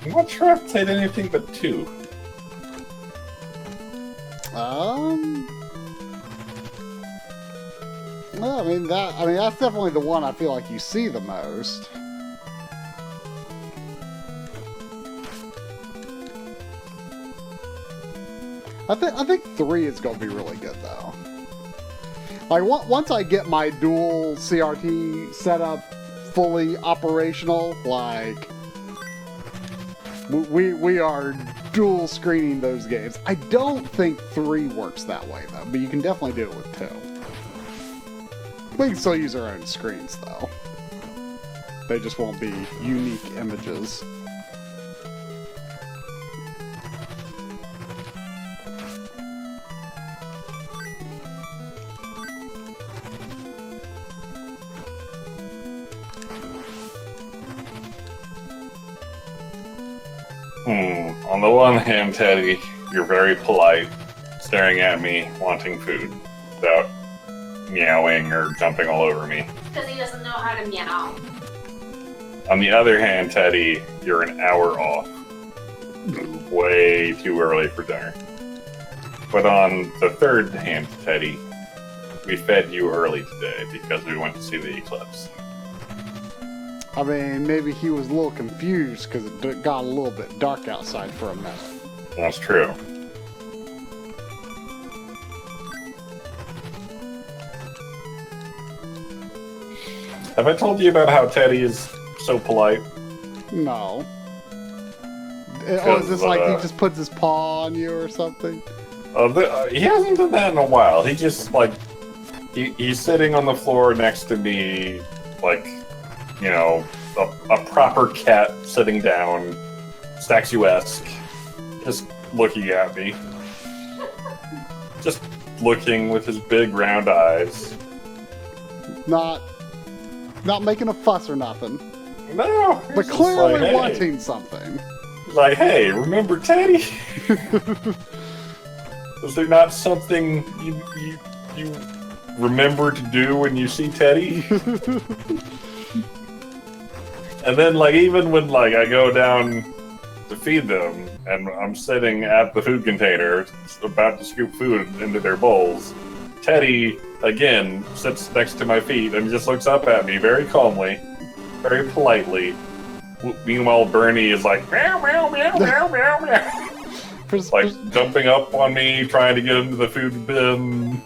I'm not sure I've played anything but 2. Well, I mean that's definitely the one I feel like you see the most. I think 3 is gonna be really good though. Like once I get my dual CRT setup fully operational, like we are dual screening those games. I don't think 3 works that way though, but you can definitely do it with 2. We can still use our own screens though. They just won't be unique images. On the one hand, Teddy, you're very polite, staring at me, wanting food, without meowing or jumping all over me. Because he doesn't know how to meow. On the other hand, Teddy, you're an hour off. Way too early for dinner. But on the third hand, Teddy, we fed you early today because we went to see the eclipse. I mean, maybe he was a little confused because it got a little bit dark outside for a minute. That's true. Have I told you about how Teddy is so polite? No. Oh, is this like he just puts his paw on you or something? He hasn't done that in a while. He just, like, he's sitting on the floor next to me, like, you know, a proper cat sitting down, statuesque, just looking at me. Just looking with his big round eyes. Not Not making a fuss or nothing. No, But it's just clearly like, hey. wanting something. Like, hey, remember Teddy? Is there not something you remember to do when you see Teddy? And then, like, even when, like, I go down to feed them, and I'm sitting at the food container, about to scoop food into their bowls, Teddy, again, sits next to my feet and just looks up at me very calmly, very politely. Meanwhile, Bernie is like, meow, meow, meow, meow, meow, meow. Like, jumping up on me, trying to get into the food bin.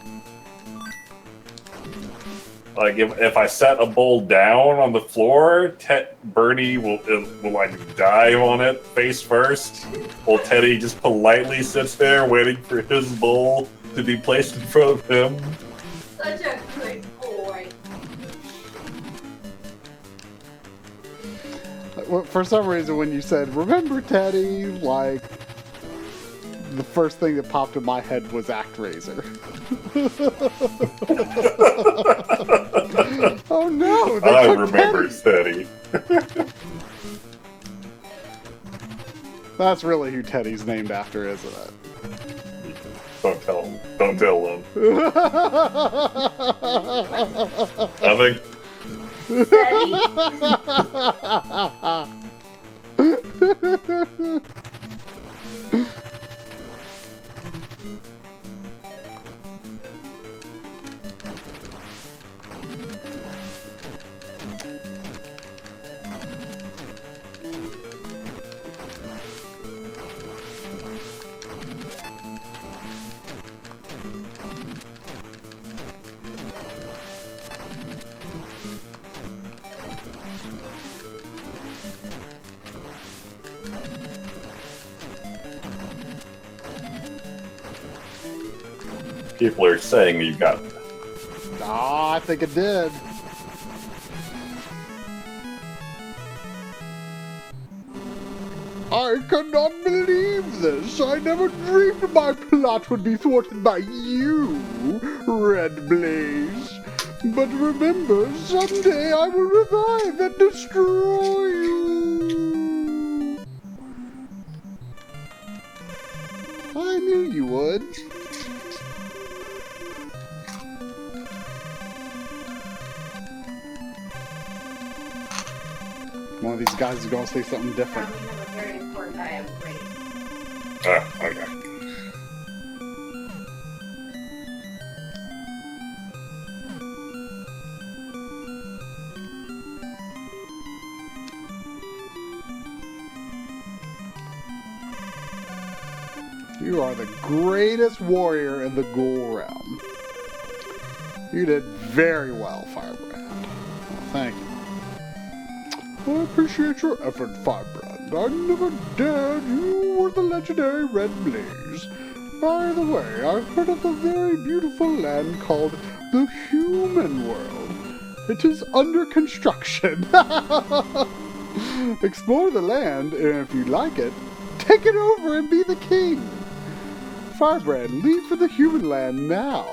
Like, if I set a bowl down on the floor, Bernie will like dive on it face first, while Teddy just politely sits there waiting for his bowl to be placed in front of him. Such a good boy. For some reason, when you said, remember Teddy, like, the first thing that popped in my head was ActRaiser. Oh no, they I took remember Teddy. Teddy. That's really who Teddy's named after, isn't it? Don't tell him. Don't tell them. Nothing. People are saying you got it. Ah, I think it did. I cannot believe this. I never dreamed my plot would be thwarted by you, Red Blaze. But remember, someday I will revive and destroy you. I knew you would. One of these guys is going to say something different. We have a very important item ready. Okay. You are the greatest warrior in the ghoul realm. You did very well, Firebrand. Well, thank you. I appreciate your effort, Firebrand. I never dared you were the legendary Red Blaze. By the way, I've heard of a very beautiful land called the Human World. It is under construction. Explore the land, and if you like it, take it over and be the king. Firebrand, leave for the human land now.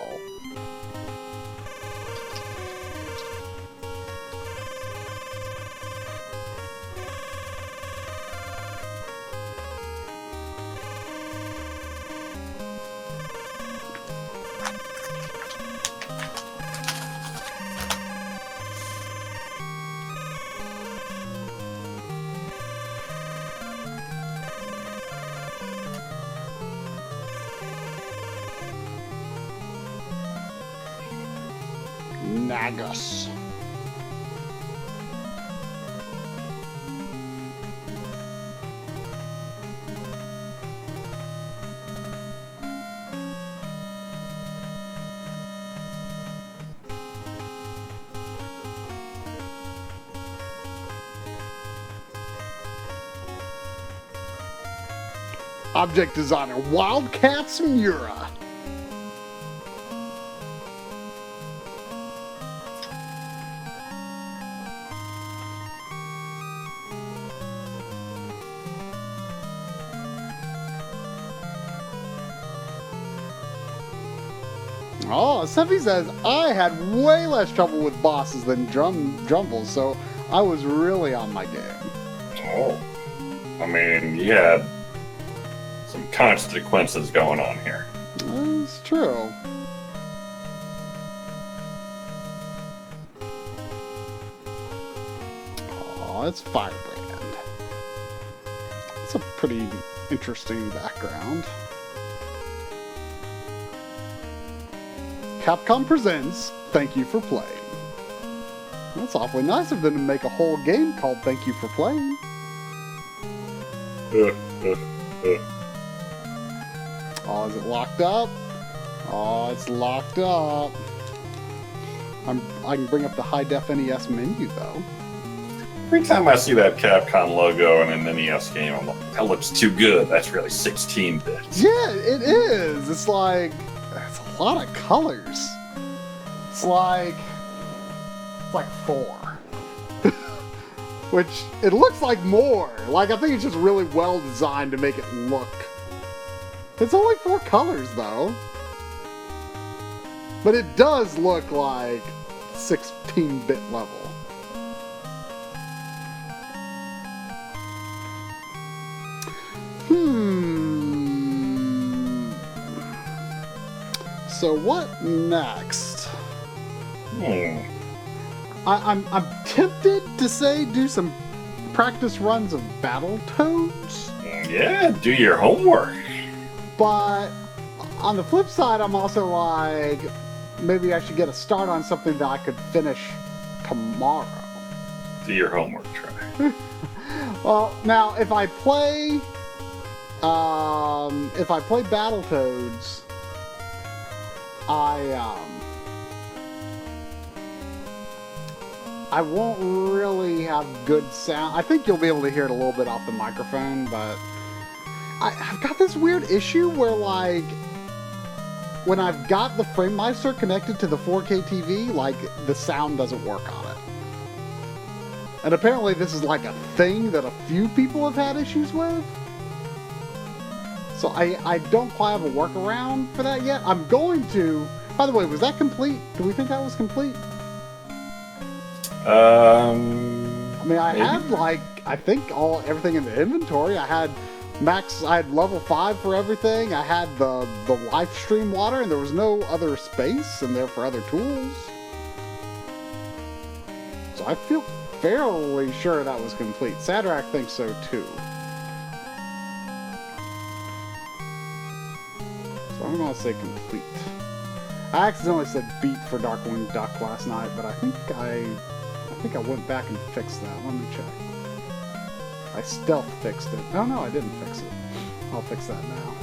Nagus. Object designer Wildcats Mura. Oh, Seffi says, I had way less trouble with bosses than Drumbles, so I was really on my game. Oh. I mean, you had some consequences going on here. That's true. Oh, it's Firebrand. It's a pretty interesting background. Capcom presents Thank You for Playing. That's awfully nice of them to make a whole game called Thank You for Playing. Oh, is it locked up? Oh, it's locked up. I can bring up the high-def NES menu, though. Every time I see that Capcom logo in an NES game, I'm like, that looks too good. That's really 16 bits. Yeah, it is. It's like, it's a lot of colors. It's like 4. Which, it looks like more. Like, I think it's just really well designed to make it look. It's only 4 colors, though. But it does look like 16-bit level. So what next? I'm tempted to say do some practice runs of Battletoads. Yeah, do your homework. But on the flip side, I'm also like, maybe I should get a start on something that I could finish tomorrow. Do your homework, try. Well, now if I play Battletoads, I won't really have good sound. I think you'll be able to hear it a little bit off the microphone, but I've got this weird issue where, like, when I've got the FrameMeister connected to the 4K TV, like, the sound doesn't work on it. And apparently this is like a thing that a few people have had issues with. So I don't quite have a workaround for that yet. I'm going to... By the way, was that complete? Do we think that was complete? I mean, I had, like, I think everything in the inventory. I had level 5 for everything. I had the live stream water, and there was no other space in there for other tools. So I feel fairly sure that was complete. Sadrak thinks so too. So I'm gonna say complete. I accidentally said beat for Darkwing Duck last night, but I think I went back and fixed that. Let me check. I stealth fixed it. Oh no, I didn't fix it. I'll fix that now.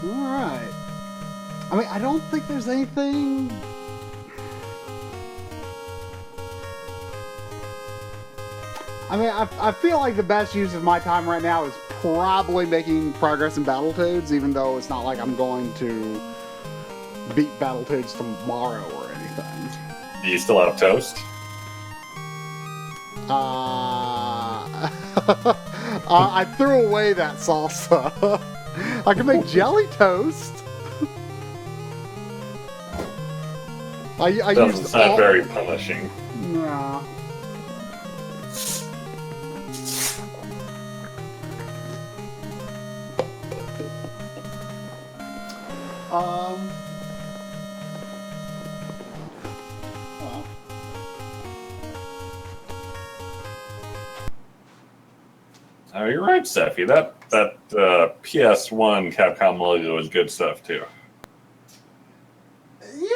Alright. I mean, I don't think there's anything... I mean, I feel like the best use of my time right now is probably making progress in Battletoads, even though it's not like I'm going to beat Battletoads tomorrow or anything. Do you still have toast? I threw away that salsa. I can make jelly toast. I Doesn't used sound very punishing. Nah. Well. Oh, you're right, Seffi. That PS1 Capcom logo is good stuff too. Yeah,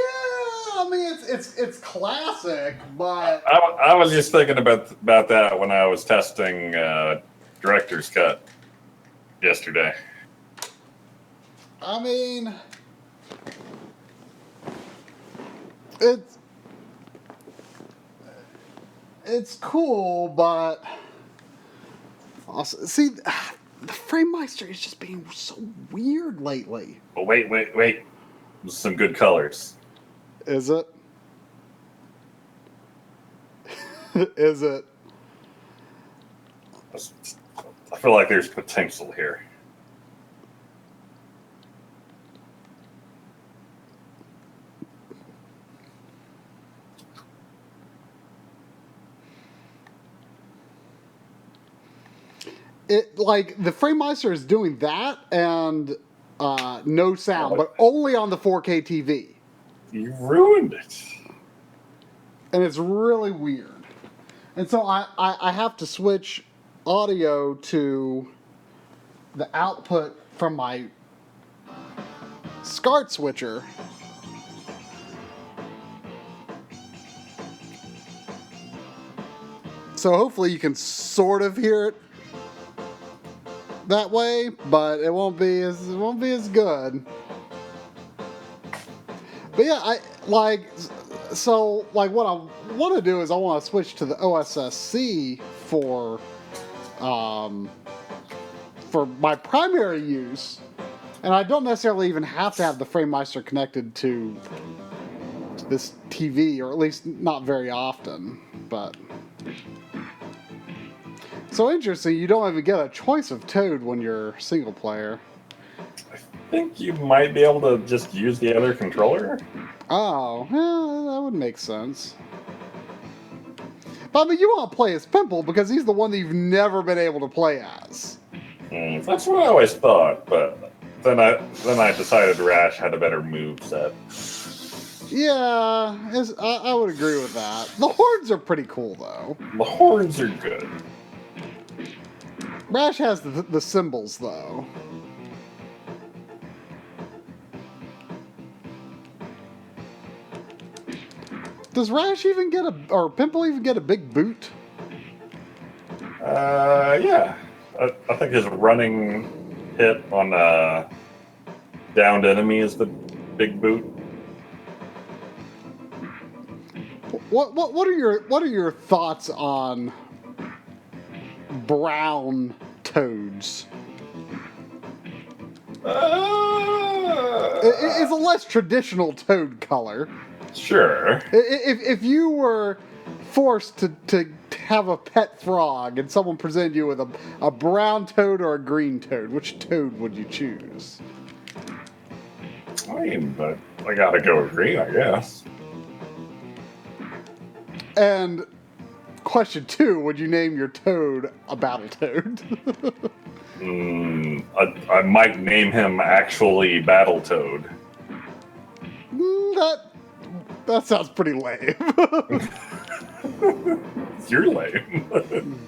I mean it's classic, but I was just thinking about that when I was testing Director's Cut yesterday. I mean it's cool, but also, see, the FrameMeister is just being so weird lately. But wait. There's some good colors. Is it? Is it? I feel like there's potential here. It like the FrameMeister is doing that and no sound, but only on the 4K TV. You ruined it. And it's really weird. And so I have to switch audio to the output from my SCART switcher. So hopefully you can sort of hear it that way, but it won't be as good. But yeah, what I want to do is I want to switch to the OSSC for my primary use, and I don't necessarily even have to have the FrameMeister connected to this TV, or at least not very often. But so interesting, you don't even get a choice of Toad when you're single player. I think you might be able to just use the other controller. Oh, yeah, that would make sense. But I mean, you want to play as Pimple because he's the one that you've never been able to play as. That's what I always thought, but then I decided Rash had a better move set. Yeah, I would agree with that. The horns are pretty cool, though. The horns are good. Rash has the symbols, though. Does Rash even get or Pimple even get a big boot? Yeah. I think his running hit on downed enemy is the big boot. What are your thoughts on brown toads? It's a less traditional toad color. Sure. If you were forced to have a pet frog and someone presented you with a brown toad or a green toad, which toad would you choose? I mean, but I gotta go with green, I guess. And question 2, would you name your toad a battle toad? I might name him actually Battletoad. That sounds pretty lame. You're lame.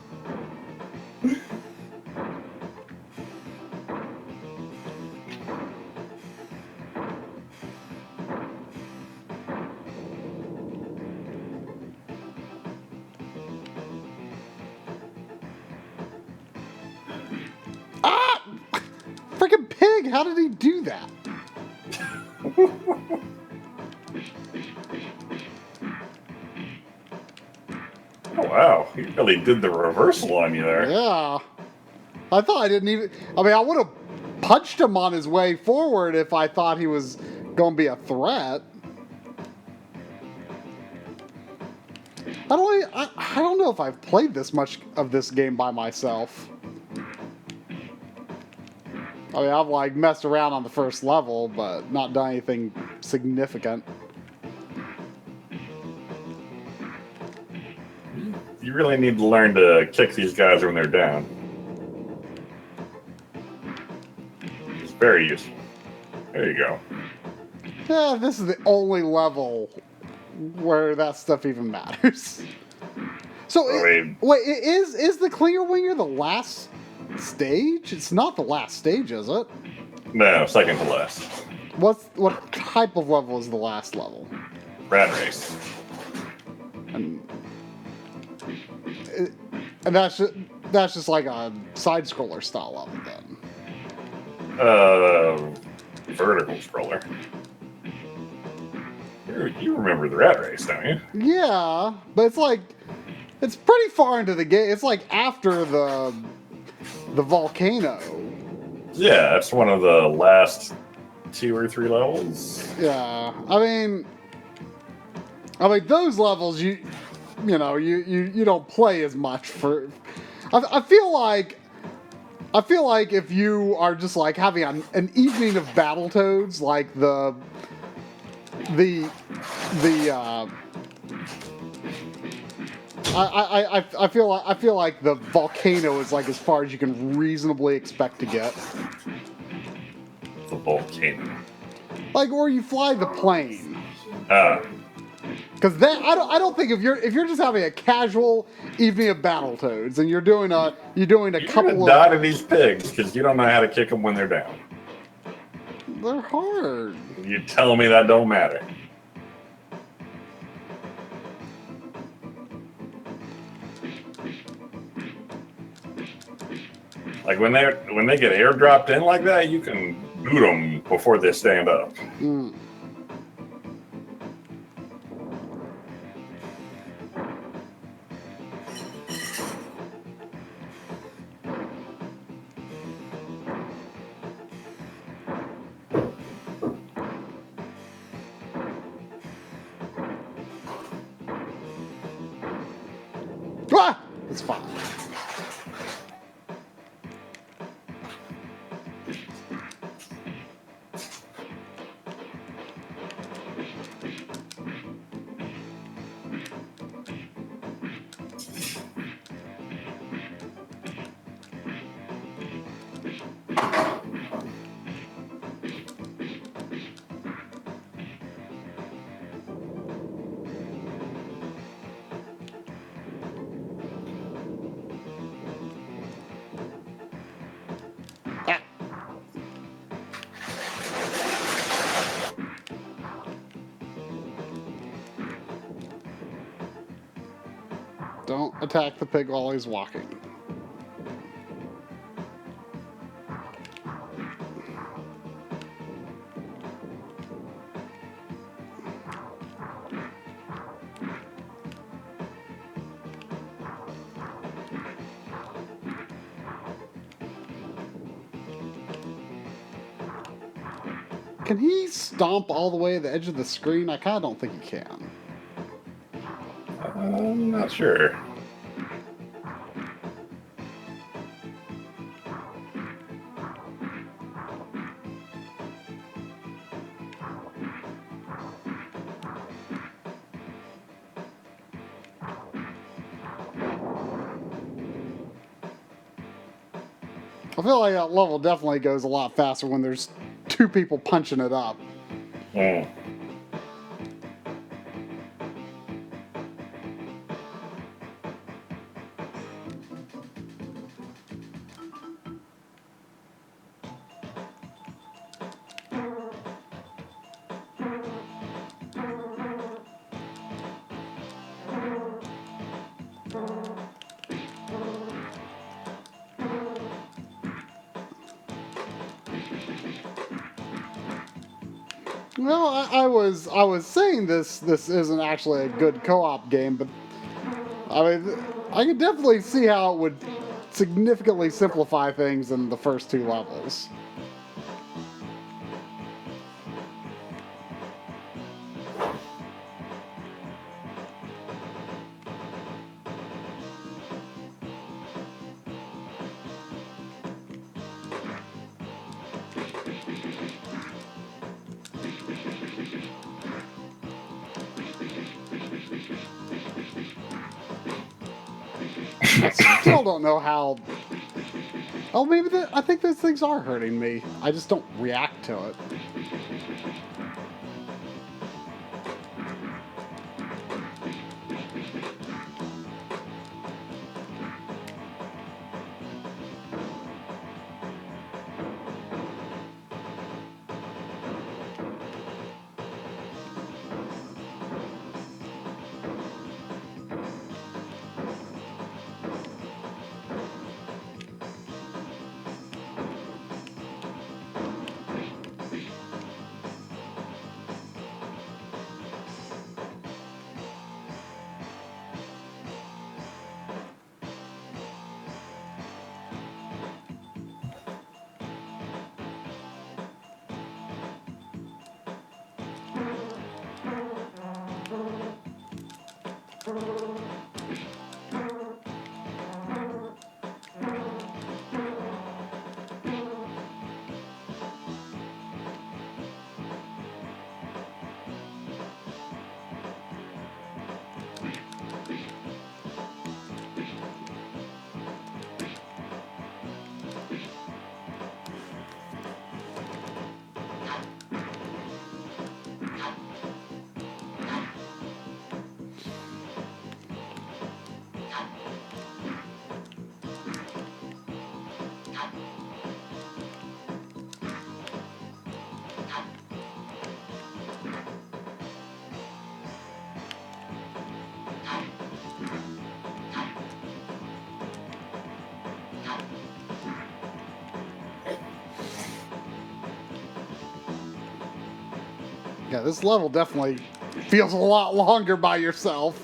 Ah! Freaking pig! How did he do that? Oh, wow. He really did the reversal on you there. Yeah. I thought I didn't even... I mean, I would have punched him on his way forward if I thought he was going to be a threat. I don't know if I've played this much of this game by myself. I mean, I've like messed around on the first level, but not done anything significant. You really need to learn to kick these guys when they're down. It's very useful. There you go. Yeah, this is the only level where that stuff even matters. So, wait, is the Clinger Winger the last stage? It's not the last stage, is it? No, second to last. What type of level is the last level? Rat race. And that's just like a side scroller style level then. Vertical scroller. You remember the rat race, don't you? Yeah, but it's pretty far into the game. It's like after the volcano. Yeah, it's one of the last 2 or 3 levels. Yeah, I mean those levels you don't play as much for. I feel like if you are just like having an evening of Battletoads, like the I feel like the volcano is like as far as you can reasonably expect to get. The volcano. Like where you fly the plane. Because that I don't think if you're just having a casual evening of Battletoads and you're doing a couple die of to these pigs because you don't know how to kick them when they're down. they're hard. You tell me that don't matter. Like when they get airdropped in like that, you can boot them before they stand up. Mm. Ah! It's fine. Ah. Don't attack the pig while he's walking. Can he stomp all the way to the edge of the screen? I kind of don't think he can. I'm not sure. I feel like that level definitely goes a lot faster when there's two people punching it up. Mm. Well, I was saying this isn't actually a good co-op game, but I mean, I could definitely see how it would significantly simplify things in the first two levels. I still don't know how. Oh, maybe I think those things are hurting me. I just don't react to it. Yeah, this level definitely feels a lot longer by yourself.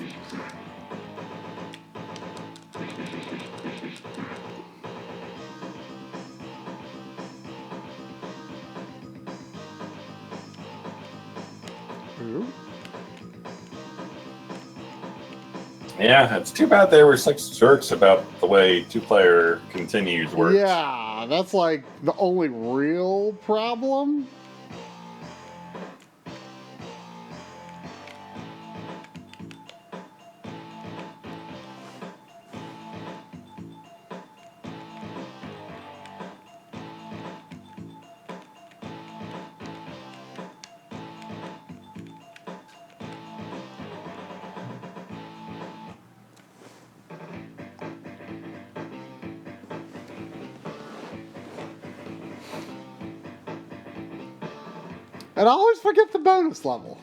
Ooh. Yeah, it's too bad they were such jerks about the way two-player continues works. Yeah, that's like the only real problem. And I always forget the bonus level.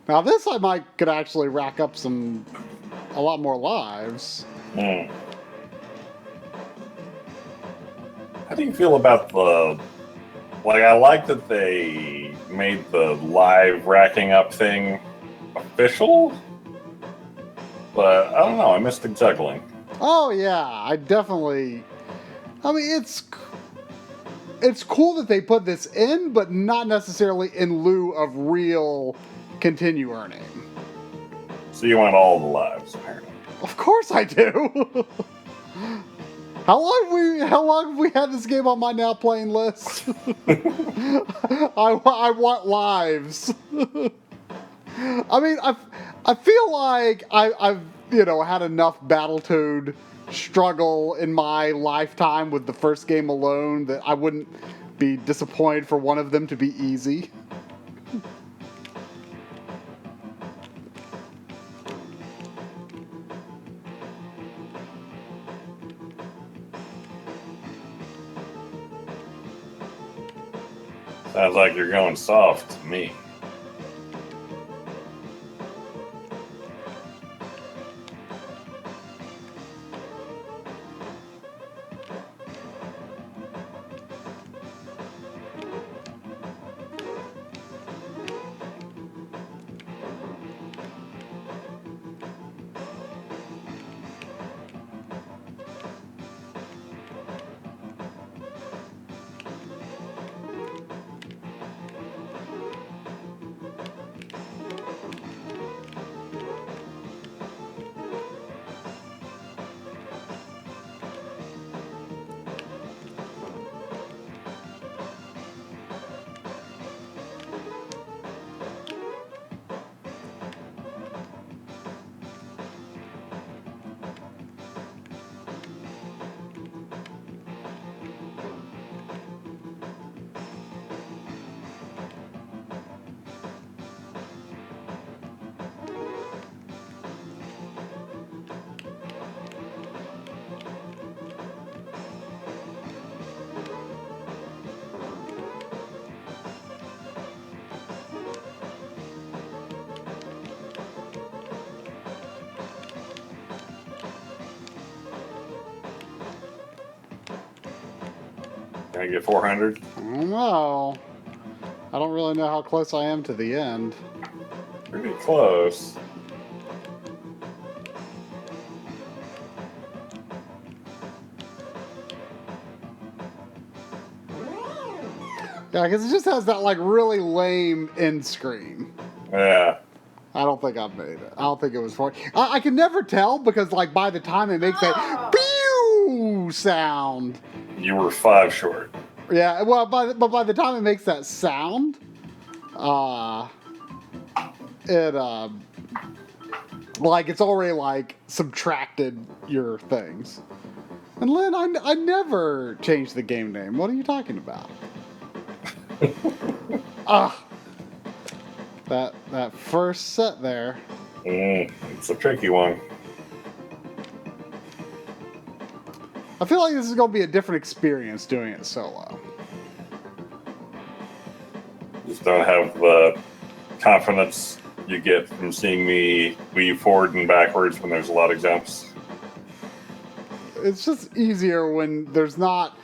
Now this I could actually rack up a lot more lives. Hmm. How do you feel about the... Like, I like that they made the live racking up thing official, but I don't know, I missed the juggling. Oh yeah, I mean, it's cool that they put this in, but not necessarily in lieu of real continue earning. So you want all the lives, apparently. Of course I do. How long have we had this game on my now playing list? I want lives. I mean, I feel like I've had enough Battletoad struggle in my lifetime with the first game alone that I wouldn't be disappointed for one of them to be easy. Sounds like you're going soft to me. Can I get 400? I don't know. I don't really know how close I am to the end. Pretty close. Yeah, because it just has that like really lame end screen. Yeah. I don't think I've made it. I don't think it was for. I can never tell because like by the time it makes that pew sound. You were 5 short. Yeah, well, but by the time it makes that sound, it like it's already like subtracted your things. And Lynn, I never changed the game name. What are you talking about? That first set there. It's a tricky one. I feel like this is going to be a different experience doing it solo. Just don't have the confidence you get from seeing me weave forward and backwards when there's a lot of jumps. It's just easier when there's not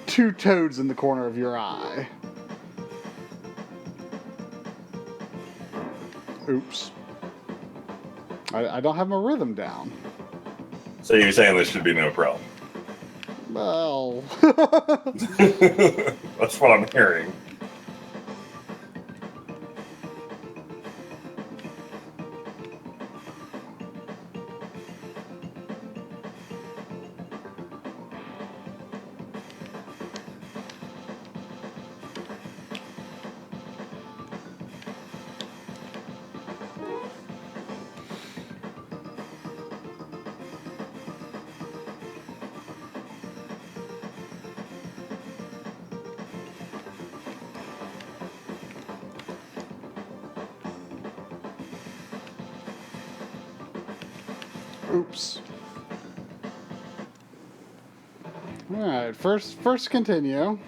2 toads in the corner of your eye. Oops. I don't have my rhythm down. So you're saying this should be no problem? Well... That's what I'm hearing. Oops. Alright, first continue.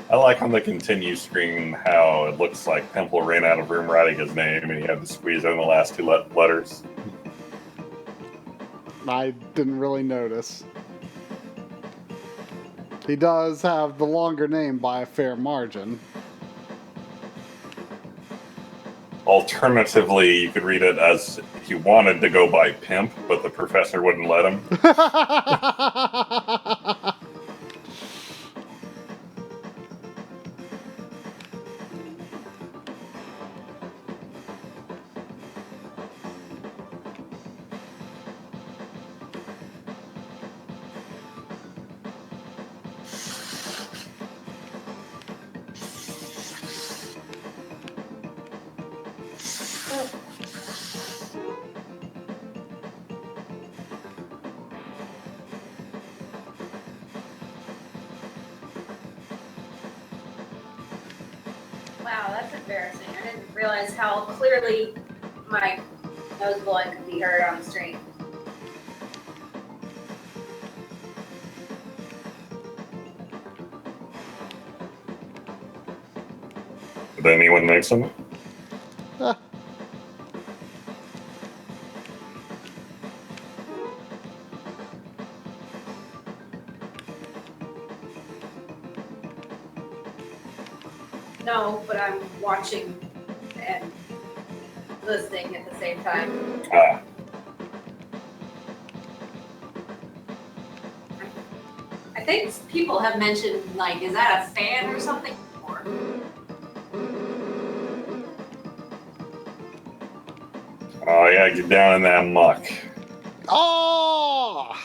I like on the continue screen how it looks like Pimple ran out of room writing his name and he had to squeeze in the last two letters. I didn't really notice. He does have the longer name by a fair margin. Alternatively, you could read it as he wanted to go by Pimp, but the professor wouldn't let him. Wow, that's embarrassing. I didn't realize how clearly my nose blowing could be heard on the stream. Did anyone make some? No, but I'm watching and listening at the same time. Ah. I think people have mentioned, like, is that a fan or something? Or Oh yeah, get down in that muck. Oh!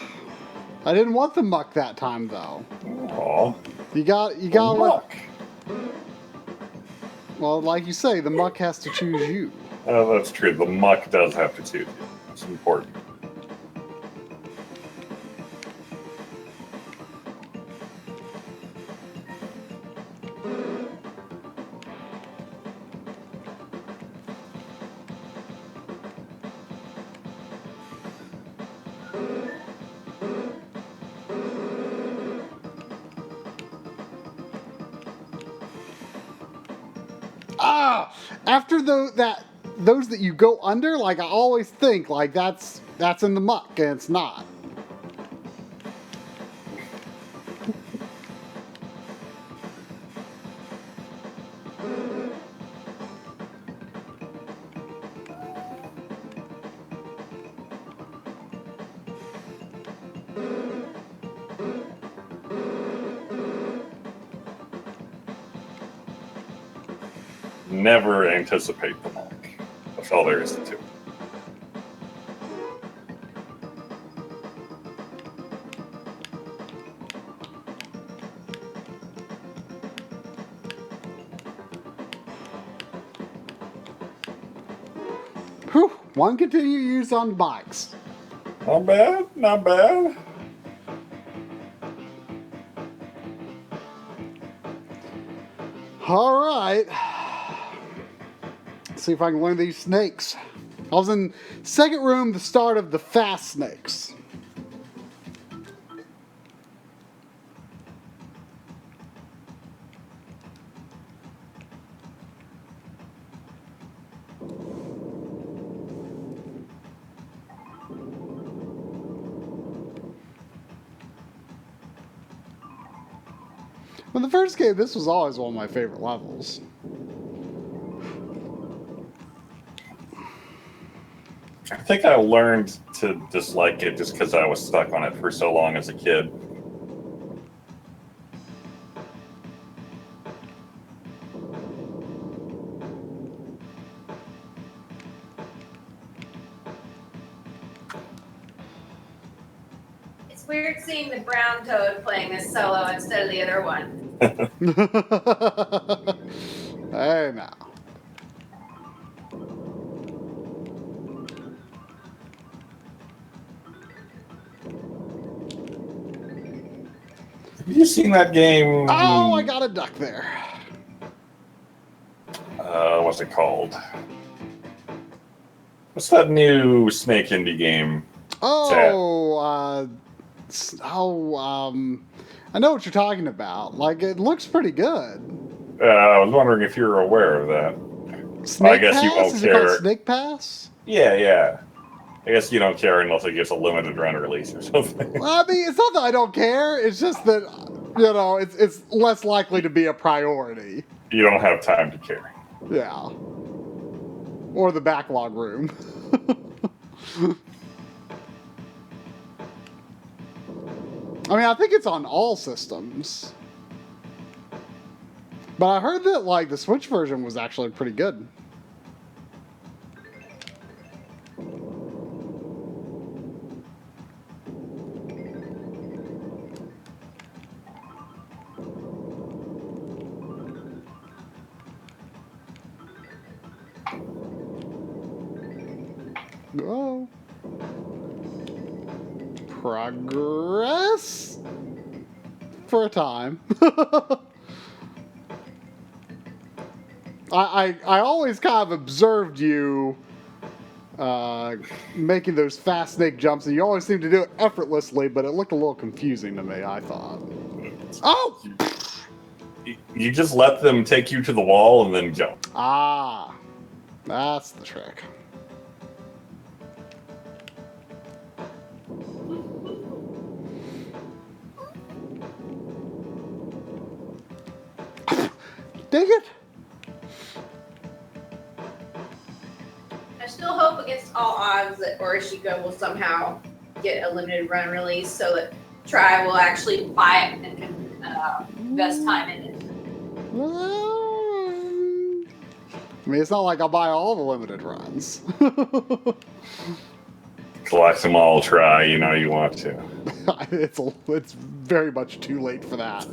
I didn't want the muck that time though. Aw. You got let, Muck. well, like you say, the muck has to choose you. Oh, that's true. The muck does have to choose you. It's important. After those that you go under, like I always think like that's in the muck and it's not. Never anticipate the muck. That's all there is to it. Whew, one continue use on bikes. Not bad, not bad. All right. Let's see if I can learn these snakes. I was in second room, the start of the fast snakes. When the first game, this was always one of my favorite levels. I think I learned to dislike it just because I was stuck on it for so long as a kid. It's weird seeing the brown toad playing this solo instead of the other one. Hey now. Have you seen that game? Oh, I got a duck there. What's it called? What's that new Snake indie game? Oh, I know what you're talking about. Like, it looks pretty good. I was wondering if you're aware of that. Snake I guess Pass? you won't Is it care. called Snake Pass? Yeah. I guess you don't care unless it gets a limited run release or something. Well, I mean, it's not that I don't care. It's just that, you know, it's less likely to be a priority. You don't have time to care. Yeah. Or the backlog room. I mean, I think it's on all systems. But I heard that, like, the Switch version was actually pretty good. Oh. Progress? For a time. I always kind of observed you making those fast snake jumps, and you always seemed to do it effortlessly, but it looked a little confusing to me, I thought. Oh! You just let them take you to the wall and then jump. Ah. That's the trick. Dang it! I still hope against all odds that Orishiko will somehow get a limited run release so that Tri will actually buy it and can invest time in it. I mean, it's not like I'll buy all the limited runs. Collect them all, try, you know you want to. It's very much too late for that.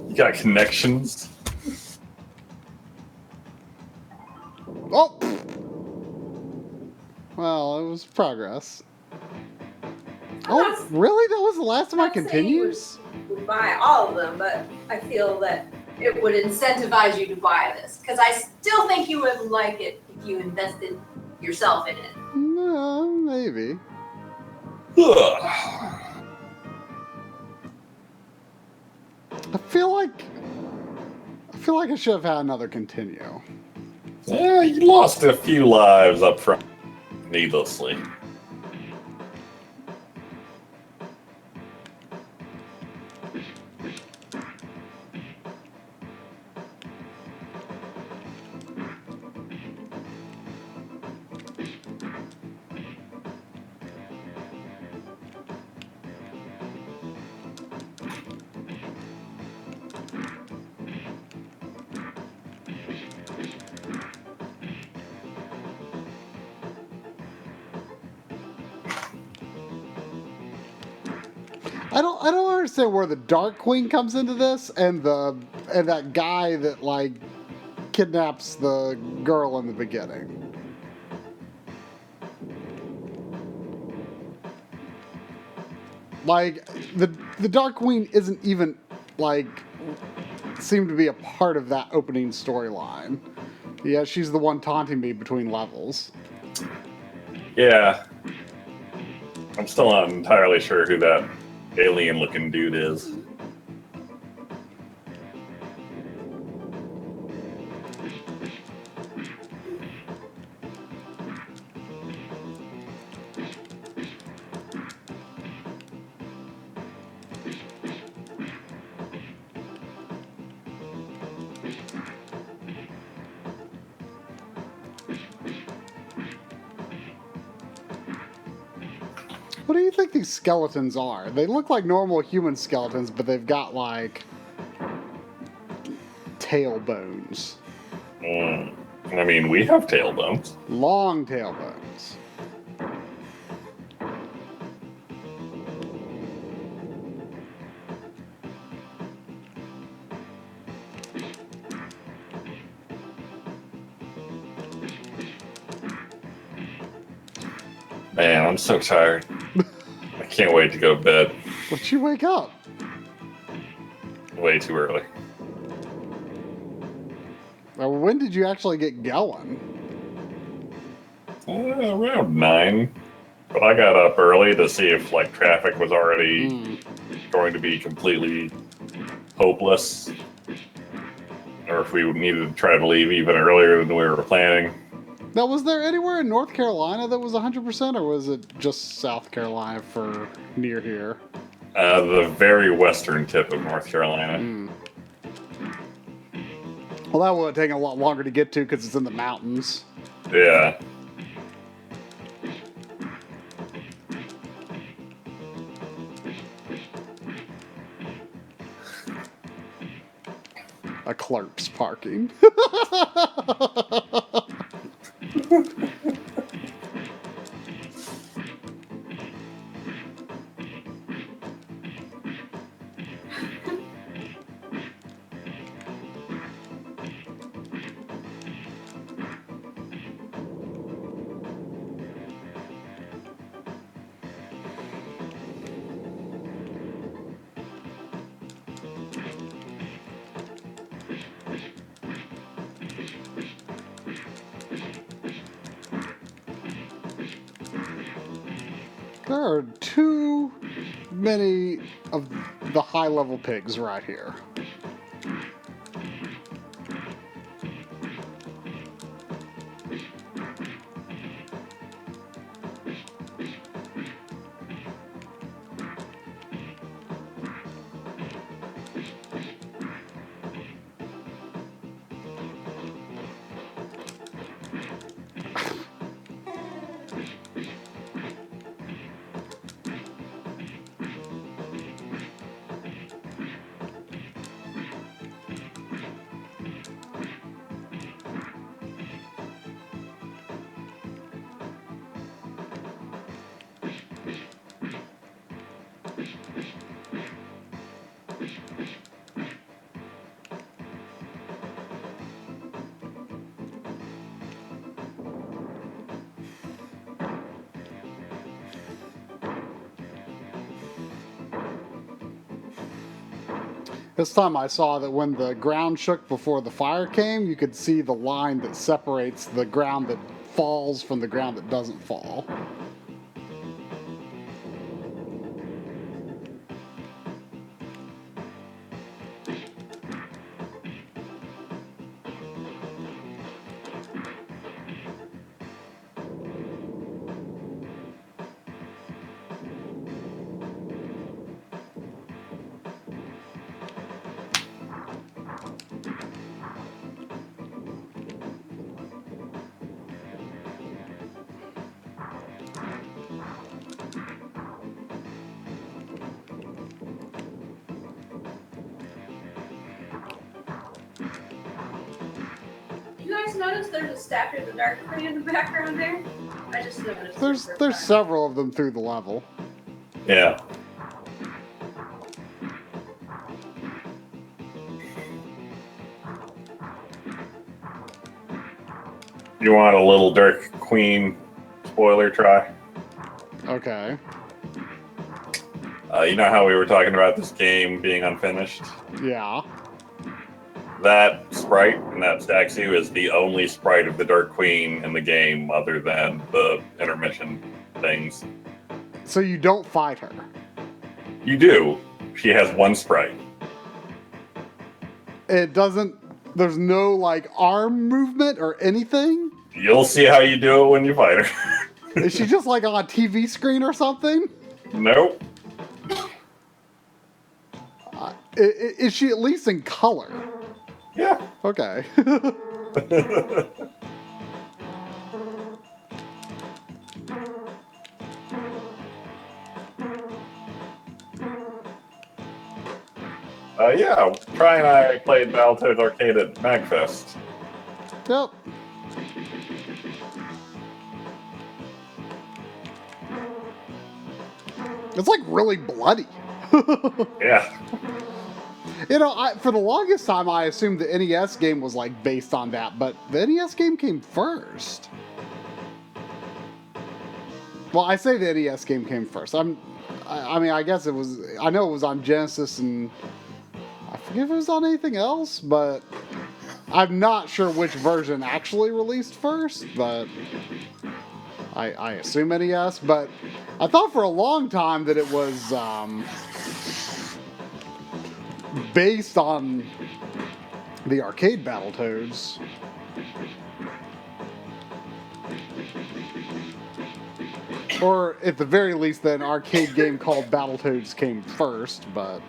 You got connections? Oh! Well, it was progress. Oh, really? That was the last of my continues? Would buy all of them, but I feel that it would incentivize you to buy this because I still think you would like it if you invested yourself in it. No, maybe. Ugh. I feel like I should have had another continue. Yeah, you lost a few lives up front, needlessly. I don't understand where the Dark Queen comes into this, and that guy that like kidnaps the girl in the beginning. Like the Dark Queen isn't even like seem to be a part of that opening storyline. Yeah, she's the one taunting me between levels. Yeah. I'm still not entirely sure who that alien-looking dude is. What do you think these skeletons are? They look like normal human skeletons, but they've got, like, tailbones. I mean, we have tailbones. Long tailbones. Man, I'm so tired. I can't wait to go to bed. What'd you wake up? Way too early. When did you actually get going? Around 9. But I got up early to see if like traffic was already going to be completely hopeless, or if we needed to try to leave even earlier than we were planning. Now, was there anywhere in North Carolina that was 100%, or was it just South Carolina for near here? The very western tip of North Carolina. Well, that would have taken a lot longer to get to because it's in the mountains. Yeah. A clerk's parking. There are too many of the high-level pigs right here. This time I saw that when the ground shook before the fire came, you could see the line that separates the ground that falls from the ground that doesn't fall. You guys notice there's a statue of the Dark Queen in the background there? I just noticed. There's several of them through the level. Yeah. You want a little Dark Queen spoiler try? Okay. You know how we were talking about this game being unfinished? Yeah. That sprite in that statue is the only sprite of the Dark Queen in the game other than the intermission things. So you don't fight her? You do. She has one sprite. It doesn't... There's no, like, arm movement or anything? You'll see how you do it when you fight her. Is she just, like, on a TV screen or something? Nope. Is she at least in color? Yeah. Okay. Yeah, Try and I played Battletoads Arcade at MagFest. Yep. It's like really bloody. Yeah. You know, for the longest time, I assumed the NES game was like based on that, but the NES game came first. Well, I say the NES game came first. I mean, I guess it was. I know it was on Genesis, and I forget if it was on anything else, but I'm not sure which version actually released first. But I assume NES. But I thought for a long time that it was based on the arcade Battletoads. Or at the very least, that an arcade game called Battletoads came first, but...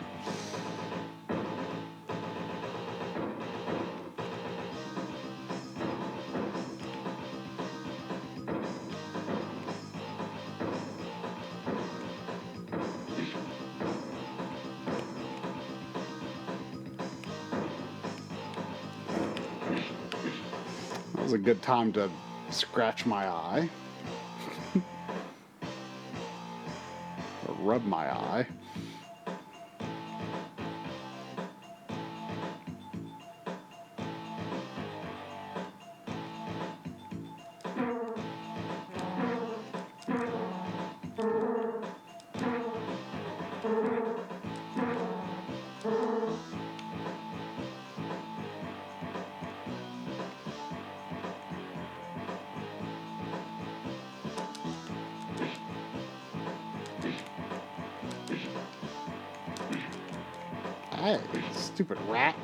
That was a good time to scratch my eye. Or rub my eye. Hey, stupid rat.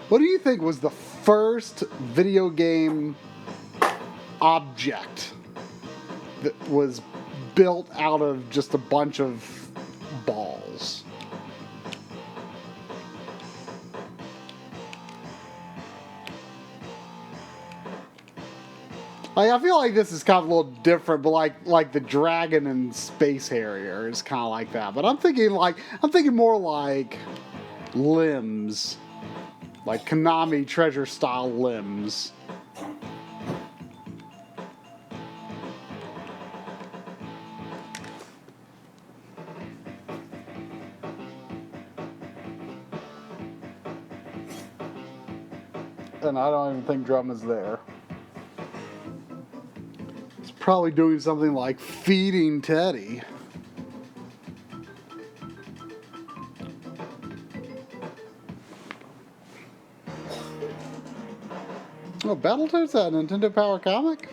What do you think was the first video game object that was built out of just a bunch of balls? Like, I feel like this is kind of a little different, but like the Dragon and Space Harrier is kind of like that. But I'm thinking more like limbs. Like Konami Treasure style limbs. And I don't even think Drum is there. It's probably doing something like feeding Teddy. Oh, Battletoads, that Nintendo Power comic?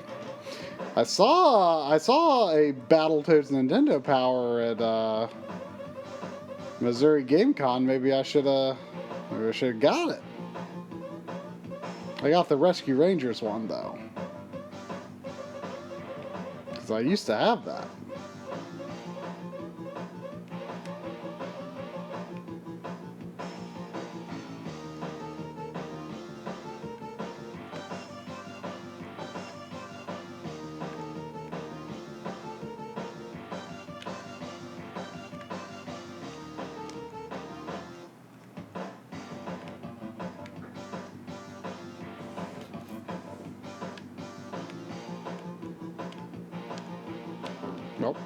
I saw a Battletoads Nintendo Power at Missouri Game Con. Maybe I should have got it. I got the Rescue Rangers one though, because I used to have that. Nope.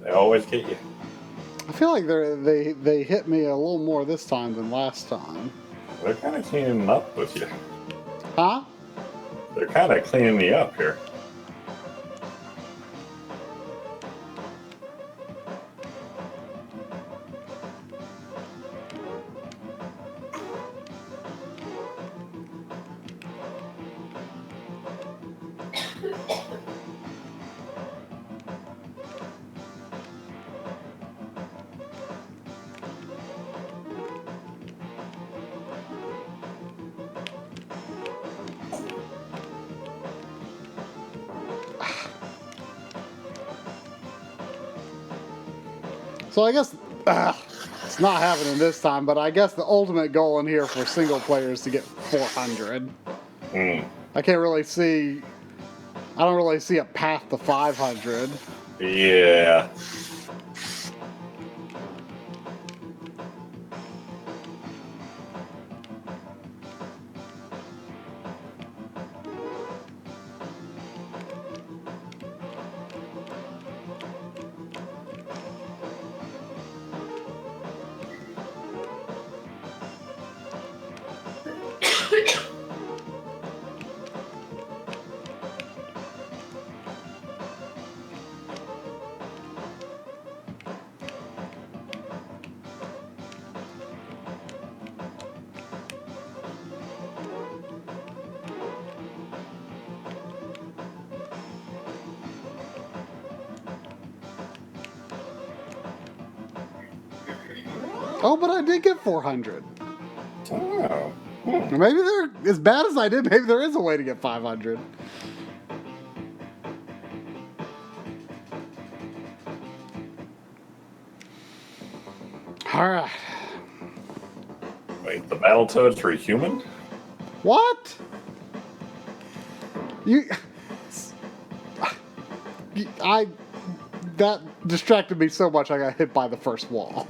They always get you. I feel like they hit me a little more this time than last time. They're kind of teaming up with you. Huh? They're kind of cleaning me up here. So I guess it's not happening this time, but I guess the ultimate goal in here for single player is to get 400. Mm. I can't really see. I don't really see a path to 500. Yeah. Oh, but I did get 400. Oh. Maybe they're as bad as I did. Maybe there is a way to get 500. All right. Wait, the Battletoads were human? What? That distracted me so much I got hit by the first wall.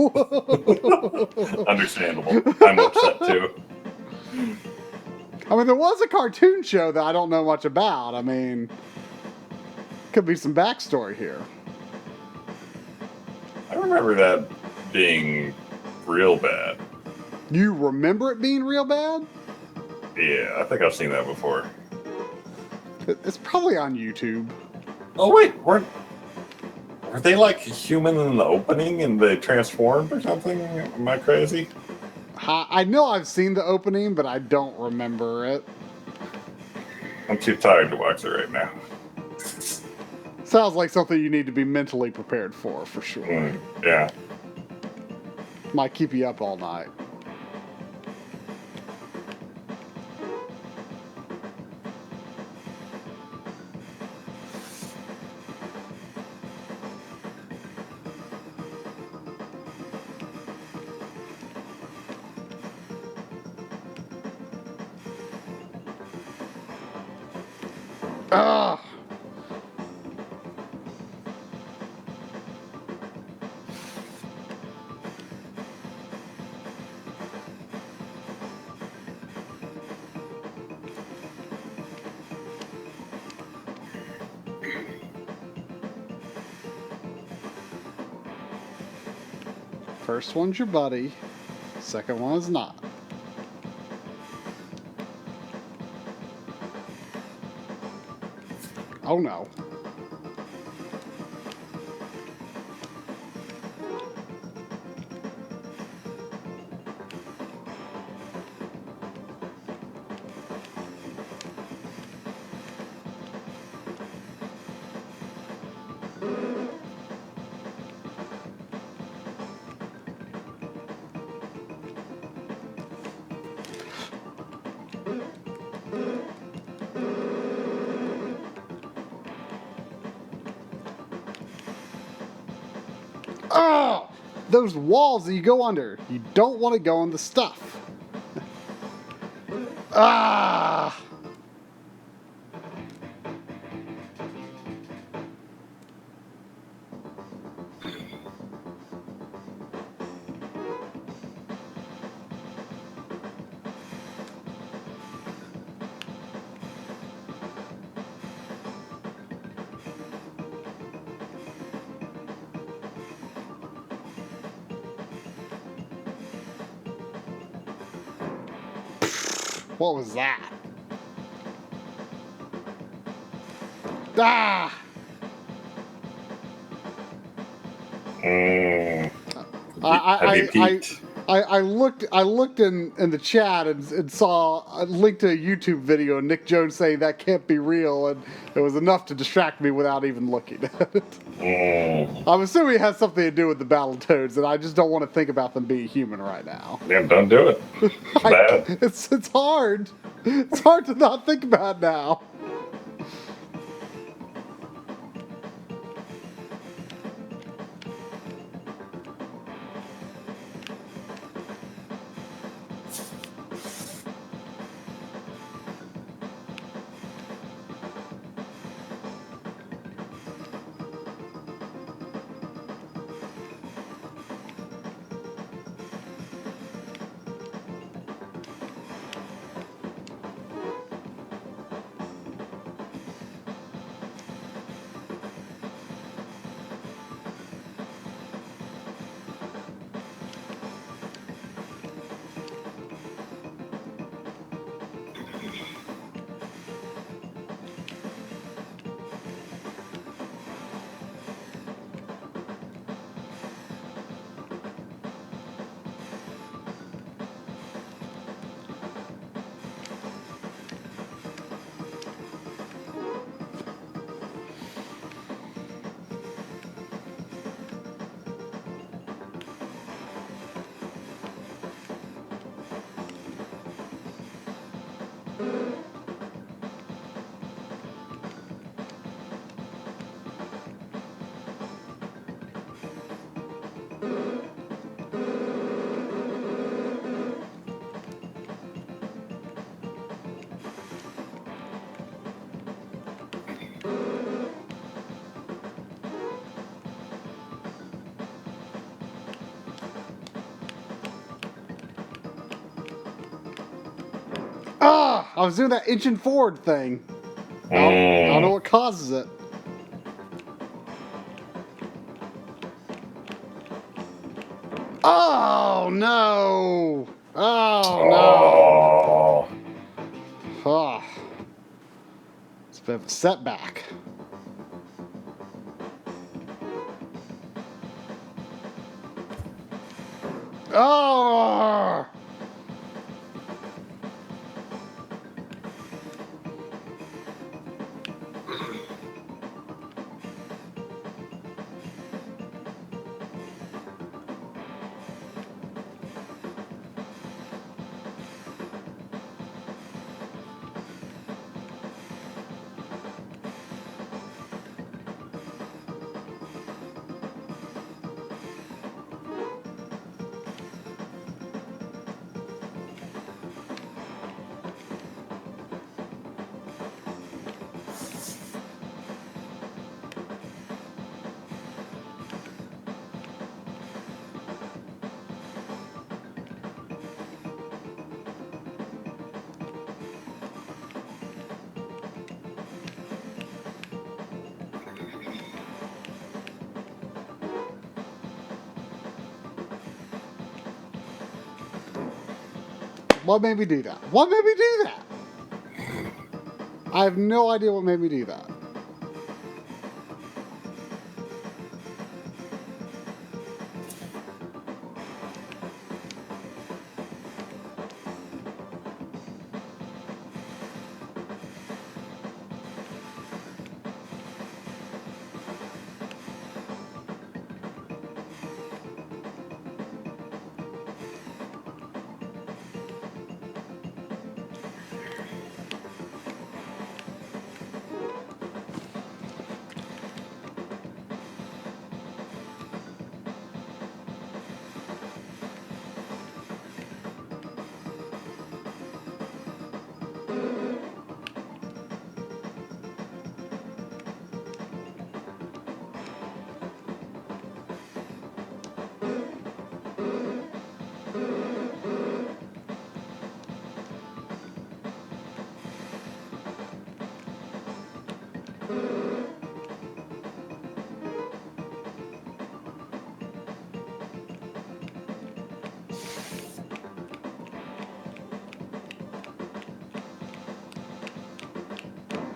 Understandable. I'm upset too. I mean, there was a cartoon show that I don't know much about. I mean, could be some backstory here. I remember that being real bad. You remember it being real bad? Yeah, I think I've seen that before. It's probably on YouTube. Oh wait, were they like human in the opening and they transformed or something? Am I crazy? I know I've seen the opening, but I don't remember it. I'm too tired to watch it right now. Sounds like something you need to be mentally prepared for sure. Yeah. Might keep you up all night. Ugh. First one's your buddy. Second one is not. Oh no. Oh! Those walls that you go under. You don't want to go in the stuff. Ah! What was that? Ah! Mm. Have you I, peeked? I looked in the chat and saw a link to a YouTube video and Nick Jones saying that can't be real, and it was enough to distract me without even looking at it. Mm. I'm assuming it has something to do with the Battletoads, and I just don't want to think about them being human right now. Yeah, don't do it. It's bad. It's hard. It's hard to not think about now. Ah! I was doing that inching forward thing. I don't know what causes it. Oh no! Oh no! Oh. Ah, it's a bit of a setback. Oh! What made me do that? What made me do that? I have no idea what made me do that.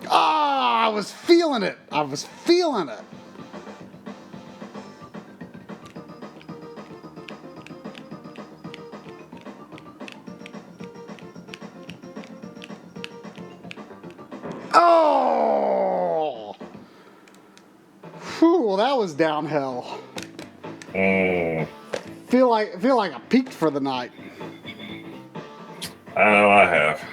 Ah! I was feeling it. I was feeling it. Oh! Whew, well, that was downhill. Feel like I peaked for the night. I know I have.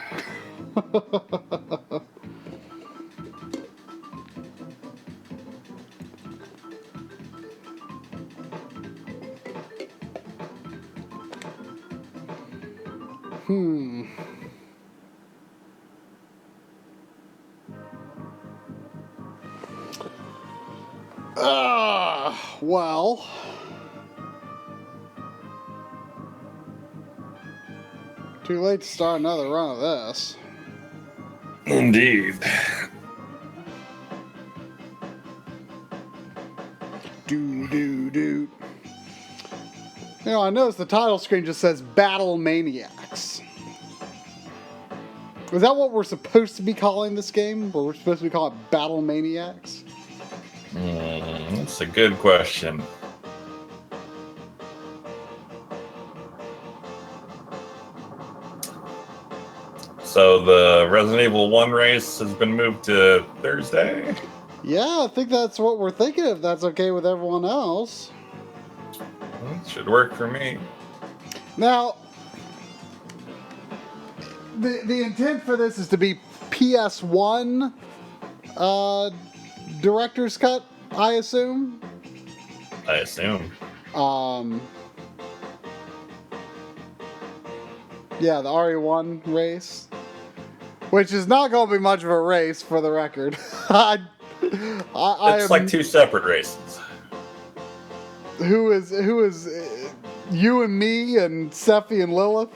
Well. Too late to start another run of this. Indeed. Do. You know, I noticed the title screen just says Battle Maniacs. Is that what we're supposed to be calling this game? Or we're supposed to be calling it Battle Maniacs? That's a good question. So the Resident Evil 1 race has been moved to Thursday? Yeah, I think that's what we're thinking, if that's okay with everyone else. It should work for me. Now, the intent for this is to be PS1 director's cut, I assume. I assume. Yeah, the RE1 race, which is not going to be much of a race, for the record. It's like two separate races. Who is you and me and Sephi and Lilith?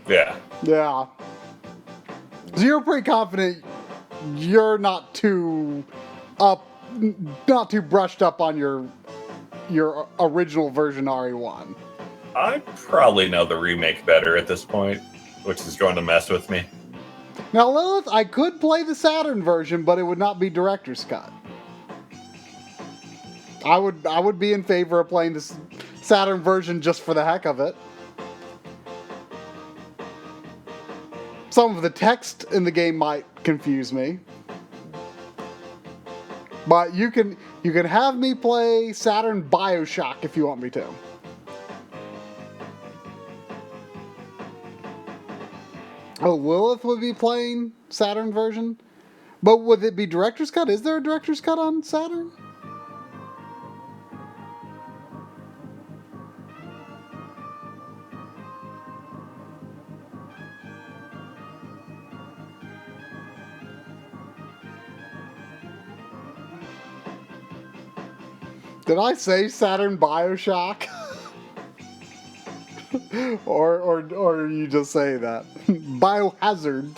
Yeah. Yeah. So you're pretty confident you're not too brushed up on your original version RE1. I probably know the remake better at this point, which is going to mess with me. Now, Lilith, I could play the Saturn version, but it would not be director's cut. I would be in favor of playing the Saturn version just for the heck of it. Some of the text in the game might confuse me. But you can have me play Saturn BioShock if you want me to. Oh, Lilith would be playing Saturn version? But would it be director's cut? Is there a director's cut on Saturn? Did I say Saturn BioShock? or you just say that? Biohazard.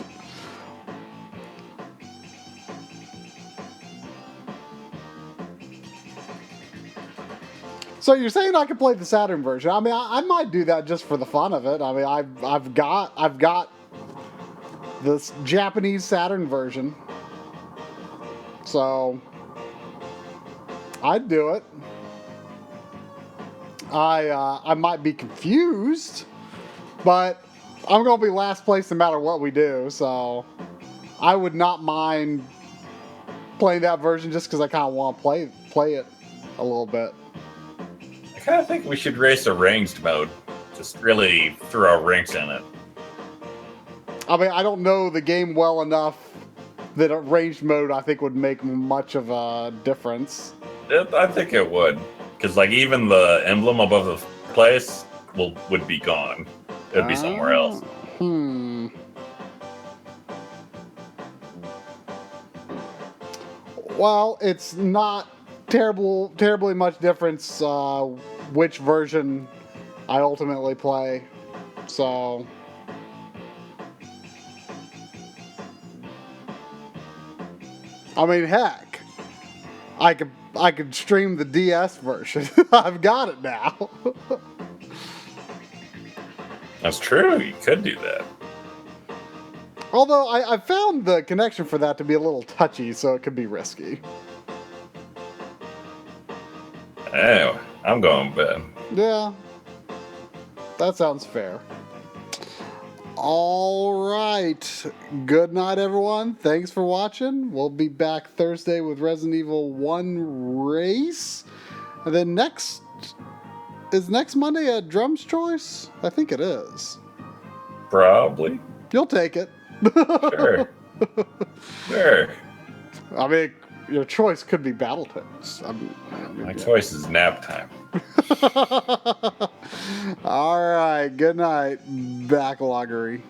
So you're saying I could play the Saturn version? I mean, I might do that just for the fun of it. I mean, I've got this Japanese Saturn version, so I'd do it. I might be confused, but I'm gonna be last place no matter what we do. So I would not mind playing that version just because I kind of want to play it a little bit. I kind of think we should race a ranged mode. Just really throw ranks in it. I mean, I don't know the game well enough that a ranged mode I think would make much of a difference. I think it would. Because like even the emblem above the place would be gone. It would be somewhere else. Well, it's not terribly much difference which version I ultimately play. So I mean, heck, I could stream the DS version. I've got it now. That's true. You could do that. Although I found the connection for that to be a little touchy, so it could be risky. Anyway, I'm going to bed. Yeah, that sounds fair. All right. Good night, everyone. Thanks for watching. We'll be back Thursday with Resident Evil 1 Race. And then next Monday a Drum's Choice? I think it is. Probably. You'll take it. Sure. Sure. I mean, your choice could be Battletoads. My choice is nap time. All right. Good night, Backloggery.